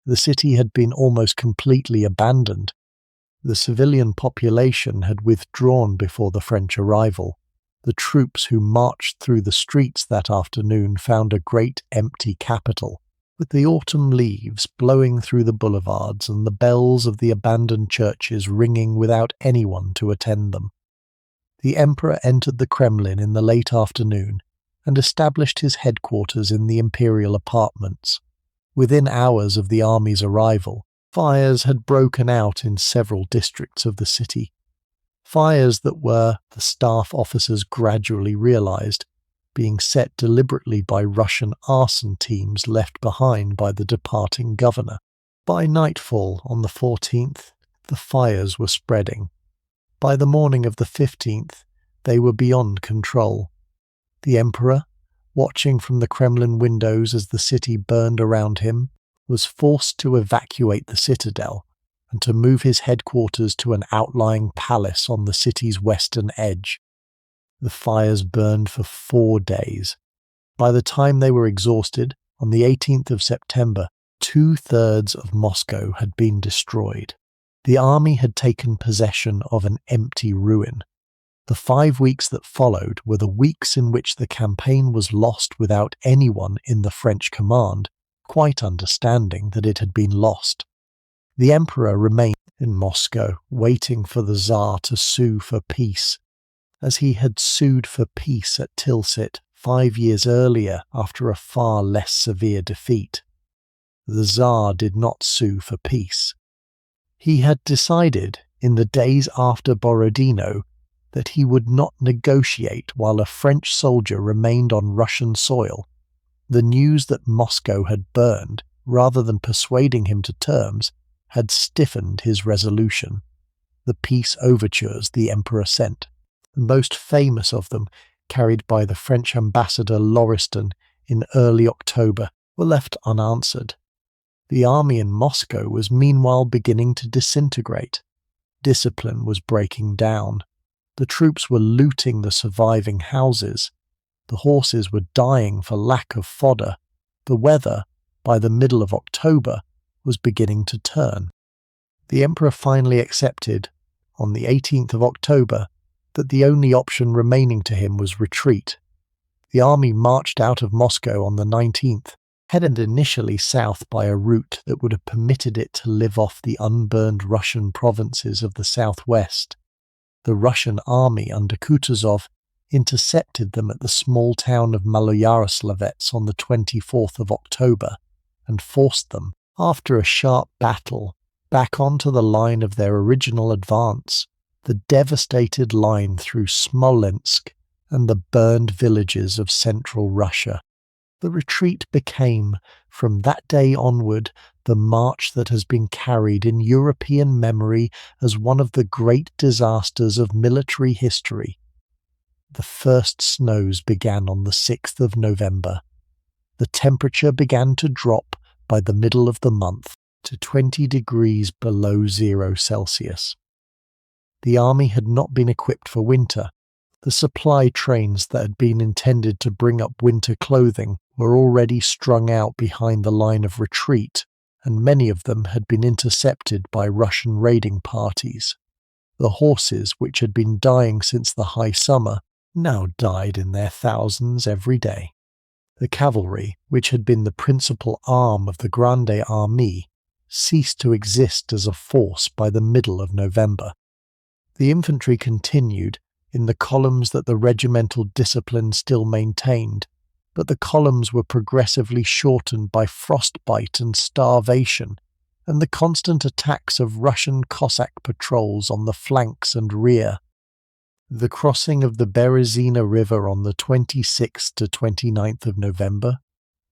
The city had been almost completely abandoned. The civilian population had withdrawn before the French arrival. The troops who marched through the streets that afternoon found a great empty capital, with the autumn leaves blowing through the boulevards and the bells of the abandoned churches ringing without anyone to attend them. The Emperor entered the Kremlin in the late afternoon and established his headquarters in the imperial apartments. Within hours of the army's arrival, Fires had broken out in several districts of the city. Fires that were, the staff officers gradually realized, being set deliberately by Russian arson teams left behind by the departing governor. By nightfall on the 14th, the fires were spreading. By the morning of the 15th, they were beyond control. The emperor, watching from the Kremlin windows as the city burned around him, was forced to evacuate the citadel and to move his headquarters to an outlying palace on the city's western edge. The fires burned for 4 days. By the time they were exhausted, on the 18th of September, 2/3 of Moscow had been destroyed. The army had taken possession of an empty ruin. The 5 weeks that followed were the weeks in which the campaign was lost without anyone in the French command quite understanding that it had been lost. The emperor remained in Moscow, waiting for the Tsar to sue for peace, as he had sued for peace at Tilsit 5 years earlier after a far less severe defeat. The Tsar did not sue for peace. He had decided, in the days after Borodino, that he would not negotiate while a French soldier remained on Russian soil. The news that Moscow had burned, rather than persuading him to terms, had stiffened his resolution. The peace overtures the emperor sent, the most famous of them, carried by the French ambassador Lauriston in early October, were left unanswered. The army in Moscow was meanwhile beginning to disintegrate. Discipline was breaking down. The troops were looting the surviving houses. The horses were dying for lack of fodder. The weather, by the middle of October, was beginning to turn. The emperor finally accepted, on the 18th of October, that the only option remaining to him was retreat. The army marched out of Moscow on the 19th, headed initially south by a route that would have permitted it to live off the unburned Russian provinces of the southwest. The Russian army under Kutuzov intercepted them at the small town of Maloyaroslavets on the 24th of October and forced them, after a sharp battle, back onto the line of their original advance, the devastated line through Smolensk and the burned villages of central Russia. The retreat became, from that day onward, the march that has been carried in European memory as one of the great disasters of military history. The first snows began on the 6th of November. The temperature began to drop by the middle of the month to 20 degrees below 0 Celsius. The army had not been equipped for winter. The supply trains that had been intended to bring up winter clothing were already strung out behind the line of retreat, and many of them had been intercepted by Russian raiding parties. The horses, which had been dying since the high summer, now died in their thousands every day. The cavalry, which had been the principal arm of the Grande Armée, ceased to exist as a force by the middle of November. The infantry continued in the columns that the regimental discipline still maintained, but the columns were progressively shortened by frostbite and starvation, and the constant attacks of Russian Cossack patrols on the flanks and rear. The crossing of the Berezina River on the 26th to 29th of November,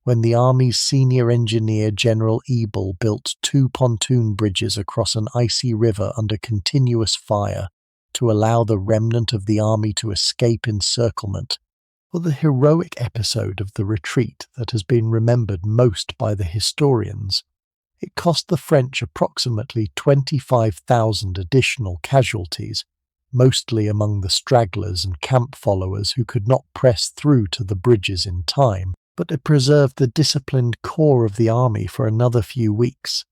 when the army's senior engineer General Ebel built 2 pontoon bridges across an icy river under continuous fire to allow the remnant of the army to escape encirclement, or the heroic episode of the retreat that has been remembered most by the historians. It cost the French approximately 25,000 additional casualties, mostly among the stragglers and camp followers who could not press through to the bridges in time, but it preserved the disciplined core of the army for another few weeks.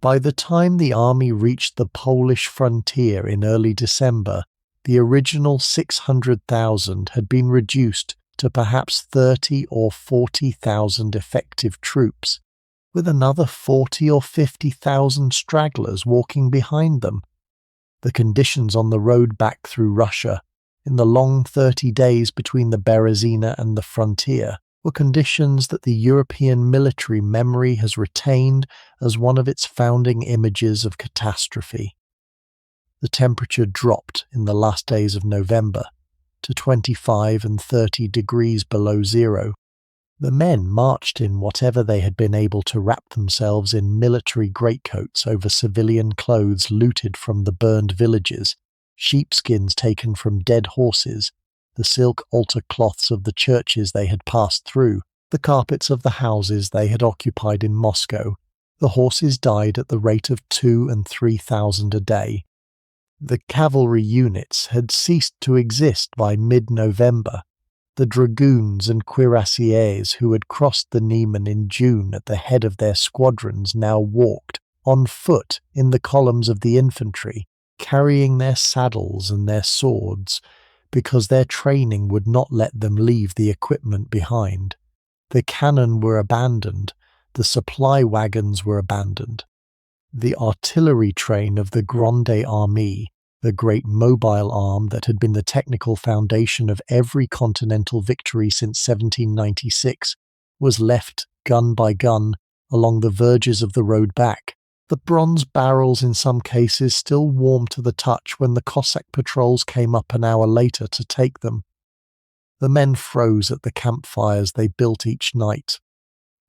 By the time the army reached the Polish frontier in early December, the original 600,000 had been reduced to perhaps 30 or 40,000 effective troops, with another 40 or 50,000 stragglers walking behind them. The conditions on the road back through Russia, in the long 30 days between the Berezina and the frontier, were conditions that the European military memory has retained as one of its founding images of catastrophe. The temperature dropped in the last days of November to 25 and 30 degrees below zero. The men marched in whatever they had been able to wrap themselves in military greatcoats over civilian clothes looted from the burned villages, sheepskins taken from dead horses, the silk altar cloths of the churches they had passed through, the carpets of the houses they had occupied in Moscow. The horses died at the rate of 2,000 and 3,000 a day. The cavalry units had ceased to exist by mid-November. The dragoons and cuirassiers who had crossed the Niemen in June at the head of their squadrons now walked, on foot, in the columns of the infantry, carrying their saddles and their swords, because their training would not let them leave the equipment behind. The cannon were abandoned, the supply wagons were abandoned. The artillery train of the Grande Armée, the great mobile arm that had been the technical foundation of every continental victory since 1796, was left gun by gun along the verges of the road back, the bronze barrels in some cases still warm to the touch when the Cossack patrols came up an hour later to take them. The men froze at the campfires they built each night.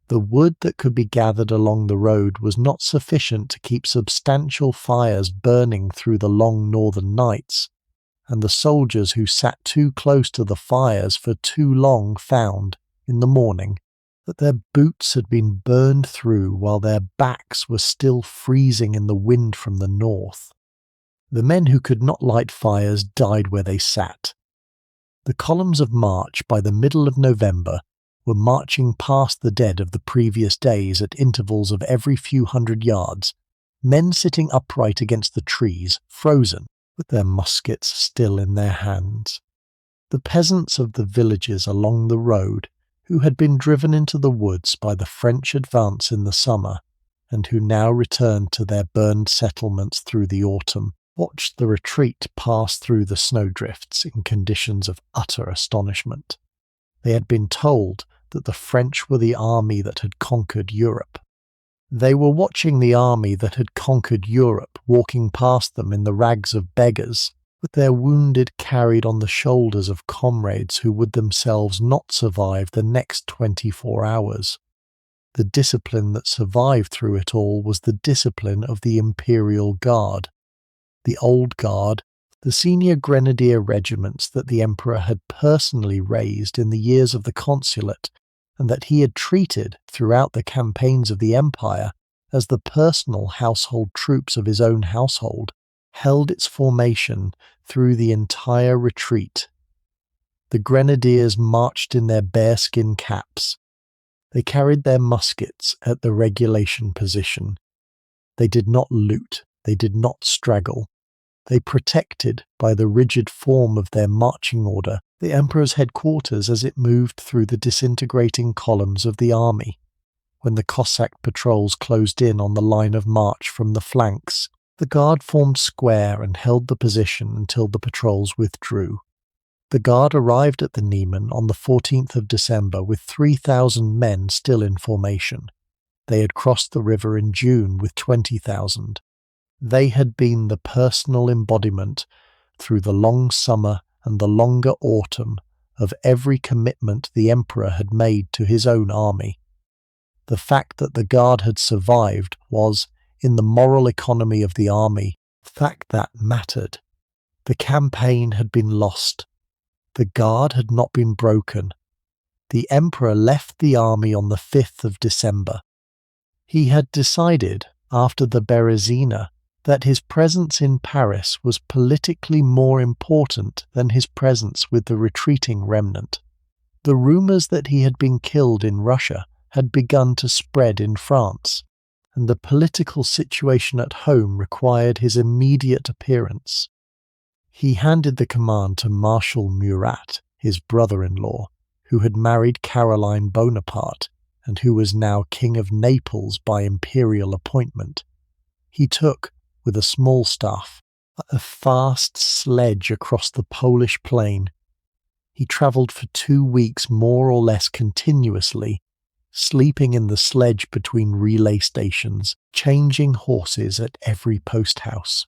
The wood that could be gathered along the road was not sufficient to keep substantial fires burning through the long northern nights, and the soldiers who sat too close to the fires for too long found, in the morning, that their boots had been burned through while their backs were still freezing in the wind from the north. The men who could not light fires died where they sat. The columns of march by the middle of November were marching past the dead of the previous days at intervals of every few hundred yards, men sitting upright against the trees, frozen, with their muskets still in their hands. The peasants of the villages along the road, who had been driven into the woods by the French advance in the summer, and who now returned to their burned settlements through the autumn, watched the retreat pass through the snowdrifts in conditions of utter astonishment. They had been told that the French were the army that had conquered Europe. They were watching the army that had conquered Europe walking past them in the rags of beggars, with their wounded carried on the shoulders of comrades who would themselves not survive the next 24 hours. The discipline that survived through it all was the discipline of the Imperial Guard. The Old Guard, the senior grenadier regiments that the Emperor had personally raised in the years of the consulate, and that he had treated throughout the campaigns of the Empire as the personal household troops of his own household, held its formation through the entire retreat. The grenadiers marched in their bearskin caps. They carried their muskets at the regulation position. They did not loot, they did not straggle. They protected, by the rigid form of their marching order, the Emperor's headquarters as it moved through the disintegrating columns of the army. When the Cossack patrols closed in on the line of march from the flanks, the guard formed square and held the position until the patrols withdrew. The guard arrived at the Niemen on the 14th of December with 3,000 men still in formation. They had crossed the river in June with 20,000. They had been the personal embodiment, through the long summer and the longer autumn, of every commitment the Emperor had made to his own army. The fact that the Guard had survived was, in the moral economy of the army, a fact that mattered. The campaign had been lost. The Guard had not been broken. The Emperor left the army on the 5th of December. He had decided, after the Berezina, that his presence in Paris was politically more important than his presence with the retreating remnant. The rumours that he had been killed in Russia had begun to spread in France, and the political situation at home required his immediate appearance. He handed the command to Marshal Murat, his brother-in-law, who had married Caroline Bonaparte, and who was now King of Naples by imperial appointment. He took, with a small staff, a fast sledge across the Polish plain. He travelled for 2 weeks more or less continuously, sleeping in the sledge between relay stations, changing horses at every post house.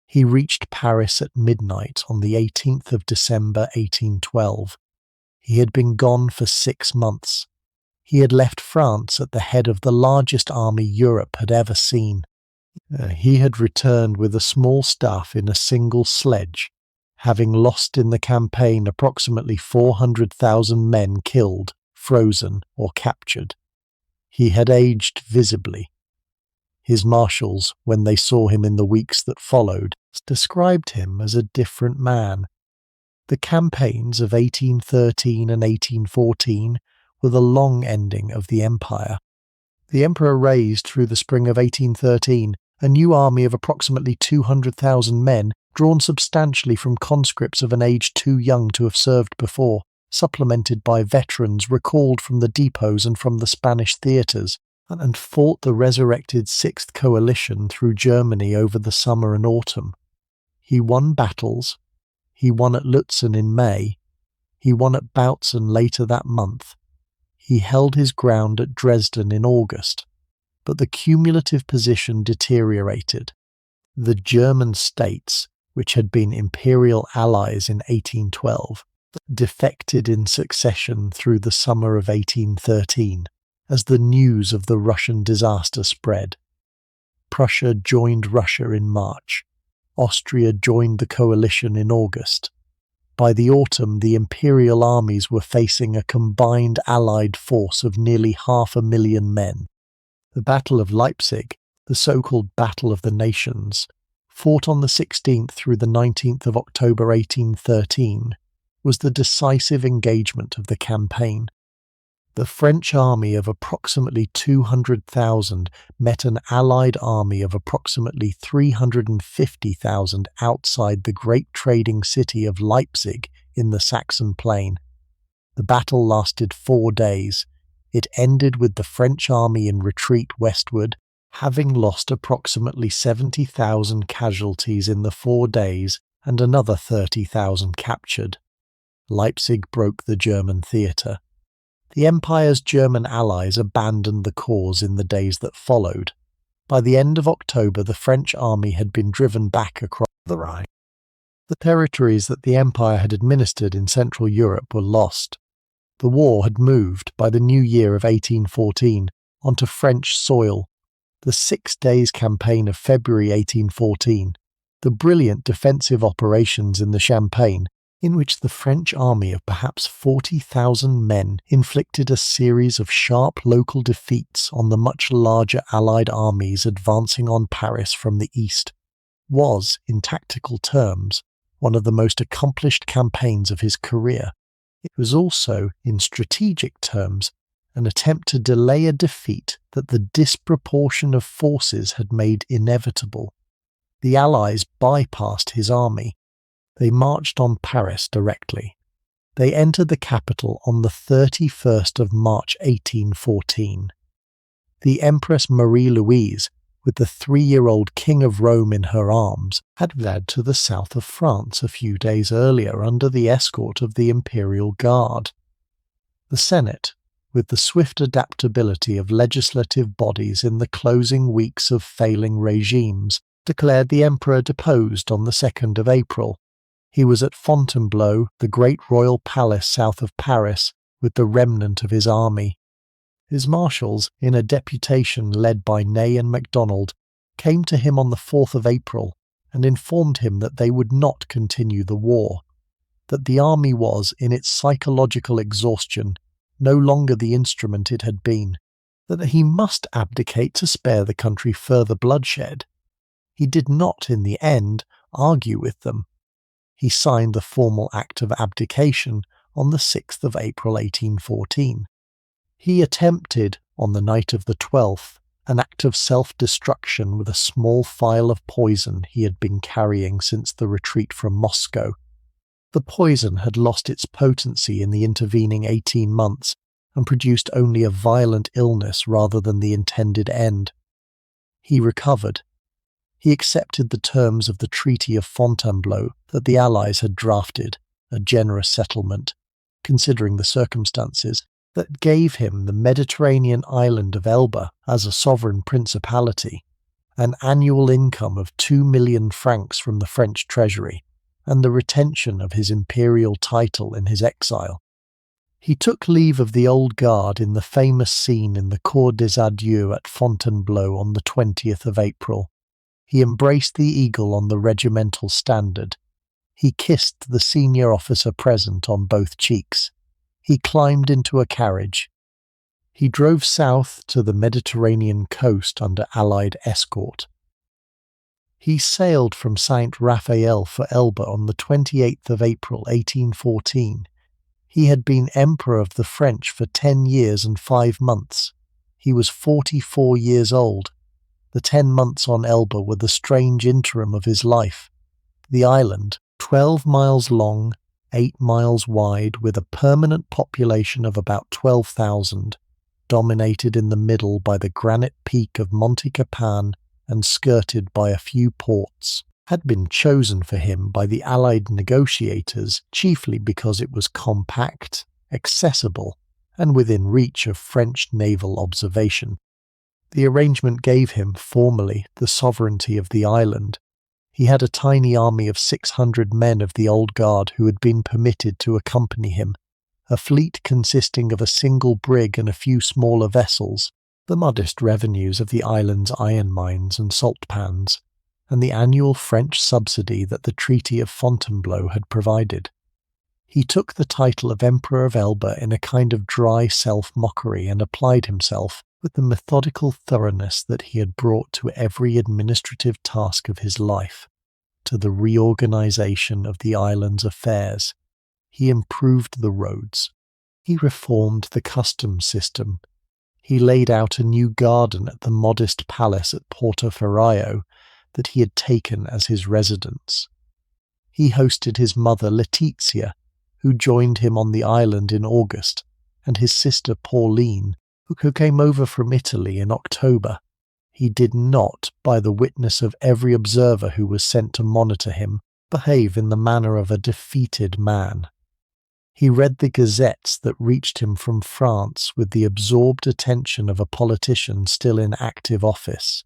He reached Paris at midnight on the 18th of December 1812. He had been gone for 6 months. He had left France at the head of the largest army Europe had ever seen. He had returned with a small staff in a single sledge, having lost in the campaign approximately 400,000 men killed, frozen, or captured. He had aged visibly. His marshals, when they saw him in the weeks that followed, described him as a different man. The campaigns of 1813 and 1814 were the long ending of the empire. The emperor raised through the spring of 1813 a new army of approximately 200,000 men, drawn substantially from conscripts of an age too young to have served before, supplemented by veterans recalled from the depots and from the Spanish theatres, and fought the resurrected Sixth Coalition through Germany over the summer and autumn. He won battles. He won at Lutzen in May. He won at Bautzen later that month. He held his ground at Dresden in August. But the cumulative position deteriorated. The German states, which had been imperial allies in 1812, defected in succession through the summer of 1813, as the news of the Russian disaster spread. Prussia joined Russia in March. Austria joined the coalition in August. By the autumn, the imperial armies were facing a combined allied force of nearly 500,000 men. The Battle of Leipzig, the so-called Battle of the Nations, fought on the 16th through the 19th of October 1813, was the decisive engagement of the campaign. The French army of approximately 200,000 met an allied army of approximately 350,000 outside the great trading city of Leipzig in the Saxon Plain. The battle lasted 4 days. It ended with the French army in retreat westward, having lost approximately 70,000 casualties in the 4 days and another 30,000 captured. Leipzig broke the German theatre. The empire's German allies abandoned the cause in the days that followed. By the end of October, the French army had been driven back across the Rhine. The territories that the empire had administered in Central Europe were lost. The war had moved, by the new year of 1814, onto French soil. The 6 days campaign of February 1814, the brilliant defensive operations in the Champagne, in which the French army of perhaps 40,000 men inflicted a series of sharp local defeats on the much larger Allied armies advancing on Paris from the east, was, in tactical terms, one of the most accomplished campaigns of his career. It was also, in strategic terms, an attempt to delay a defeat that the disproportion of forces had made inevitable. The Allies bypassed his army. They marched on Paris directly. They entered the capital on the 31st of March 1814. The Empress Marie-Louise, with the 3-year-old King of Rome in her arms, had fled to the south of France a few days earlier under the escort of the Imperial Guard. The Senate, with the swift adaptability of legislative bodies in the closing weeks of failing regimes, declared the Emperor deposed on the 2nd of April. He was at Fontainebleau, the great royal palace south of Paris, with the remnant of his army. His marshals, in a deputation led by Ney and MacDonald, came to him on the 4th of April and informed him that they would not continue the war, that the army was, in its psychological exhaustion, no longer the instrument it had been, that he must abdicate to spare the country further bloodshed. He did not, in the end, argue with them. He signed the formal act of abdication on the 6th of April 1814. He attempted, on the night of the 12th, an act of self-destruction with a small phial of poison he had been carrying since the retreat from Moscow. The poison had lost its potency in the intervening 18 months and produced only a violent illness rather than the intended end. He recovered. He accepted the terms of the Treaty of Fontainebleau that the Allies had drafted. a generous settlement, considering the circumstances, that gave him the Mediterranean island of Elba as a sovereign principality, an annual income of 2 million francs from the French treasury, and the retention of his imperial title in his exile. He took leave of the old guard in the famous scene in the Cour des Adieux at Fontainebleau on the 20th of April. He embraced the eagle on the regimental standard. He kissed the senior officer present on both cheeks. He climbed into a carriage. He drove south to the Mediterranean coast under Allied escort. He sailed from Saint Raphael for Elba on the 28th of April 1814. He had been Emperor of the French for 10 years and 5 months. He was 44 years old. The 10 months on Elba were the strange interim of his life. The island, 12 miles long, 8 miles wide, with a permanent population of about 12,000, dominated in the middle by the granite peak of Monte Capan and skirted by a few ports, had been chosen for him by the Allied negotiators chiefly because it was compact, accessible, and within reach of French naval observation. The arrangement gave him, formally, the sovereignty of the island. He had a tiny army of 600 men of the old guard who had been permitted to accompany him, a fleet consisting of a single brig and a few smaller vessels, the modest revenues of the island's iron mines and salt pans, and the annual French subsidy that the Treaty of Fontainebleau had provided. He took the title of Emperor of Elba in a kind of dry self-mockery and applied himself, with the methodical thoroughness that he had brought to every administrative task of his life, to the reorganization of the island's affairs. He improved the roads. He reformed the customs system. He laid out a new garden at the modest palace at Portoferraio that he had taken as his residence. He hosted his mother Letizia, who joined him on the island in August, and his sister Pauline, who came over from Italy in October. He did not, by the witness of every observer who was sent to monitor him, behave in the manner of a defeated man. He read the gazettes that reached him from France with the absorbed attention of a politician still in active office.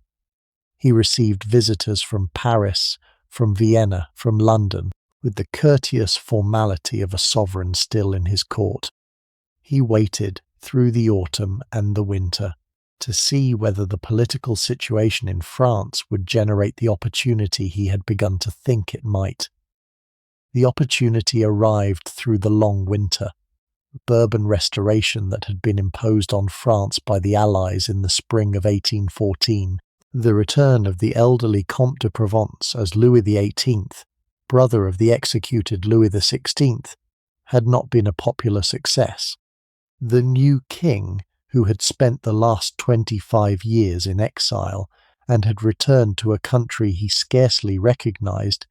He received visitors from Paris, from Vienna, from London, with the courteous formality of a sovereign still in his court. He waited through the autumn and the winter to see whether the political situation in France would generate the opportunity he had begun to think it might. The opportunity arrived through the long winter. Bourbon restoration that had been imposed on France by the Allies in the spring of 1814, the return of the elderly Comte de Provence as Louis XVIII, brother of the executed Louis XVI, had not been a popular success. The new king, who had spent the last 25 years in exile and had returned to a country he scarcely recognized,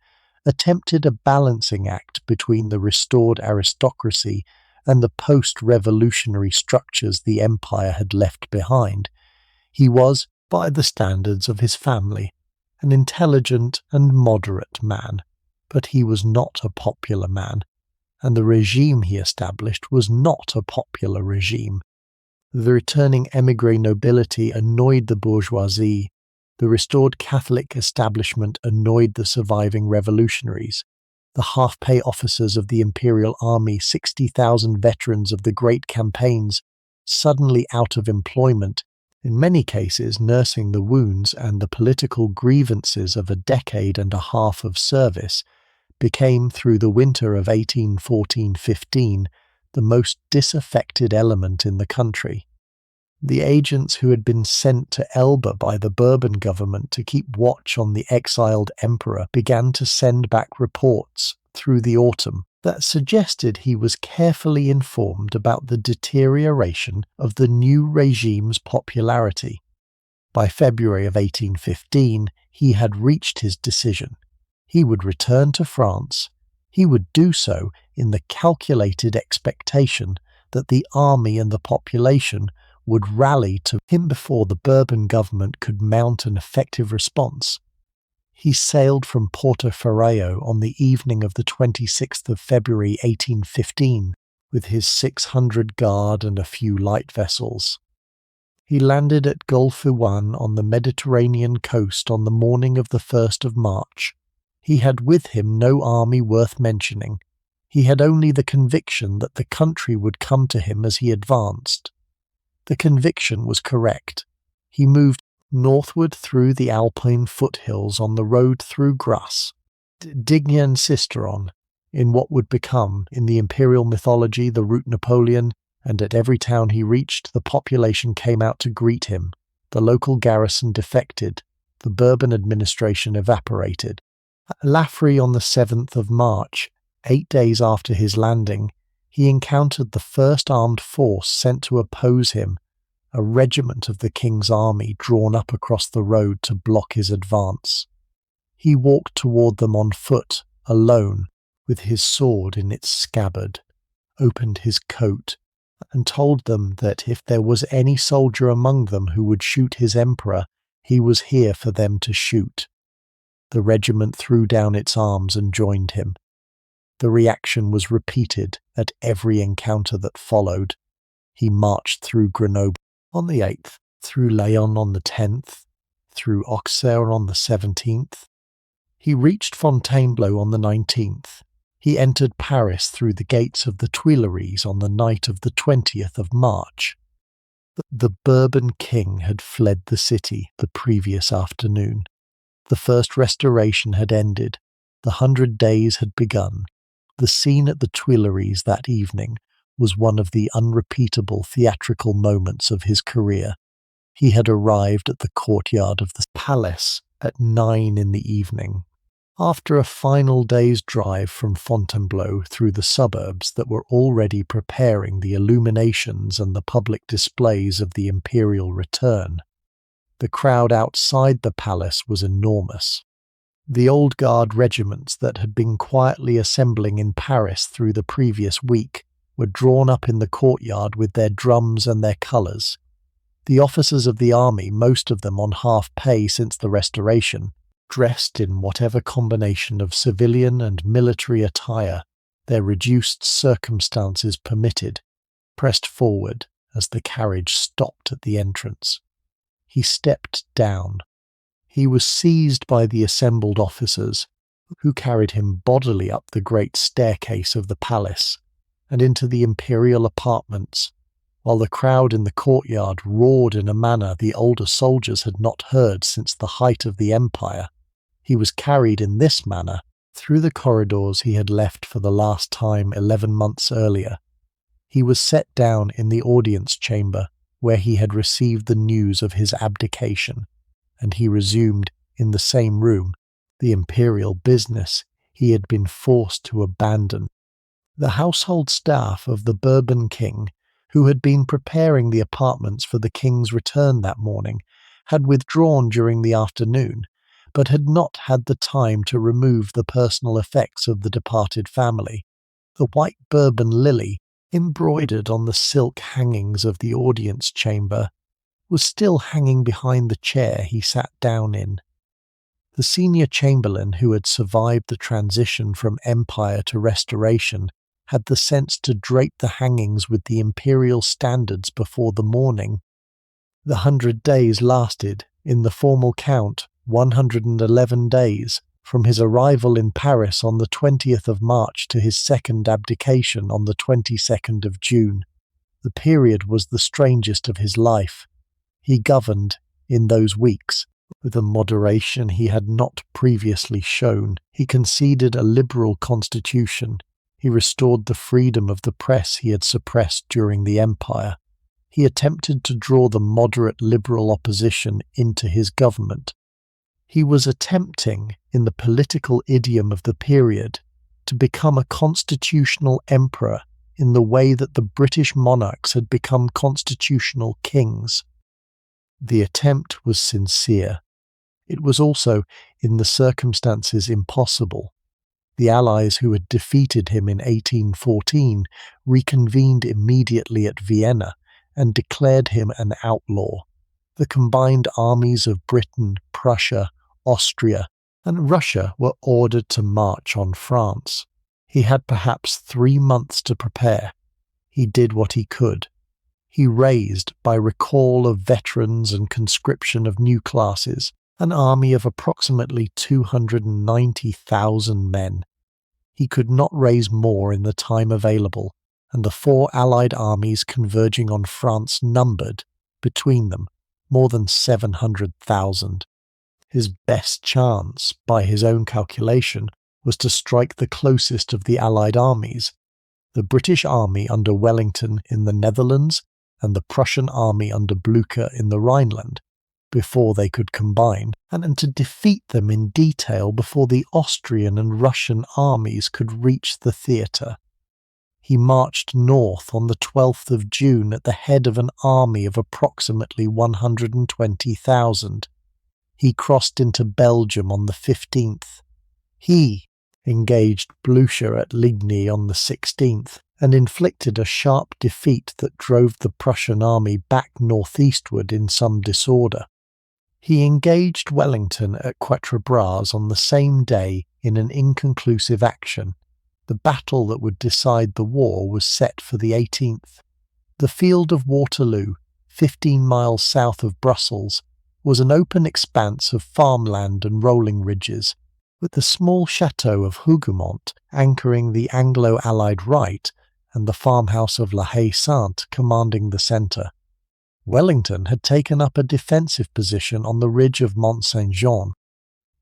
attempted a balancing act between the restored aristocracy and the post-revolutionary structures the empire had left behind. He was, by the standards of his family, an intelligent and moderate man, but he was not a popular man, and the regime he established was not a popular regime. The returning émigré nobility annoyed the bourgeoisie. The restored Catholic establishment annoyed the surviving revolutionaries. The half-pay officers of the imperial army, 60,000 veterans of the great campaigns, suddenly out of employment, in many cases nursing the wounds and the political grievances of a decade and a half of service, became through the winter of 1814-15 the most disaffected element in the country. The agents who had been sent to Elba by the Bourbon government to keep watch on the exiled emperor began to send back reports through the autumn that suggested he was carefully informed about the deterioration of the new regime's popularity. By February of 1815, he had reached his decision. He would return to France. He would do so in the calculated expectation that the army and the population would rally to him before the Bourbon government could mount an effective response. He sailed from Portoferraio on the evening of the 26th of February 1815 with his 600 guard and a few light vessels. He landed at Golfeuan on the Mediterranean coast on the morning of the 1st of March. He had with him no army worth mentioning. He had only the conviction that the country would come to him as he advanced. The conviction was correct. He moved northward through the Alpine foothills on the road through Grasse, Digne and Sisteron, in what would become, in the imperial mythology, the route Napoleon, and at every town he reached, the population came out to greet him. The local garrison defected. The Bourbon administration evaporated. At Laffrey on the 7th of March, 8 days after his landing, he encountered the first armed force sent to oppose him, a regiment of the king's army drawn up across the road to block his advance. He walked toward them on foot, alone, with his sword in its scabbard, opened his coat, and told them that if there was any soldier among them who would shoot his emperor, he was here for them to shoot. The regiment threw down its arms and joined him. The reaction was repeated at every encounter that followed. He marched through Grenoble on the 8th, through Laon on the 10th, through Auxerre on the 17th. He reached Fontainebleau on the 19th. He entered Paris through the gates of the Tuileries on the night of the 20th of March. The Bourbon king had fled the city the previous afternoon. The first restoration had ended. The 100 days had begun. The scene at the Tuileries that evening was one of the unrepeatable theatrical moments of his career. He had arrived at the courtyard of the palace at 9 in the evening. After a final day's drive from Fontainebleau through the suburbs that were already preparing the illuminations and the public displays of the imperial return, the crowd outside the palace was enormous. The old guard regiments that had been quietly assembling in Paris through the previous week were drawn up in the courtyard with their drums and their colours. The officers of the army, most of them on half pay since the Restoration, dressed in whatever combination of civilian and military attire their reduced circumstances permitted, pressed forward as the carriage stopped at the entrance. He stepped down. He was seized by the assembled officers, who carried him bodily up the great staircase of the palace and into the imperial apartments, while the crowd in the courtyard roared in a manner the older soldiers had not heard since the height of the empire. He was carried in this manner through the corridors he had left for the last time 11 months earlier. He was set down in the audience chamber where he had received the news of his abdication, and he resumed in the same room the imperial business he had been forced to abandon. The household staff of the Bourbon king, who had been preparing the apartments for the king's return that morning, had withdrawn during the afternoon, but had not had the time to remove the personal effects of the departed family. The white Bourbon lily, embroidered on the silk hangings of the audience chamber, was still hanging behind the chair he sat down in. The senior chamberlain, who had survived the transition from empire to restoration, had the sense to drape the hangings with the imperial standards before the morning. The 100 days lasted, in the formal count, 111 days, from his arrival in Paris on the 20th of March to his second abdication on the 22nd of June. The period was the strangest of his life. He governed, in those weeks, with a moderation he had not previously shown. He conceded a liberal constitution. He restored the freedom of the press he had suppressed during the empire. He attempted to draw the moderate liberal opposition into his government. He was attempting, in the political idiom of the period, to become a constitutional emperor in the way that the British monarchs had become constitutional kings. The attempt was sincere. It was also, in the circumstances, impossible. The allies who had defeated him in 1814 reconvened immediately at Vienna and declared him an outlaw. The combined armies of Britain, Prussia, Austria, and Russia were ordered to march on France. He had perhaps 3 months to prepare. He did what he could. He raised, by recall of veterans and conscription of new classes, an army of approximately 290,000 men. He could not raise more in the time available, and the 4 Allied armies converging on France numbered, between them, more than 700,000. His best chance, by his own calculation, was to strike the closest of the Allied armies, the British army under Wellington in the Netherlands and the Prussian army under Blücher in the Rhineland, before they could combine, and to defeat them in detail before the Austrian and Russian armies could reach the theatre. He marched north on the 12th of June at the head of an army of approximately 120,000. He crossed into Belgium on the 15th. He engaged Blücher at Ligny on the 16th and inflicted a sharp defeat that drove the Prussian army back northeastward in some disorder. He engaged Wellington at Quatre Bras on the same day in an inconclusive action. The battle that would decide the war was set for the 18th. The field of Waterloo, 15 miles south of Brussels, was an open expanse of farmland and rolling ridges, with the small chateau of Hougoumont anchoring the Anglo-Allied right and the farmhouse of La Haye-Sainte commanding the centre. Wellington had taken up a defensive position on the ridge of Mont Saint-Jean.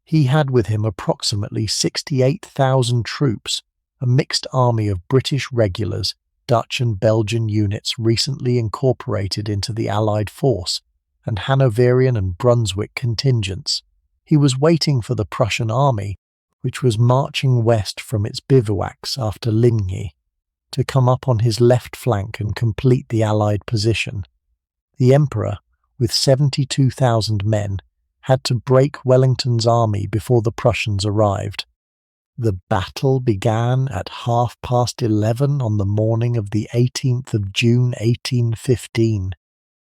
He had with him approximately 68,000 troops, a mixed army of British regulars, Dutch and Belgian units recently incorporated into the Allied force, and Hanoverian and Brunswick contingents. He was waiting for the Prussian army, which was marching west from its bivouacs after Ligny, to come up on his left flank and complete the Allied position. The Emperor, with 72,000 men, had to break Wellington's army before the Prussians arrived. The battle began at 11:30 on the morning of the 18th of June 1815,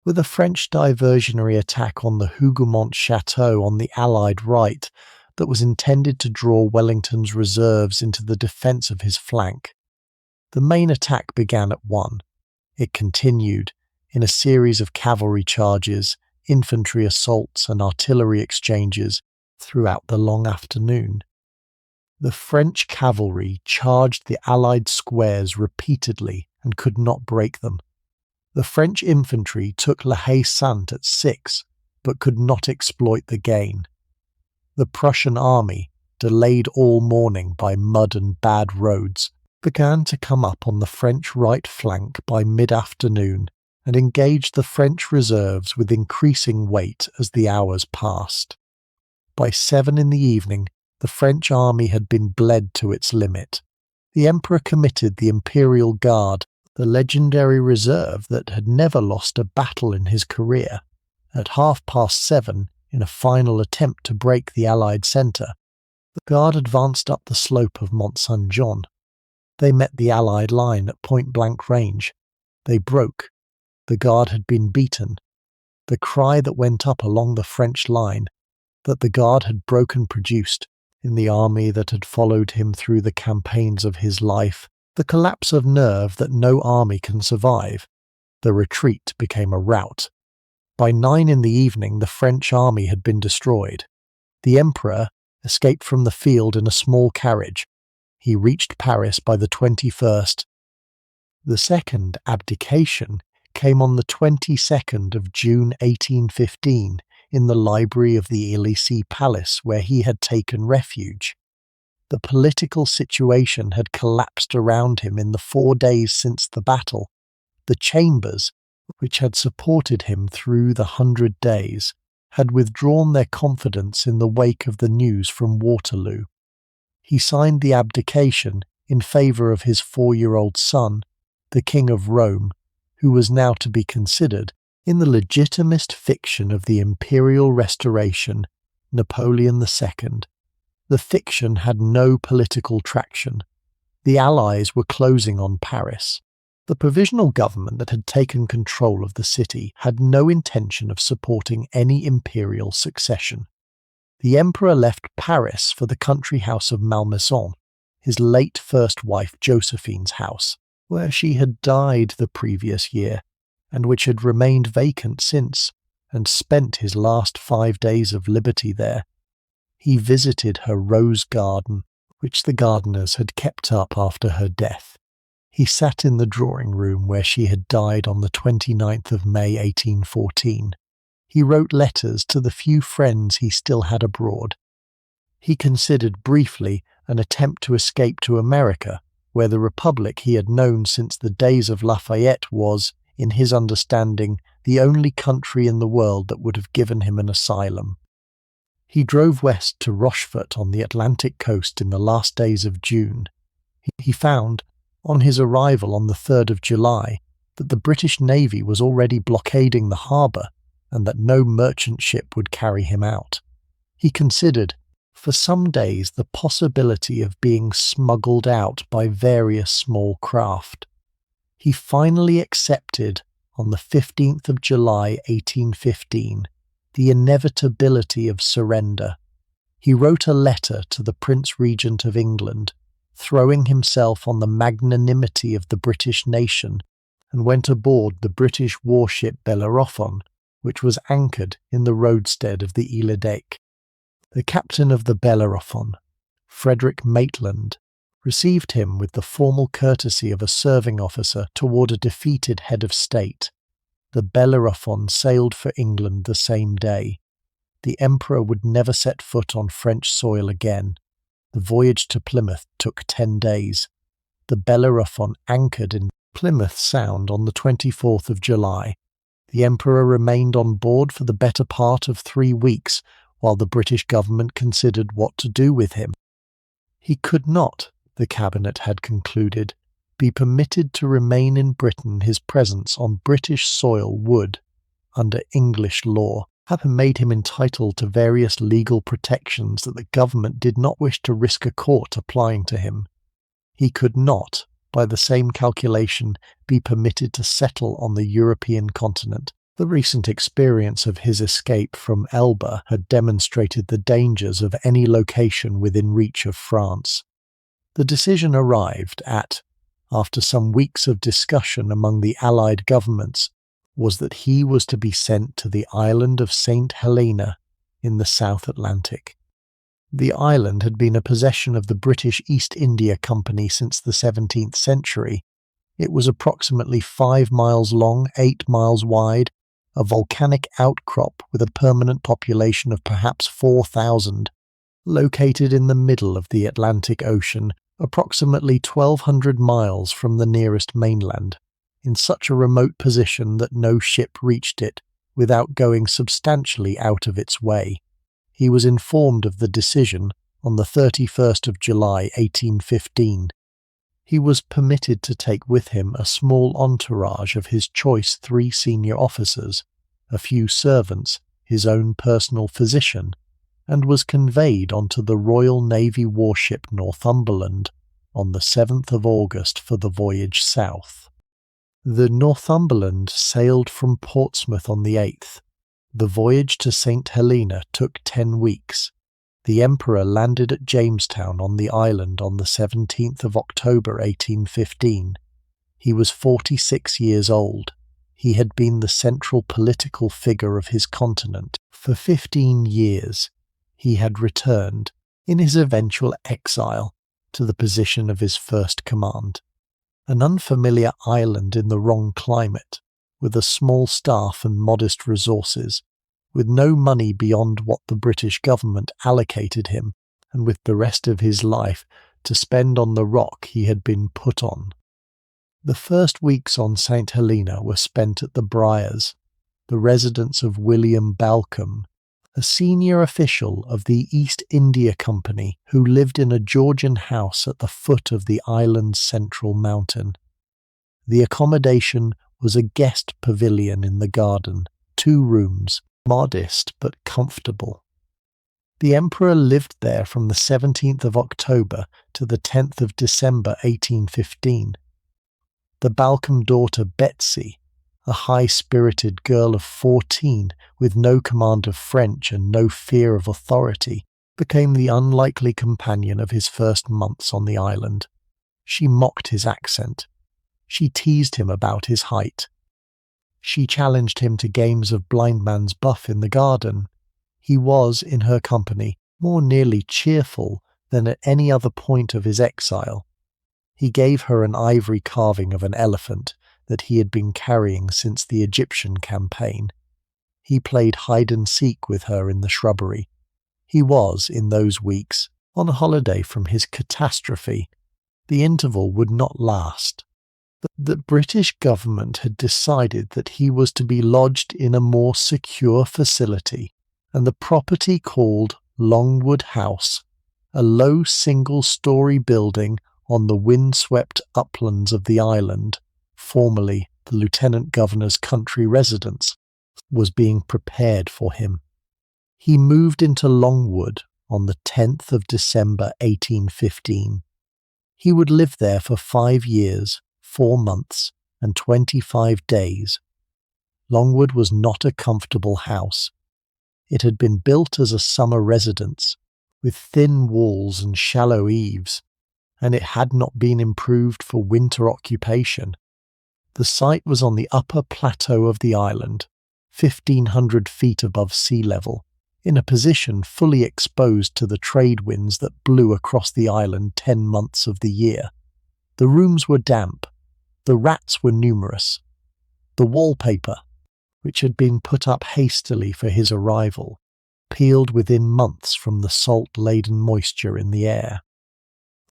with a French diversionary attack on the Hougoumont Chateau on the Allied right that was intended to draw Wellington's reserves into the defence of his flank. The main attack began at 1. It continued in a series of cavalry charges, infantry assaults and artillery exchanges throughout the long afternoon. The French cavalry charged the Allied squares repeatedly and could not break them. The French infantry took La Haye-Sainte at 6, but could not exploit the gain. The Prussian army, delayed all morning by mud and bad roads, began to come up on the French right flank by mid-afternoon and engaged the French reserves with increasing weight as the hours passed. By 7 in the evening, the French army had been bled to its limit. The Emperor committed the Imperial Guard, the legendary reserve that had never lost a battle in his career. At 7:30, in a final attempt to break the Allied centre, the Guard advanced up the slope of Mont Saint-Jean. They met the Allied line at point-blank range. They broke. The Guard had been beaten. The cry that went up along the French line, that the Guard had broken, produced, in the army that had followed him through the campaigns of his life, the collapse of nerve that no army can survive. The retreat became a rout. By 9 in the evening, the French army had been destroyed. The Emperor escaped from the field in a small carriage. He reached Paris by the 21st. The second abdication came on the 22nd of June 1815 in the library of the Élysée Palace where he had taken refuge. The political situation had collapsed around him in the 4 days since the battle. The chambers, which had supported him through the 100 days, had withdrawn their confidence in the wake of the news from Waterloo. He signed the abdication in favour of his 4-year-old son, the King of Rome, who was now to be considered, in the legitimist fiction of the imperial restoration, Napoleon II. The fiction had no political traction. The Allies were closing on Paris. The provisional government that had taken control of the city had no intention of supporting any imperial succession. The emperor left Paris for the country house of Malmaison, his late first wife Josephine's house, where she had died the previous year, and which had remained vacant since, and spent his last 5 days of liberty there. He visited her rose garden, which the gardeners had kept up after her death. He sat in the drawing room where she had died on the 29th of May 1814. He wrote letters to the few friends he still had abroad. He considered briefly an attempt to escape to America, where the republic he had known since the days of Lafayette was, in his understanding, the only country in the world that would have given him an asylum. He drove west to Rochefort on the Atlantic coast in the last days of June. He found, on his arrival on the 3rd of July, that the British Navy was already blockading the harbour and that no merchant ship would carry him out. He considered, for some days, the possibility of being smuggled out by various small craft. He finally accepted, on the 15th of July 1815, the inevitability of surrender. He wrote a letter to the Prince Regent of England, throwing himself on the magnanimity of the British nation, and went aboard the British warship Bellerophon, which was anchored in the roadstead of the Ile d'Aix. The captain of the Bellerophon, Frederick Maitland, received him with the formal courtesy of a serving officer toward a defeated head of state. The Bellerophon sailed for England the same day. The emperor would never set foot on French soil again. The voyage to Plymouth took 10 days. The Bellerophon anchored in Plymouth Sound on the 24th of July. The emperor remained on board for the better part of 3 weeks, while the British government considered what to do with him. He could not, the cabinet had concluded, be permitted to remain in Britain. His presence on British soil would, under English law, have made him entitled to various legal protections that the government did not wish to risk a court applying to him. He could not, by the same calculation, be permitted to settle on the European continent. The recent experience of his escape from Elba had demonstrated the dangers of any location within reach of France. The decision arrived at, after some weeks of discussion among the Allied governments, was that he was to be sent to the island of Saint Helena in the South Atlantic. The island had been a possession of the British East India Company since the 17th century. It was approximately 5 miles long, 8 miles wide, a volcanic outcrop with a permanent population of perhaps 4,000, located in the middle of the Atlantic Ocean, approximately 1,200 miles from the nearest mainland, in such a remote position that no ship reached it without going substantially out of its way. He was informed of the decision on the 31st of July 1815. He was permitted to take with him a small entourage of his choice 3 senior officers, a few servants, his own personal physician, and was conveyed onto the Royal Navy warship Northumberland on the 7th of August for the voyage south. The Northumberland sailed from Portsmouth on the 8th. The voyage to St. Helena took 10 weeks. The emperor landed at Jamestown on the island on the 17th of October 1815. He was 46 years old. He had been the central political figure of his continent for 15 years. He had returned, in his eventual exile, to the position of his first command. An unfamiliar island in the wrong climate, with a small staff and modest resources, with no money beyond what the British government allocated him, and with the rest of his life to spend on the rock he had been put on. The first weeks on St. Helena were spent at the Briars, the residence of William Balcombe, a senior official of the East India Company who lived in a Georgian house at the foot of the island's central mountain. The accommodation was a guest pavilion in the garden, 2 rooms, modest but comfortable. The emperor lived there from the 17th of October to the 10th of December 1815. The Balcombe daughter Betsy, a high-spirited girl of 14 with no command of French and no fear of authority, became the unlikely companion of his first months on the island. She mocked his accent. She teased him about his height. She challenged him to games of blindman's buff in the garden. He was, in her company, more nearly cheerful than at any other point of his exile. He gave her an ivory carving of an elephant that he had been carrying since the Egyptian campaign. He played hide-and-seek with her in the shrubbery. He was, in those weeks, on a holiday from his catastrophe. The interval would not last. The British government had decided that he was to be lodged in a more secure facility, and the property called Longwood House, a low single-storey building on the windswept uplands of the island, formerly the Lieutenant Governor's country residence, was being prepared for him. He moved into Longwood on the 10th of December 1815. He would live there for 5 years, 4 months, and 25 days. Longwood was not a comfortable house. It had been built as a summer residence, with thin walls and shallow eaves, and it had not been improved for winter occupation. The site was on the upper plateau of the island, 1,500 feet above sea level, in a position fully exposed to the trade winds that blew across the island 10 months of the year. The rooms were damp. The rats were numerous. The wallpaper, which had been put up hastily for his arrival, peeled within months from the salt-laden moisture in the air.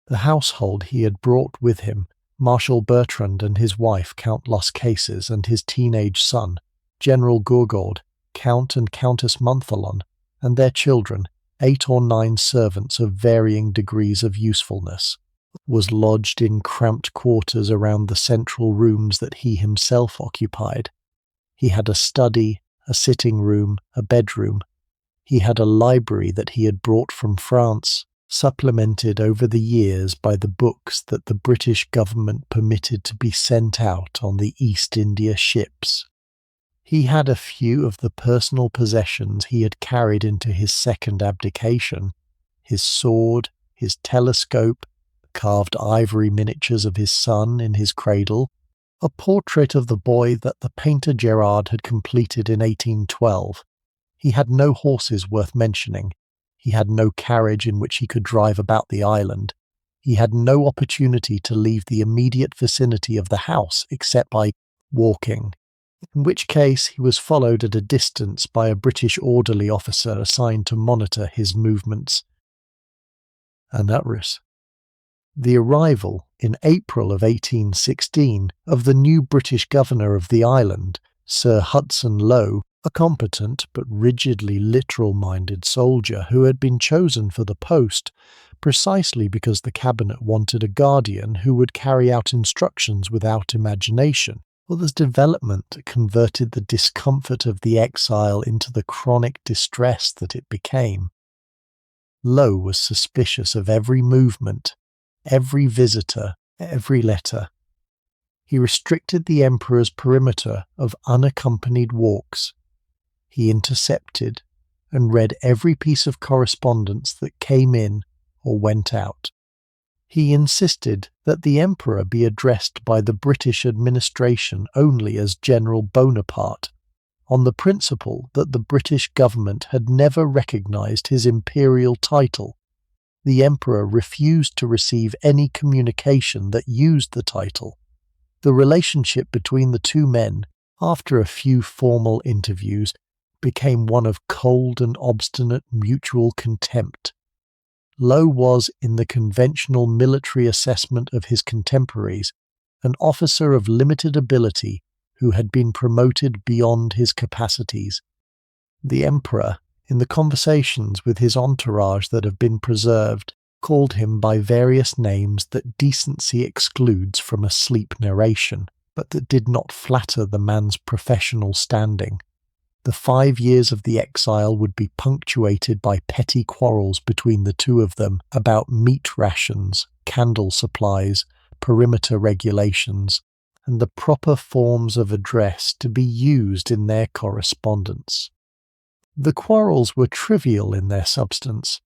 The household he had brought with him, Marshal Bertrand and his wife Count Las Cases and his teenage son, General Gourgaud, Count and Countess Montholon, and their children, 8 or 9 servants of varying degrees of usefulness, was lodged in cramped quarters around the central rooms that he himself occupied. He had a study, a sitting room, a bedroom. He had a library that he had brought from France, supplemented over the years by the books that the British government permitted to be sent out on the East India ships. He had a few of the personal possessions he had carried into his second abdication: his sword, his telescope, carved ivory miniatures of his son in his cradle, a portrait of the boy that the painter Gerard had completed in 1812. He had no horses worth mentioning. He had no carriage in which he could drive about the island. He had no opportunity to leave the immediate vicinity of the house except by walking, in which case he was followed at a distance by a British orderly officer assigned to monitor his movements. Anurus. The arrival, in April of 1816, of the new British governor of the island, Sir Hudson Lowe, a competent but rigidly literal-minded soldier who had been chosen for the post precisely because the cabinet wanted a guardian who would carry out instructions without imagination. Well, this development converted the discomfort of the exile into the chronic distress that it became. Lowe was suspicious of every movement, every visitor, every letter. He restricted the emperor's perimeter of unaccompanied walks. He intercepted and read every piece of correspondence that came in or went out. He insisted that the emperor be addressed by the British administration only as General Bonaparte, on the principle that the British government had never recognized his imperial title. The emperor refused to receive any communication that used the title. The relationship between the two men, after a few formal interviews, became one of cold and obstinate mutual contempt. Lowe was, in the conventional military assessment of his contemporaries, an officer of limited ability who had been promoted beyond his capacities. The emperor, in the conversations with his entourage that have been preserved, called him by various names that decency excludes from a sleep narration, but that did not flatter the man's professional standing. The 5 years of the exile would be punctuated by petty quarrels between the two of them about meat rations, candle supplies, perimeter regulations, and the proper forms of address to be used in their correspondence. The quarrels were trivial in their substance.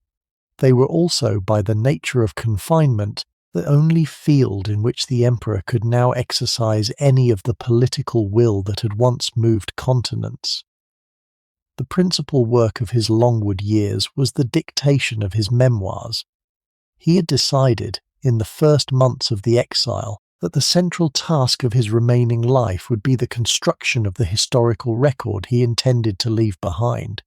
They were also, by the nature of confinement, the only field in which the emperor could now exercise any of the political will that had once moved continents. The principal work of his Longwood years was the dictation of his memoirs. He had decided, in the first months of the exile, that the central task of his remaining life would be the construction of the historical record he intended to leave behind.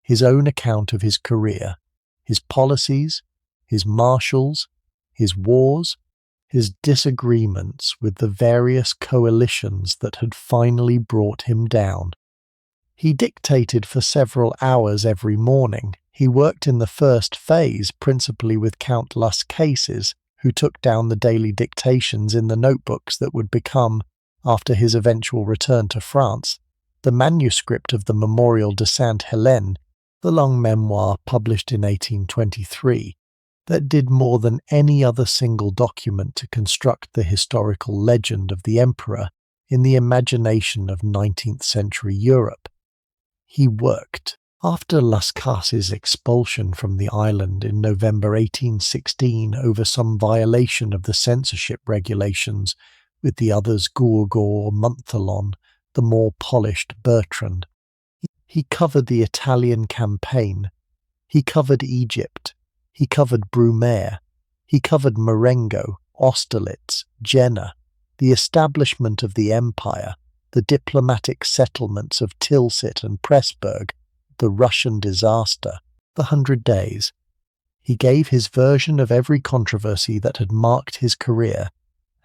His own account of his career, his policies, his marshals, his wars, his disagreements with the various coalitions that had finally brought him down. He dictated for several hours every morning. He worked in the first phase principally with Count Las Cases, who took down the daily dictations in the notebooks that would become, after his eventual return to France, the manuscript of the Memorial de Saint Helena, the long memoir published in 1823, that did more than any other single document to construct the historical legend of the emperor in the imagination of 19th century Europe. He worked. After Las Cases' expulsion from the island in November 1816 over some violation of the censorship regulations, with the others Gourgaud, Montholon, the more polished Bertrand, he covered the Italian campaign, he covered Egypt, he covered Brumaire, he covered Marengo, Austerlitz, Jena, the establishment of the empire, the diplomatic settlements of Tilsit and Pressburg, the Russian disaster, the 100 Days. He gave his version of every controversy that had marked his career,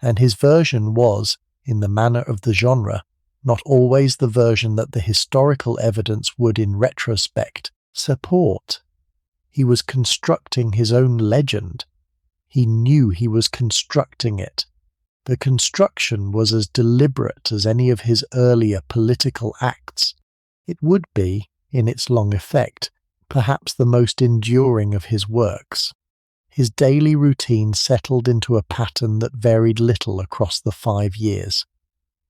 and his version was, in the manner of the genre, not always the version that the historical evidence would in retrospect support. He was constructing his own legend. He knew he was constructing it. The construction was as deliberate as any of his earlier political acts. It would be, in its long effect, perhaps the most enduring of his works. His daily routine settled into a pattern that varied little across the 5 years.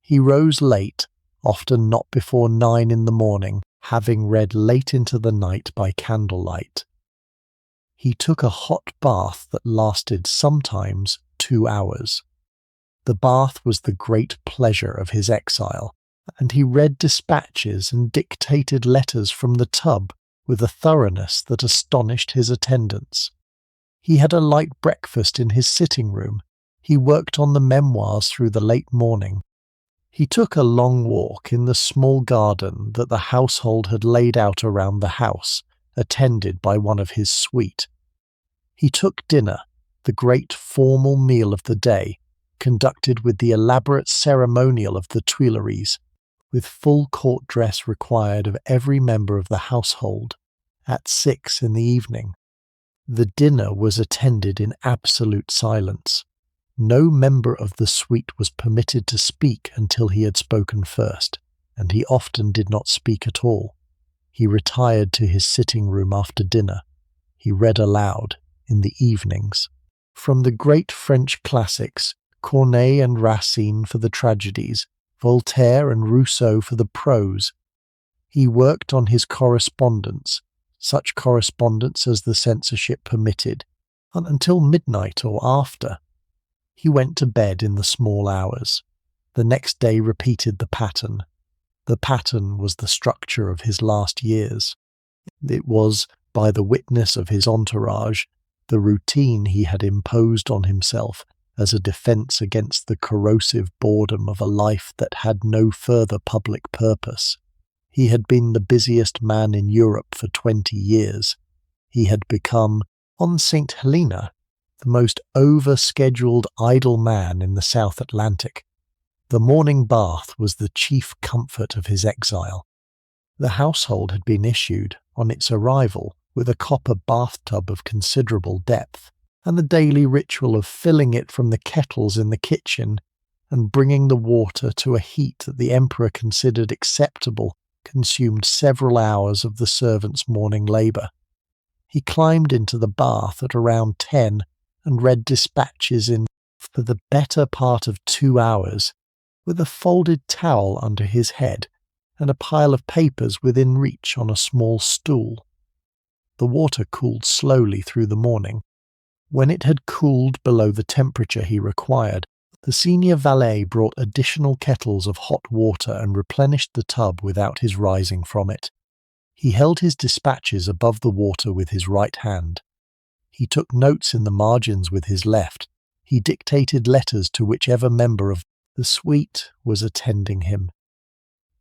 He rose late, often not before 9 in the morning, having read late into the night by candlelight. He took a hot bath that lasted sometimes 2 hours. The bath was the great pleasure of his exile, and he read dispatches and dictated letters from the tub with a thoroughness that astonished his attendants. He had a light breakfast in his sitting room. He worked on the memoirs through the late morning. He took a long walk in the small garden that the household had laid out around the house, attended by one of his suite. He took dinner, the great formal meal of the day, conducted with the elaborate ceremonial of the Tuileries, with full court dress required of every member of the household, at 6 in the evening. The dinner was attended in absolute silence. No member of the suite was permitted to speak until he had spoken first, and he often did not speak at all. He retired to his sitting room after dinner. He read aloud in the evenings. From the great French classics, Corneille and Racine for the tragedies, Voltaire and Rousseau for the prose. He worked on his correspondence, such correspondence as the censorship permitted, and until midnight or after. He went to bed in the small hours. The next day repeated the pattern. The pattern was the structure of his last years. It was, by the witness of his entourage, the routine he had imposed on himself as a defence against the corrosive boredom of a life that had no further public purpose. He had been the busiest man in Europe for 20 years. He had become, on Saint Helena, the most over-scheduled idle man in the South Atlantic. The morning bath was the chief comfort of his exile. The household had been issued, on its arrival, with a copper bathtub of considerable depth, and the daily ritual of filling it from the kettles in the kitchen and bringing the water to a heat that the emperor considered acceptable consumed several hours of the servant's morning labour. He climbed into the bath at around 10 and read dispatches for the better part of 2 hours. with a folded towel under his head and a pile of papers within reach on a small stool. The water cooled slowly through the morning. When it had cooled below the temperature he required, the senior valet brought additional kettles of hot water and replenished the tub without his rising from it. He held his dispatches above the water with his right hand. He took notes in the margins with his left. He dictated letters to whichever member of the suite was attending him.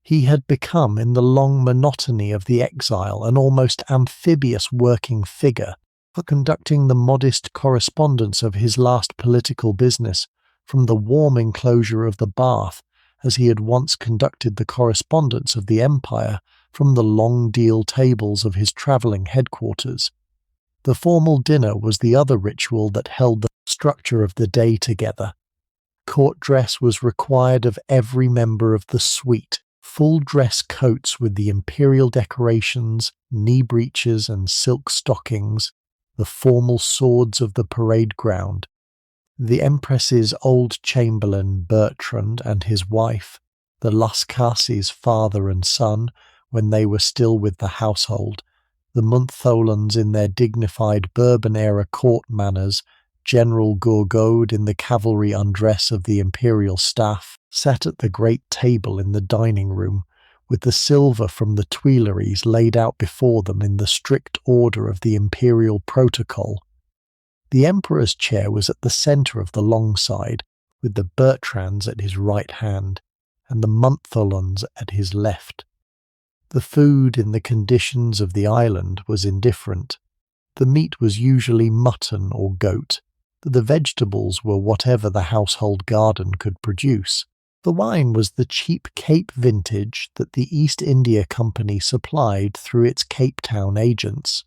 He had become, in the long monotony of the exile, an almost amphibious working figure for conducting the modest correspondence of his last political business from the warm enclosure of the bath, as he had once conducted the correspondence of the empire from the long deal tables of his travelling headquarters. The formal dinner was the other ritual that held the structure of the day together. Court dress was required of every member of the suite. Full dress coats with the imperial decorations, knee breeches and silk stockings, the formal swords of the parade ground. The Empress's old chamberlain Bertrand and his wife, the Lascassi's father and son when they were still with the household, the Montholons in their dignified Bourbon-era court manners, General Gourgaud in the cavalry undress of the imperial staff, sat at the great table in the dining room, with the silver from the Tuileries laid out before them in the strict order of the imperial protocol. The emperor's chair was at the centre of the long side, with the Bertrands at his right hand, and the Montholons at his left. The food in the conditions of the island was indifferent. The meat was usually mutton or goat. The vegetables were whatever the household garden could produce. The wine was the cheap Cape vintage that the East India Company supplied through its Cape Town agents.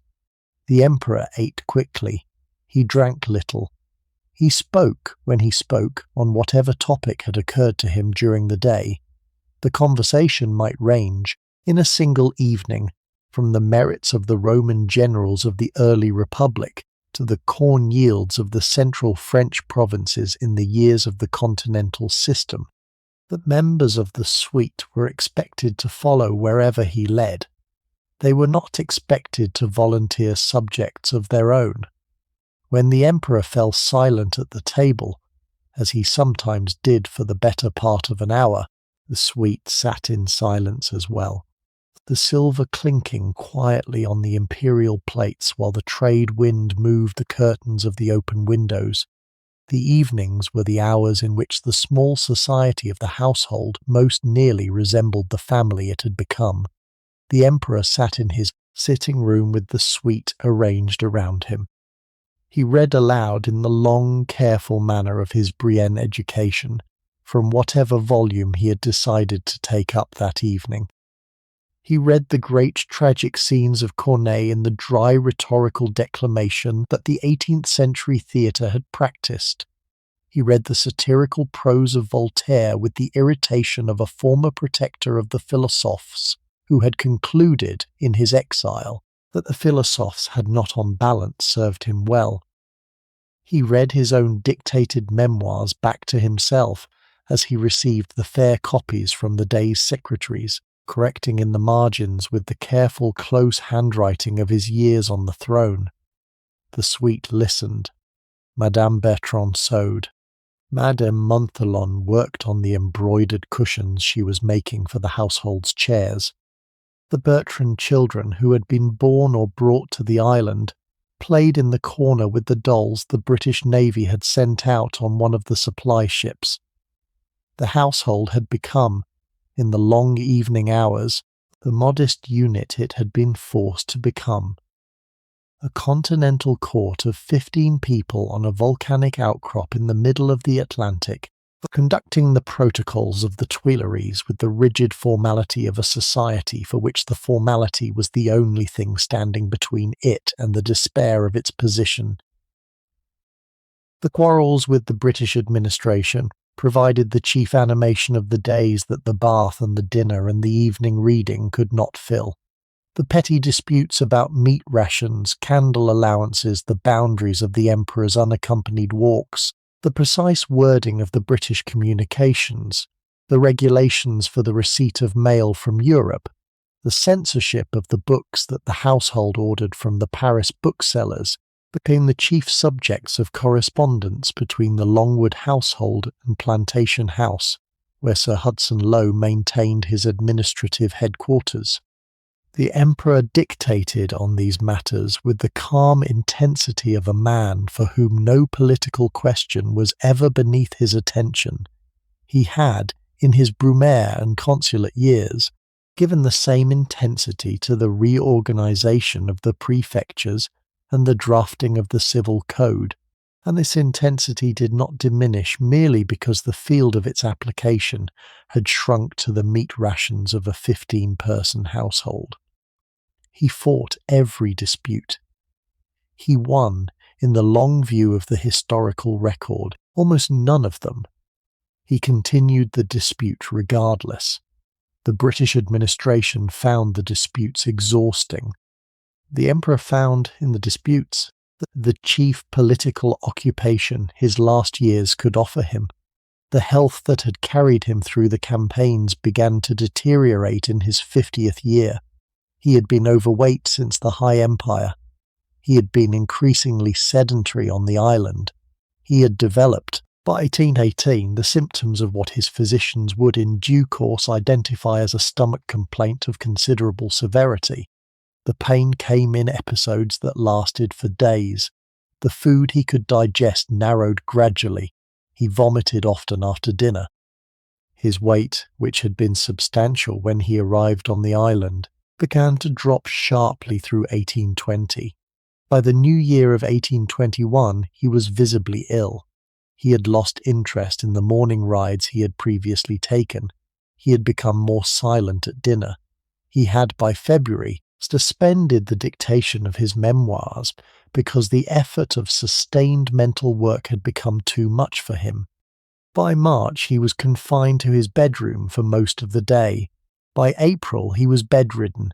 The emperor ate quickly. He drank little. He spoke, when he spoke, on whatever topic had occurred to him during the day. The conversation might range, in a single evening, from the merits of the Roman generals of the early Republic to the corn yields of the central French provinces in the years of the continental system. The members of the suite were expected to follow wherever he led. They were not expected to volunteer subjects of their own. When the emperor fell silent at the table, as he sometimes did for the better part of an hour, the suite sat in silence as well. The silver clinking quietly on the imperial plates while the trade wind moved the curtains of the open windows. The evenings were the hours in which the small society of the household most nearly resembled the family it had become. The emperor sat in his sitting room with the suite arranged around him. He read aloud in the long, careful manner of his Brienne education, from whatever volume he had decided to take up that evening. He read the great tragic scenes of Corneille in the dry rhetorical declamation that the 18th century theatre had practised. He read the satirical prose of Voltaire with the irritation of a former protector of the philosophes, who had concluded, in his exile, that the philosophes had not on balance served him well. He read his own dictated memoirs back to himself as he received the fair copies from the day's secretaries, correcting in the margins with the careful close handwriting of his years on the throne. The suite listened. Madame Bertrand sewed. Madame Montholon worked on the embroidered cushions she was making for the household's chairs. The Bertrand children, who had been born or brought to the island, played in the corner with the dolls the British Navy had sent out on one of the supply ships. The household had become, in the long evening hours, the modest unit it had been forced to become. A continental court of 15 people on a volcanic outcrop in the middle of the Atlantic, conducting the protocols of the Tuileries with the rigid formality of a society for which the formality was the only thing standing between it and the despair of its position. The quarrels with the British administration provided the chief animation of the days that the bath and the dinner and the evening reading could not fill. The petty disputes about meat rations, candle allowances, the boundaries of the emperor's unaccompanied walks, the precise wording of the British communications, the regulations for the receipt of mail from Europe, the censorship of the books that the household ordered from the Paris booksellers, became the chief subjects of correspondence between the Longwood household and Plantation House, where Sir Hudson Lowe maintained his administrative headquarters. The Emperor dictated on these matters with the calm intensity of a man for whom no political question was ever beneath his attention. He had, in his Brumaire and consulate years, given the same intensity to the reorganization of the prefectures and the drafting of the civil code, and this intensity did not diminish merely because the field of its application had shrunk to the meat rations of a 15-person household. He fought every dispute. He won, in the long view of the historical record, almost none of them. He continued the dispute regardless. The British administration found the disputes exhausting. The Emperor found, in the disputes, the chief political occupation his last years could offer him. The health that had carried him through the campaigns began to deteriorate in his 50th year. He had been overweight since the High Empire. He had been increasingly sedentary on the island. He had developed, by 1818, the symptoms of what his physicians would in due course identify as a stomach complaint of considerable severity. The pain came in episodes that lasted for days. The food he could digest narrowed gradually. He vomited often after dinner. His weight, which had been substantial when he arrived on the island, began to drop sharply through 1820. By the new year of 1821, he was visibly ill. He had lost interest in the morning rides he had previously taken. He had become more silent at dinner. He had, by February, suspended the dictation of his memoirs because the effort of sustained mental work had become too much for him. By March, he was confined to his bedroom for most of the day. By April, he was bedridden.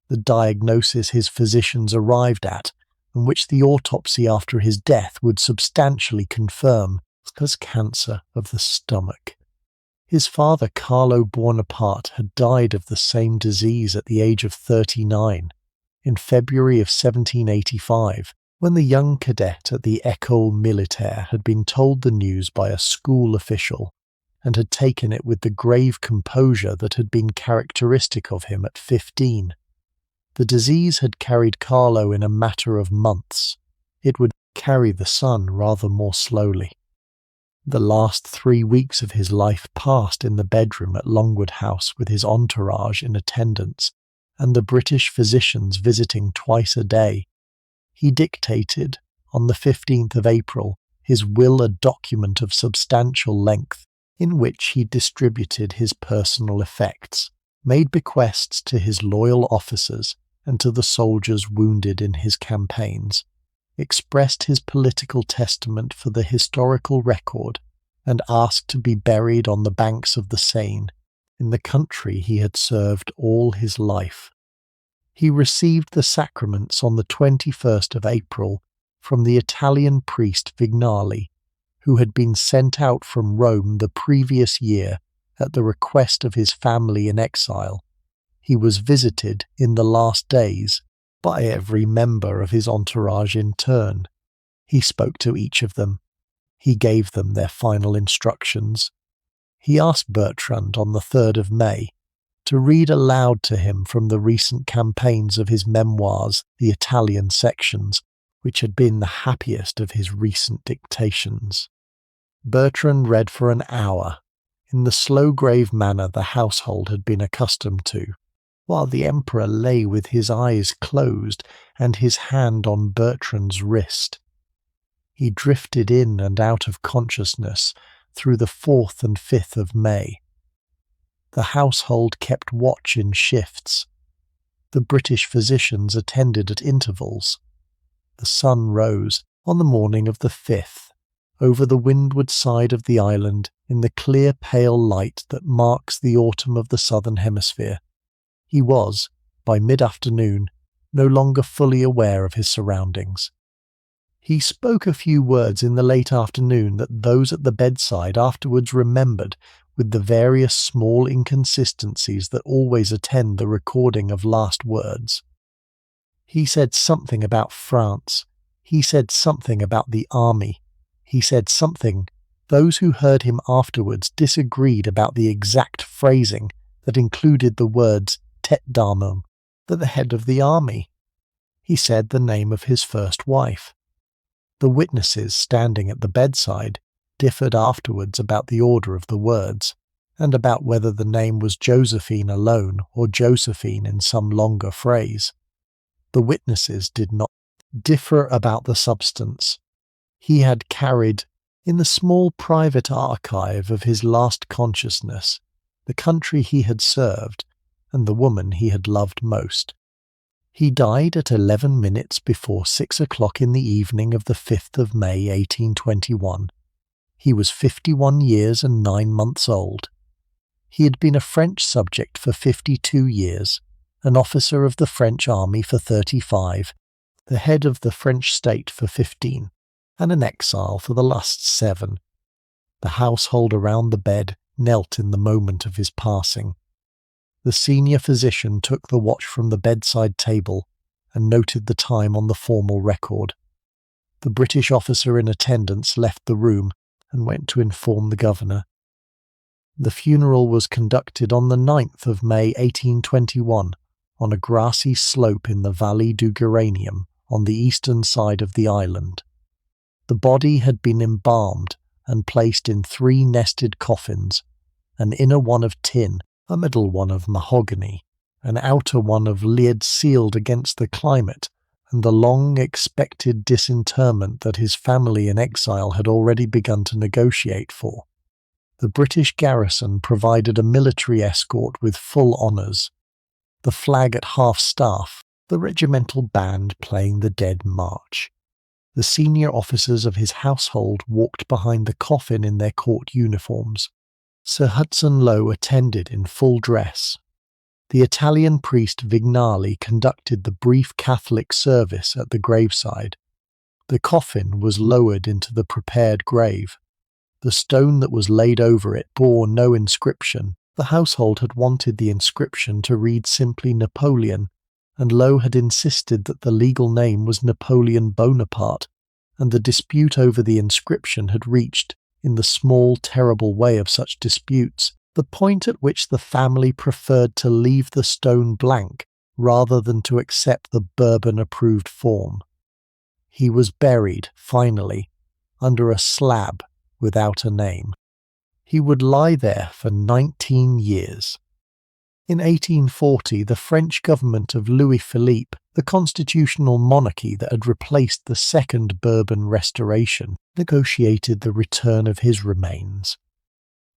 The diagnosis his physicians arrived at, and which the autopsy after his death would substantially confirm, was cancer of the stomach. His father, Carlo Bonaparte, had died of the same disease at the age of 39, in February of 1785, when the young cadet at the École Militaire had been told the news by a school official, and had taken it with the grave composure that had been characteristic of him at 15. The disease had carried Carlo in a matter of months. It would carry the son rather more slowly. The last 3 weeks of his life passed in the bedroom at Longwood House with his entourage in attendance, and the British physicians visiting twice a day. He dictated, on the 15th of April, his will, a document of substantial length, in which he distributed his personal effects, made bequests to his loyal officers and to the soldiers wounded in his campaigns, expressed his political testament for the historical record, and asked to be buried on the banks of the Seine, in the country he had served all his life. He received the sacraments on the 21st of April from the Italian priest Vignali, who had been sent out from Rome the previous year at the request of his family in exile. He was visited in the last days by every member of his entourage in turn. He spoke to each of them. He gave them their final instructions. He asked Bertrand on the 3rd of May to read aloud to him from the recent campaigns of his memoirs the Italian sections, which had been the happiest of his recent dictations. Bertrand read for an hour, in the slow grave manner the household had been accustomed to, while the Emperor lay with his eyes closed and his hand on Bertrand's wrist. He drifted in and out of consciousness through the 4th and 5th of May. The household kept watch in shifts. The British physicians attended at intervals. The sun rose on the morning of the 5th, over the windward side of the island in the clear pale light that marks the autumn of the southern hemisphere. He was, by mid-afternoon, no longer fully aware of his surroundings. He spoke a few words in the late afternoon that those at the bedside afterwards remembered with the various small inconsistencies that always attend the recording of last words. He said something about France. He said something about the army. He said something. Those who heard him afterwards disagreed about the exact phrasing that included the words tête d'armée, the head of the army. He said the name of his first wife. The witnesses standing at the bedside differed afterwards about the order of the words, and about whether the name was Josephine alone or Josephine in some longer phrase. The witnesses did not differ about the substance. He had carried, in the small private archive of his last consciousness, the country he had served and the woman he had loved most. He died at 11 minutes before 6 o'clock in the evening of the 5th of May 1821. He was 51 years and 9 months old. He had been a French subject for 52 years, an officer of the French army for 35, the head of the French state for 15, and an exile for the last 7. The household around the bed knelt in the moment of his passing. The senior physician took the watch from the bedside table and noted the time on the formal record. The British officer in attendance left the room and went to inform the governor. The funeral was conducted on the 9th of May 1821 on a grassy slope in the Valley du Geranium on the eastern side of the island. The body had been embalmed and placed in 3 nested coffins, an inner one of tin, a middle one of mahogany, an outer one of lead sealed against the climate and the long-expected disinterment that his family in exile had already begun to negotiate for. The British garrison provided a military escort with full honours, the flag at half-staff, the regimental band playing the Dead March. The senior officers of his household walked behind the coffin in their court uniforms. Sir Hudson Lowe attended in full dress. The Italian priest Vignali conducted the brief Catholic service at the graveside. The coffin was lowered into the prepared grave. The stone that was laid over it bore no inscription. The household had wanted the inscription to read simply Napoleon, and Lowe had insisted that the legal name was Napoleon Bonaparte, and the dispute over the inscription had reached, in the small, terrible way of such disputes, the point at which the family preferred to leave the stone blank rather than to accept the Bourbon-approved form. He was buried, finally, under a slab without a name. He would lie there for 19 years. In 1840, the French government of Louis Philippe, the constitutional monarchy that had replaced the Second Bourbon Restoration, negotiated the return of his remains.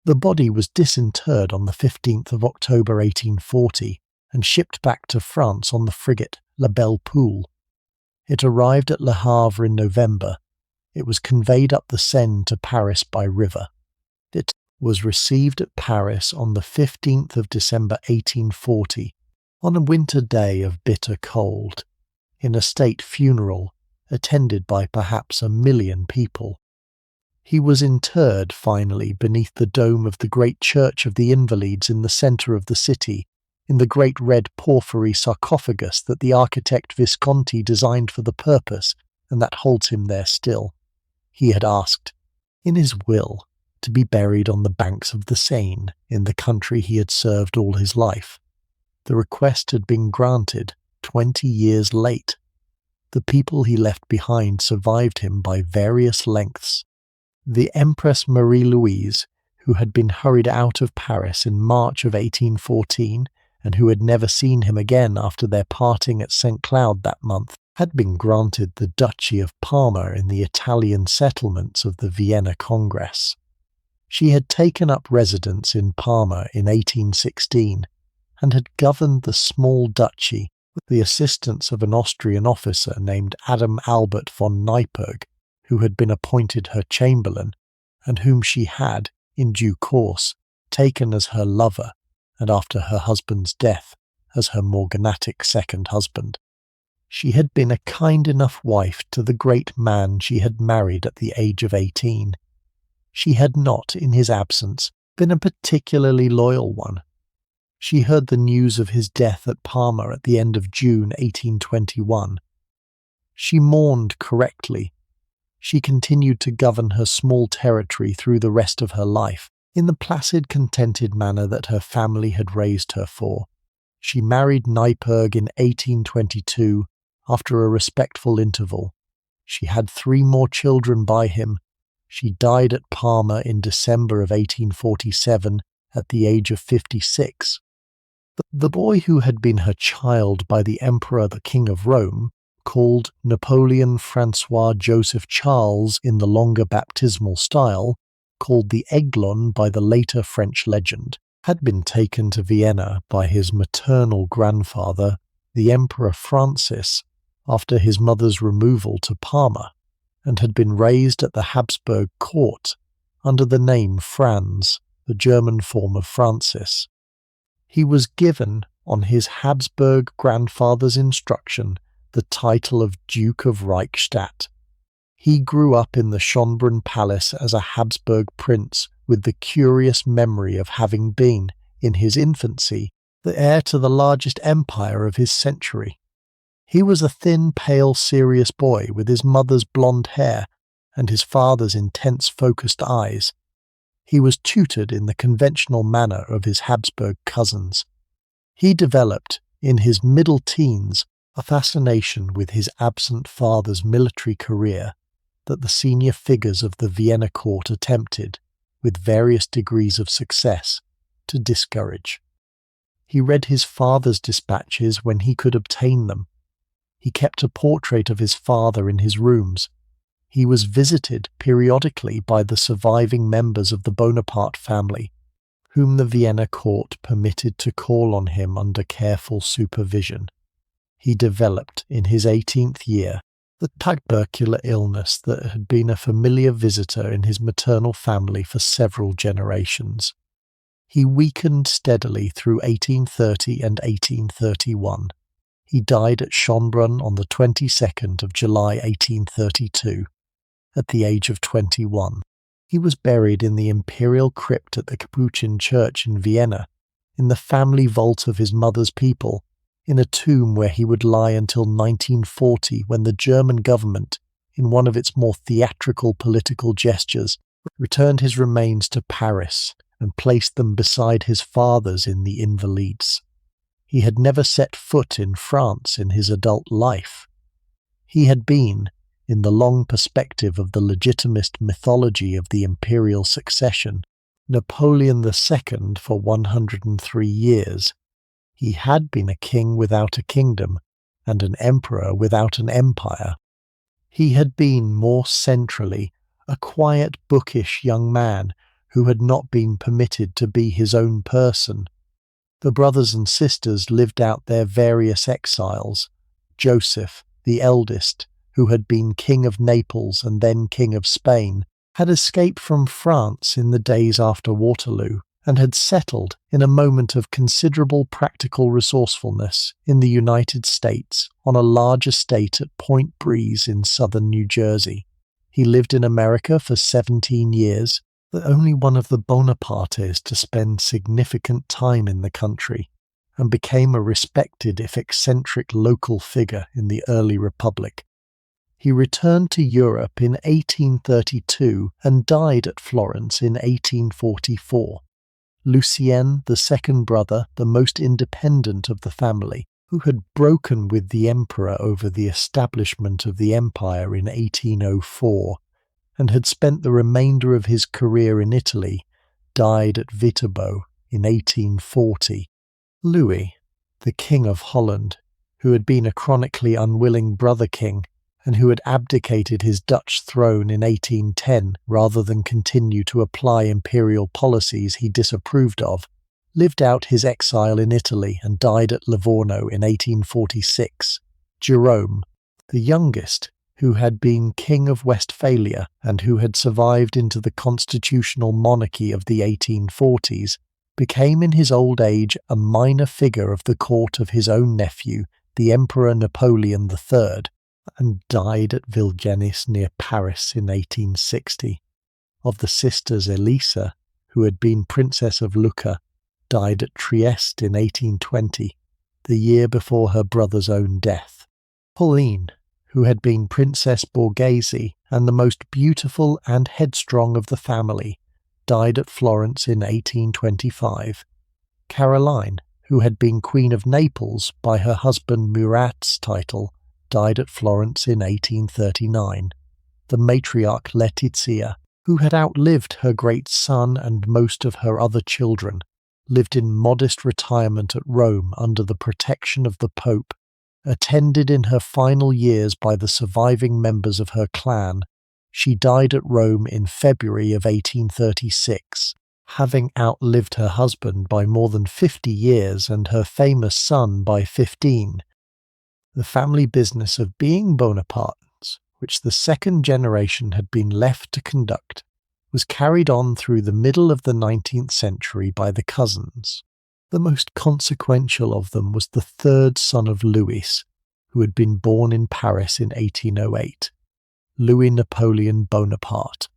The body was disinterred on the 15th of October 1840 and shipped back to France on the frigate La Belle Poule. It arrived at Le Havre in November. It was conveyed up the Seine to Paris by river. It was received at Paris on the 15th of December 1840, on a winter day of bitter cold, in a state funeral attended by perhaps 1 million people. He was interred, finally, beneath the dome of the great Church of the Invalides in the centre of the city, in the great red porphyry sarcophagus that the architect Visconti designed for the purpose, and that holds him there still. He had asked, in his will, to be buried on the banks of the Seine, in the country he had served all his life. The request had been granted 20 years late. The people he left behind survived him by various lengths. The Empress Marie-Louise, who had been hurried out of Paris in March of 1814, and who had never seen him again after their parting at St. Cloud that month, had been granted the Duchy of Parma in the Italian settlements of the Vienna Congress. She had taken up residence in Parma in 1816, and had governed the small duchy with the assistance of an Austrian officer named Adam Albert von Neipperg, who had been appointed her chamberlain, and whom she had, in due course, taken as her lover, and after her husband's death, as her morganatic second husband. She had been a kind enough wife to the great man she had married at the age of 18. She had not, in his absence, been a particularly loyal one. She heard the news of his death at Parma at the end of June 1821. She mourned correctly. She continued to govern her small territory through the rest of her life, in the placid, contented manner that her family had raised her for. She married Neipperg in 1822 after a respectful interval. She had 3 more children by him. She died at Parma in December of 1847 at the age of 56. The boy who had been her child by the Emperor the King of Rome, called Napoleon Francois Joseph Charles in the longer baptismal style, called the Aiglon by the later French legend, had been taken to Vienna by his maternal grandfather, the Emperor Francis, after his mother's removal to Parma, and had been raised at the Habsburg court under the name Franz, the German form of Francis. He was given, on his Habsburg grandfather's instruction, the title of Duke of Reichstadt. He grew up in the Schönbrunn Palace as a Habsburg prince with the curious memory of having been, in his infancy, the heir to the largest empire of his century. He was a thin, pale, serious boy with his mother's blonde hair and his father's intense, focused eyes. He was tutored in the conventional manner of his Habsburg cousins. He developed, in his middle teens, a fascination with his absent father's military career that the senior figures of the Vienna court attempted, with various degrees of success, to discourage. He read his father's dispatches when he could obtain them. He kept a portrait of his father in his rooms. He was visited periodically by the surviving members of the Bonaparte family, whom the Vienna court permitted to call on him under careful supervision. He developed, in his 18th year, the tubercular illness that had been a familiar visitor in his maternal family for several generations. He weakened steadily through 1830 and 1831. He died at Schönbrunn on the 22nd of July 1832, at the age of 21. He was buried in the imperial crypt at the Capuchin Church in Vienna, in the family vault of his mother's people, in a tomb where he would lie until 1940, when the German government, in one of its more theatrical political gestures, returned his remains to Paris and placed them beside his father's in the Invalides. He had never set foot in France in his adult life. He had been, in the long perspective of the legitimist mythology of the imperial succession, Napoleon II for 103 years. He had been a king without a kingdom, and an emperor without an empire. He had been, more centrally, a quiet, bookish young man who had not been permitted to be his own person. The brothers and sisters lived out their various exiles. Joseph, the eldest, who had been King of Naples and then King of Spain, had escaped from France in the days after Waterloo, and had settled, in a moment of considerable practical resourcefulness, in the United States on a large estate at Point Breeze in southern New Jersey. He lived in America for 17 years, the only one of the Bonapartes to spend significant time in the country, and became a respected if eccentric local figure in the early Republic. He returned to Europe in 1832 and died at Florence in 1844. Lucien, the second brother, the most independent of the family, who had broken with the emperor over the establishment of the empire in 1804, and had spent the remainder of his career in Italy, died at Viterbo in 1840. Louis, the King of Holland, who had been a chronically unwilling brother king, and who had abdicated his Dutch throne in 1810 rather than continue to apply imperial policies he disapproved of, lived out his exile in Italy and died at Livorno in 1846. Jerome, the youngest, who had been King of Westphalia and who had survived into the constitutional monarchy of the 1840s, became in his old age a minor figure of the court of his own nephew, the Emperor Napoleon III, and died at Vilgenis near Paris in 1860. Of the sisters Elisa, who had been Princess of Lucca, died at Trieste in 1820, the year before her brother's own death. Pauline, who had been Princess Borghese and the most beautiful and headstrong of the family, died at Florence in 1825. Caroline, who had been Queen of Naples by her husband Murat's title, died at Florence in 1839. The matriarch Letizia, who had outlived her great son and most of her other children, lived in modest retirement at Rome under the protection of the Pope, attended in her final years by the surviving members of her clan. She died at Rome in February of 1836, having outlived her husband by more than 50 years and her famous son by 15. The family business of being Bonapartes, which the second generation had been left to conduct, was carried on through the middle of the 19th century by the cousins. The most consequential of them was the third son of Louis, who had been born in Paris in 1808, Louis Napoleon Bonaparte,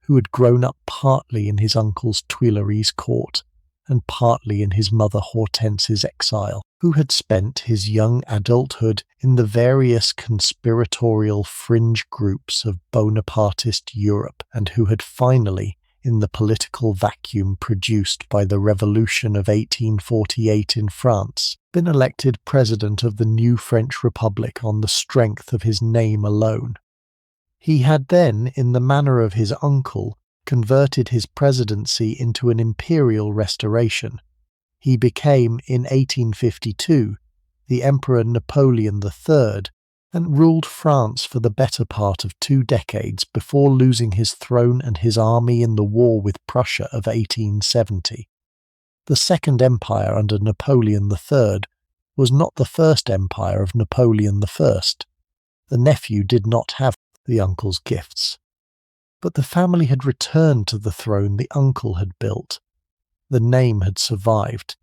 who had grown up partly in his uncle's Tuileries court and partly in his mother Hortense's exile, who had spent his young adulthood in the various conspiratorial fringe groups of Bonapartist Europe, and who had finally, in the political vacuum produced by the Revolution of 1848 in France, been elected president of the new French Republic on the strength of his name alone. He had then, in the manner of his uncle, converted his presidency into an imperial restoration. He became, in 1852, the Emperor Napoleon III, and ruled France for the better part of 2 decades before losing his throne and his army in the war with Prussia of 1870. The Second Empire under Napoleon III was not the first empire of Napoleon I. The nephew did not have the uncle's gifts. But the family had returned to the throne the uncle had built. The name had survived.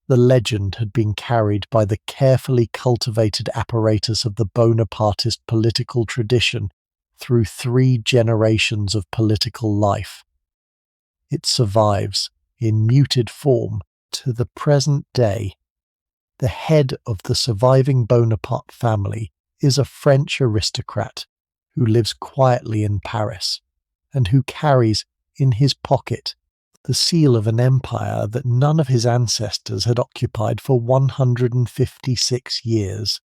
The legend had been carried by the carefully cultivated apparatus of the Bonapartist political tradition through 3 generations of political life. It survives, in muted form, to the present day. The head of the surviving Bonaparte family is a French aristocrat who lives quietly in Paris, and who carries, in his pocket, the seal of an empire that none of his ancestors had occupied for 156 years.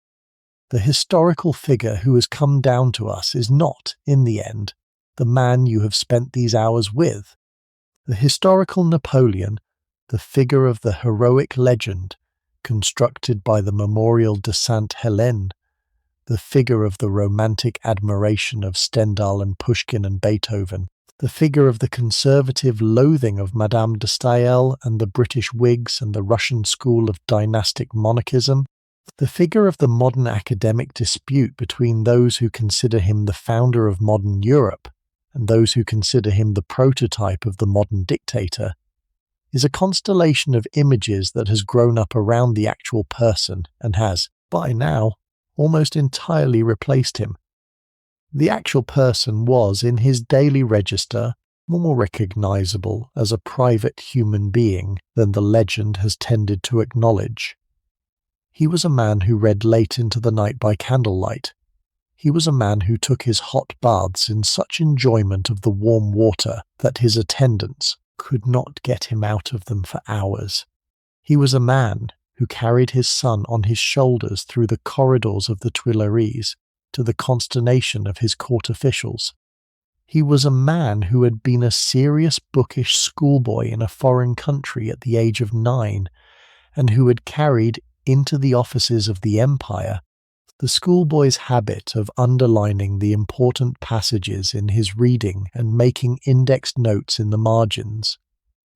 The historical figure who has come down to us is not, in the end, the man you have spent these hours with. The historical Napoleon, the figure of the heroic legend, constructed by the Memorial de Saint Helena, the figure of the romantic admiration of Stendhal and Pushkin and Beethoven, the figure of the conservative loathing of Madame de Staël and the British Whigs and the Russian school of dynastic monarchism, the figure of the modern academic dispute between those who consider him the founder of modern Europe and those who consider him the prototype of the modern dictator, is a constellation of images that has grown up around the actual person and has, by now, almost entirely replaced him. The actual person was, in his daily register, more recognizable as a private human being than the legend has tended to acknowledge. He was a man who read late into the night by candlelight. He was a man who took his hot baths in such enjoyment of the warm water that his attendants could not get him out of them for hours. He was a man who carried his son on his shoulders through the corridors of the Tuileries, to the consternation of his court officials. He was a man who had been a serious bookish schoolboy in a foreign country at the age of 9, and who had carried into the offices of the empire the schoolboy's habit of underlining the important passages in his reading and making indexed notes in the margins.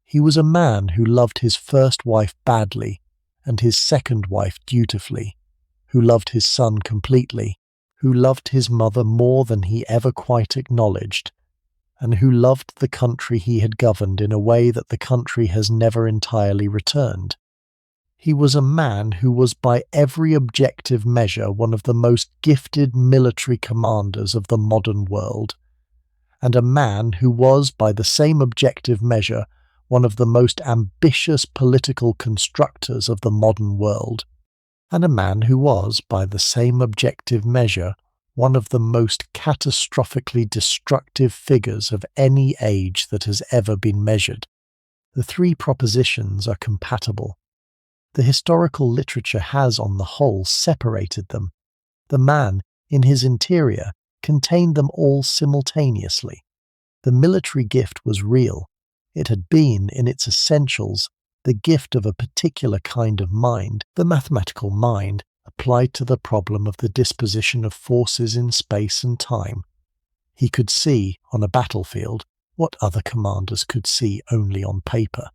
He was a man who loved his first wife badly, and his second wife dutifully, who loved his son completely, who loved his mother more than he ever quite acknowledged, and who loved the country he had governed in a way that the country has never entirely returned. He was a man who was by every objective measure one of the most gifted military commanders of the modern world, and a man who was by the same objective measure one of the most ambitious political constructors of the modern world, and a man who was, by the same objective measure, one of the most catastrophically destructive figures of any age that has ever been measured. The three propositions are compatible. The historical literature has, on the whole, separated them. The man, in his interior, contained them all simultaneously. The military gift was real. It had been, in its essentials, the gift of a particular kind of mind, the mathematical mind, applied to the problem of the disposition of forces in space and time. He could see, on a battlefield, what other commanders could see only on paper.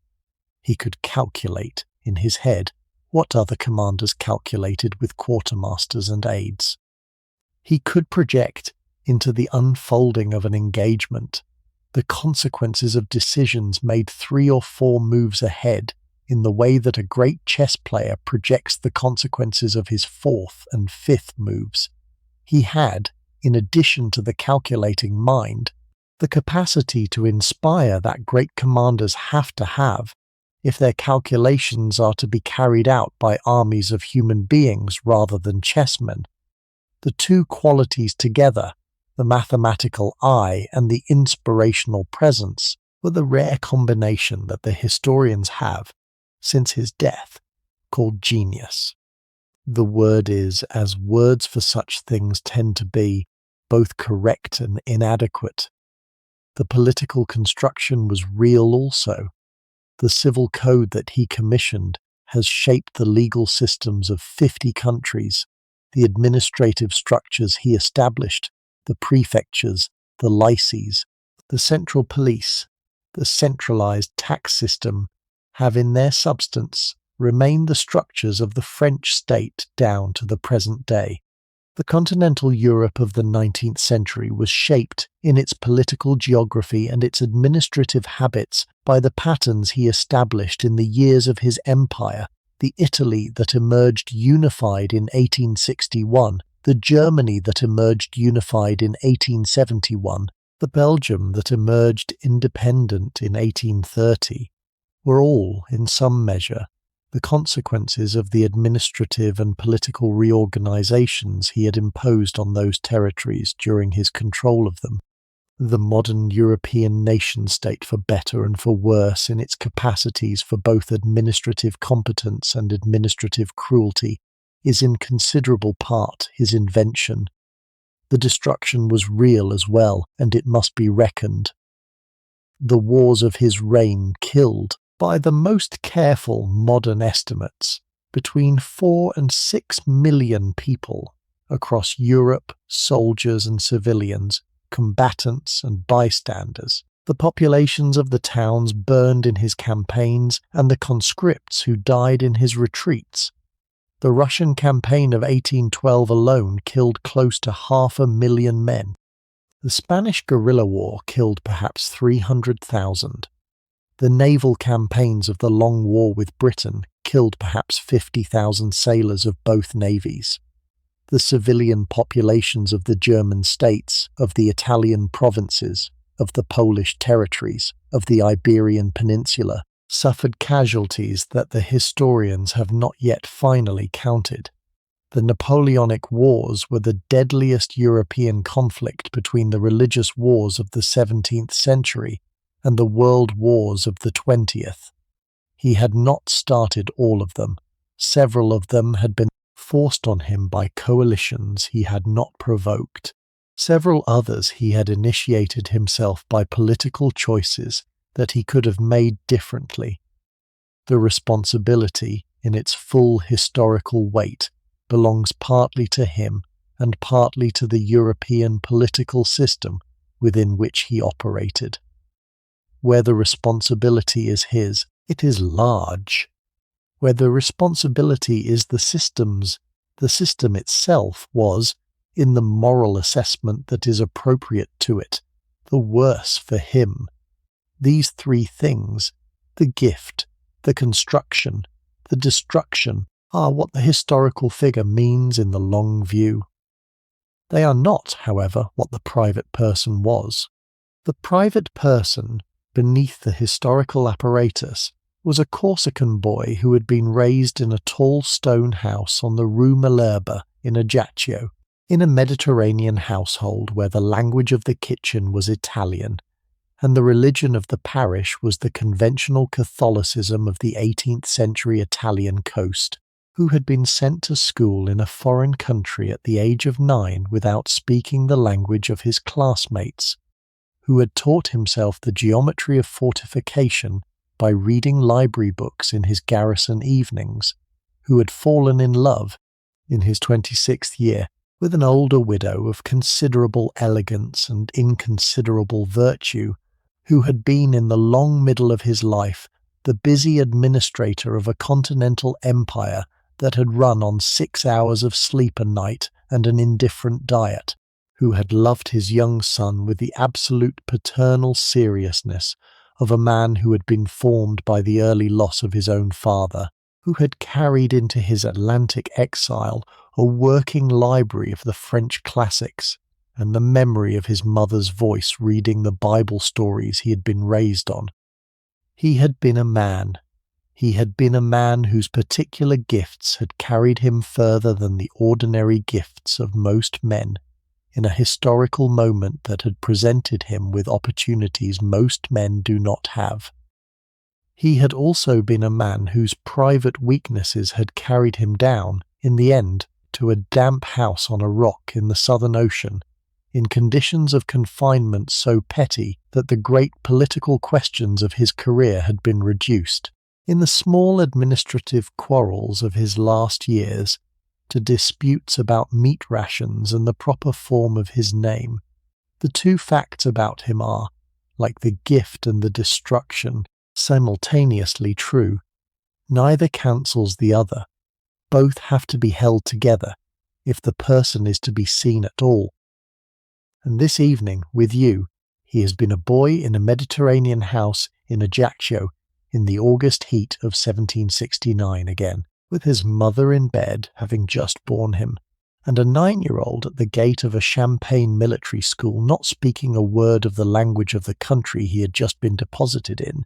He could calculate, in his head, what other commanders calculated with quartermasters and aides. He could project, into the unfolding of an engagement, the consequences of decisions made 3 or 4 moves ahead, in the way that a great chess player projects the consequences of his 4th and 5th moves. He had, in addition to the calculating mind, the capacity to inspire that great commanders have to have if their calculations are to be carried out by armies of human beings rather than chessmen. The two qualities together, the mathematical eye and the inspirational presence, were the rare combination that the historians have, since his death, called genius. The word is, as words for such things tend to be, both correct and inadequate. The political construction was real also. The civil code that he commissioned has shaped the legal systems of 50 countries. The administrative structures he established, the prefectures, the lycees, the central police, the centralized tax system, have in their substance remained the structures of the French state down to the present day. The continental Europe of the 19th century was shaped in its political geography and its administrative habits by the patterns he established in the years of his empire, the Italy that emerged unified in 1861, the Germany that emerged unified in 1871, the Belgium that emerged independent in 1830, were all, in some measure, the consequences of the administrative and political reorganizations he had imposed on those territories during his control of them. The modern European nation-state, for better and for worse in its capacities for both administrative competence and administrative cruelty, is in considerable part his invention. The destruction was real as well, and it must be reckoned. The wars of his reign killed, by the most careful modern estimates, between 4 and 6 million people across Europe, soldiers and civilians, combatants and bystanders, the populations of the towns burned in his campaigns and the conscripts who died in his retreats. The Russian campaign of 1812 alone killed close to 500,000 men. The Spanish guerrilla war killed perhaps 300,000. The naval campaigns of the Long War with Britain killed perhaps 50,000 sailors of both navies. The civilian populations of the German states, of the Italian provinces, of the Polish territories, of the Iberian Peninsula, suffered casualties that the historians have not yet finally counted. The Napoleonic Wars were the deadliest European conflict between the religious wars of the 17th century and the world wars of the 20th. He had not started all of them. Several of them had been forced on him by coalitions he had not provoked. Several others he had initiated himself by political choices that he could have made differently. The responsibility, in its full historical weight, belongs partly to him and partly to the European political system within which he operated. Where the responsibility is his, it is large. Where the responsibility is the system's, the system itself was, in the moral assessment that is appropriate to it, the worse for him. These three things, the gift, the construction, the destruction, are what the historical figure means in the long view. They are not, however, what the private person was. The private person, beneath the historical apparatus, was a Corsican boy who had been raised in a tall stone house on the Rue Malherbe in Ajaccio, in a Mediterranean household where the language of the kitchen was Italian, and the religion of the parish was the conventional Catholicism of the 18th century Italian coast, who had been sent to school in a foreign country at the age of 9 without speaking the language of his classmates, who had taught himself the geometry of fortification by reading library books in his garrison evenings, who had fallen in love, in his 26th year, with an older widow of considerable elegance and inconsiderable virtue, who had been in the long middle of his life the busy administrator of a continental empire that had run on 6 hours of sleep a night and an indifferent diet, who had loved his young son with the absolute paternal seriousness of a man who had been formed by the early loss of his own father, who had carried into his Atlantic exile a working library of the French classics, and the memory of his mother's voice reading the Bible stories he had been raised on. He had been a man. He had been a man whose particular gifts had carried him further than the ordinary gifts of most men, in a historical moment that had presented him with opportunities most men do not have. He had also been a man whose private weaknesses had carried him down, in the end, to a damp house on a rock in the Southern Ocean, in conditions of confinement so petty that the great political questions of his career had been reduced, in the small administrative quarrels of his last years, to disputes about meat rations and the proper form of his name. The two facts about him are, like the gift and the destruction, simultaneously true. Neither cancels the other. Both have to be held together if the person is to be seen at all. And this evening, with you, he has been a boy in a Mediterranean house in Ajaccio in the August heat of 1769 again, with his mother in bed, having just borne him, and a 9-year-old at the gate of a Champagne military school not speaking a word of the language of the country he had just been deposited in,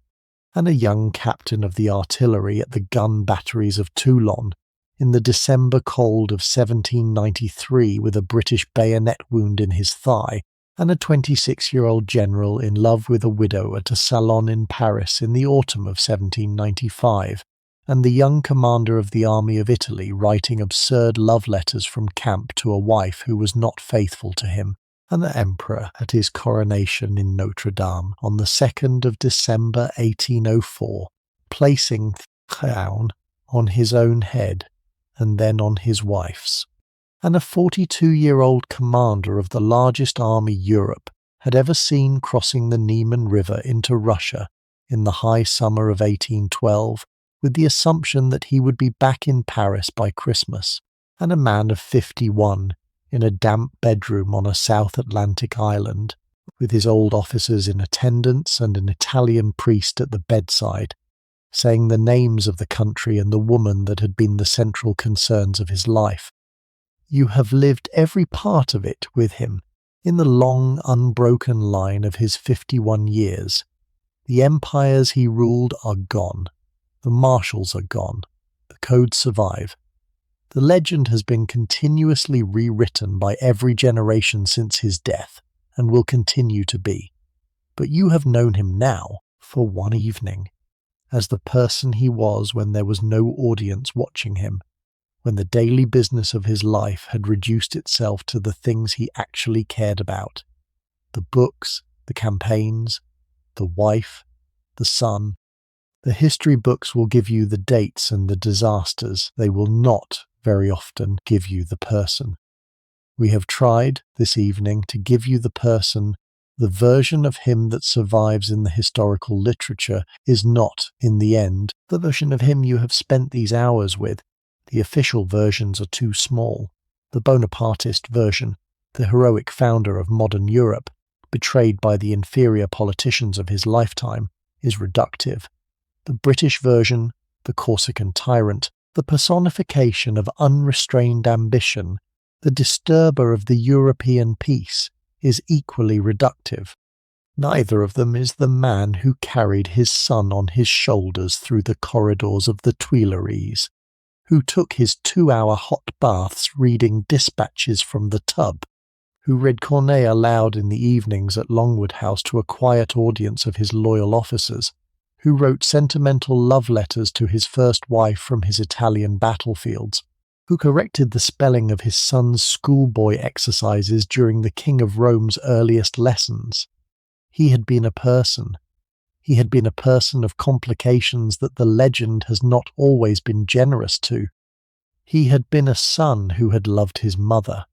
and a young captain of the artillery at the gun batteries of Toulon, in the December cold of 1793 with a British bayonet wound in his thigh, and a 26-year-old general in love with a widow at a salon in Paris in the autumn of 1795, and the young commander of the army of Italy writing absurd love letters from camp to a wife who was not faithful to him, and the emperor at his coronation in Notre Dame on the 2nd of December 1804, placing the crown on his own head and then on his wife's. And a 42-year-old commander of the largest army Europe had ever seen crossing the Niemen River into Russia in the high summer of 1812, with the assumption that he would be back in Paris by Christmas, and a man of 51 in a damp bedroom on a South Atlantic island, with his old officers in attendance and an Italian priest at the bedside, saying the names of the country and the woman that had been the central concerns of his life. You have lived every part of it with him, in the long, unbroken line of his 51 years. The empires he ruled are gone. The marshals are gone. The codes survive. The legend has been continuously rewritten by every generation since his death, and will continue to be. But you have known him now, for one evening, as the person he was when there was no audience watching him, when the daily business of his life had reduced itself to the things he actually cared about: the books, the campaigns, the wife, the son. The history books will give you the dates and the disasters. They will not, very often, give you the person. We have tried, this evening, to give you the person. The version of him that survives in the historical literature is not, in the end, the version of him you have spent these hours with. The official versions are too small. The Bonapartist version, the heroic founder of modern Europe, betrayed by the inferior politicians of his lifetime, is reductive. The British version, the Corsican tyrant, the personification of unrestrained ambition, the disturber of the European peace, is equally reductive. Neither of them is the man who carried his son on his shoulders through the corridors of the Tuileries, who took his 2-hour hot baths reading dispatches from the tub, who read Corneille aloud in the evenings at Longwood House to a quiet audience of his loyal officers, who wrote sentimental love letters to his first wife from his Italian battlefields, who corrected the spelling of his son's schoolboy exercises during the King of Rome's earliest lessons. He had been a person. He had been a person of complications that the legend has not always been generous to. He had been a son who had loved his mother,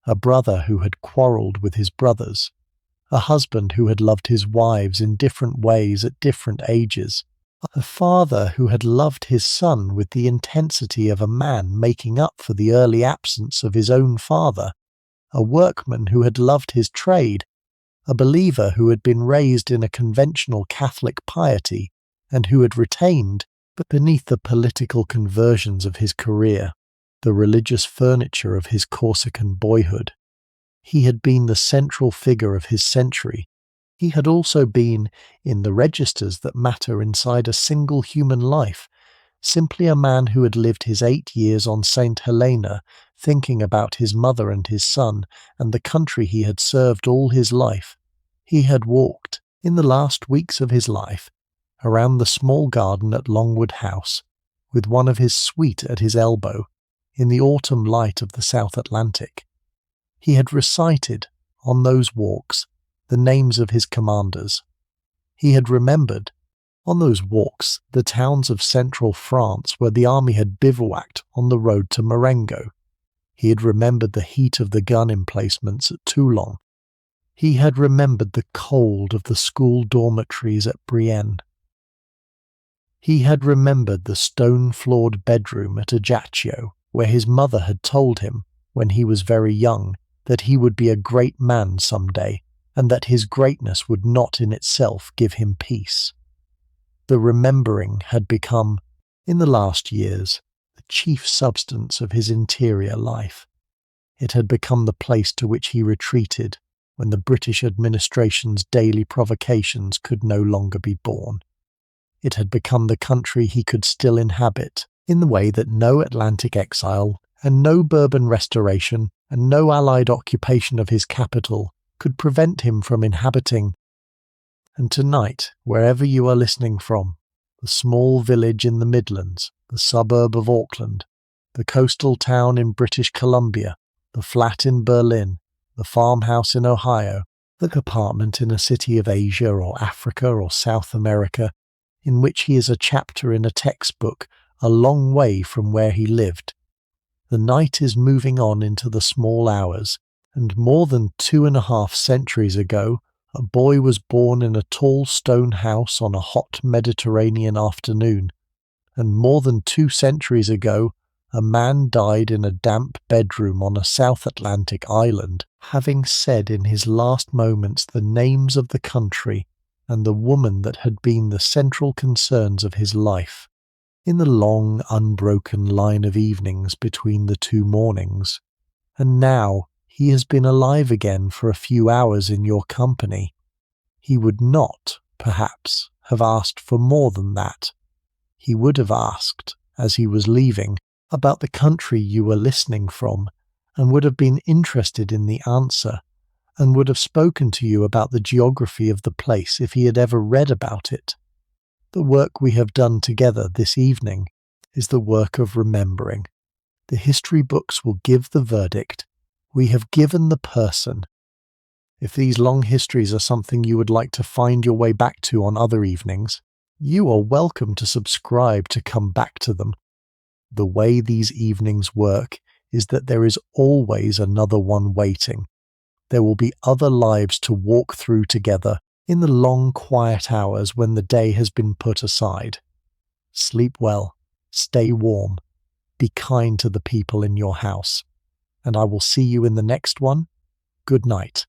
a brother who had quarrelled with his brothers, a husband who had loved his wives in different ways at different ages, a father who had loved his son with the intensity of a man making up for the early absence of his own father, a workman who had loved his trade, a believer who had been raised in a conventional Catholic piety and who had retained, but beneath the political conversions of his career, the religious furniture of his Corsican boyhood. He had been the central figure of his century. He had also been, in the registers that matter inside a single human life, simply a man who had lived his 8 years on Saint Helena, thinking about his mother and his son and the country he had served all his life. He had walked, in the last weeks of his life, around the small garden at Longwood House, with one of his suite at his elbow, in the autumn light of the South Atlantic. He had recited, on those walks, the names of his commanders. He had remembered, on those walks, the towns of central France where the army had bivouacked on the road to Marengo. He had remembered the heat of the gun emplacements at Toulon. He had remembered the cold of the school dormitories at Brienne. He had remembered the stone-floored bedroom at Ajaccio, where his mother had told him, when he was very young, that he would be a great man some day, and that his greatness would not in itself give him peace. The remembering had become, in the last years, the chief substance of his interior life. It had become the place to which he retreated when the British administration's daily provocations could no longer be borne. It had become the country he could still inhabit, in the way that no Atlantic exile and no Bourbon restoration and no Allied occupation of his capital could prevent him from inhabiting. And tonight, wherever you are listening from, the small village in the Midlands, the suburb of Auckland, the coastal town in British Columbia, the flat in Berlin, the farmhouse in Ohio, the apartment in a city of Asia or Africa or South America, in which he is a chapter in a textbook a long way from where he lived. The night is moving on into the small hours, and more than 2.5 centuries ago, a boy was born in a tall stone house on a hot Mediterranean afternoon, and more than 2 centuries ago, a man died in a damp bedroom on a South Atlantic island, having said in his last moments the names of the country and the woman that had been the central concerns of his life. In the long, unbroken line of evenings between the 2 mornings. And now he has been alive again for a few hours in your company. He would not, perhaps, have asked for more than that. He would have asked, as he was leaving, about the country you were listening from, and would have been interested in the answer, and would have spoken to you about the geography of the place if he had ever read about it. The work we have done together this evening is the work of remembering. The history books will give the verdict. We have given the person. If these long histories are something you would like to find your way back to on other evenings, you are welcome to subscribe to come back to them. The way these evenings work is that there is always another one waiting. There will be other lives to walk through together in the long quiet hours when the day has been put aside. Sleep well, stay warm, be kind to the people in your house, and I will see you in the next one. Good night.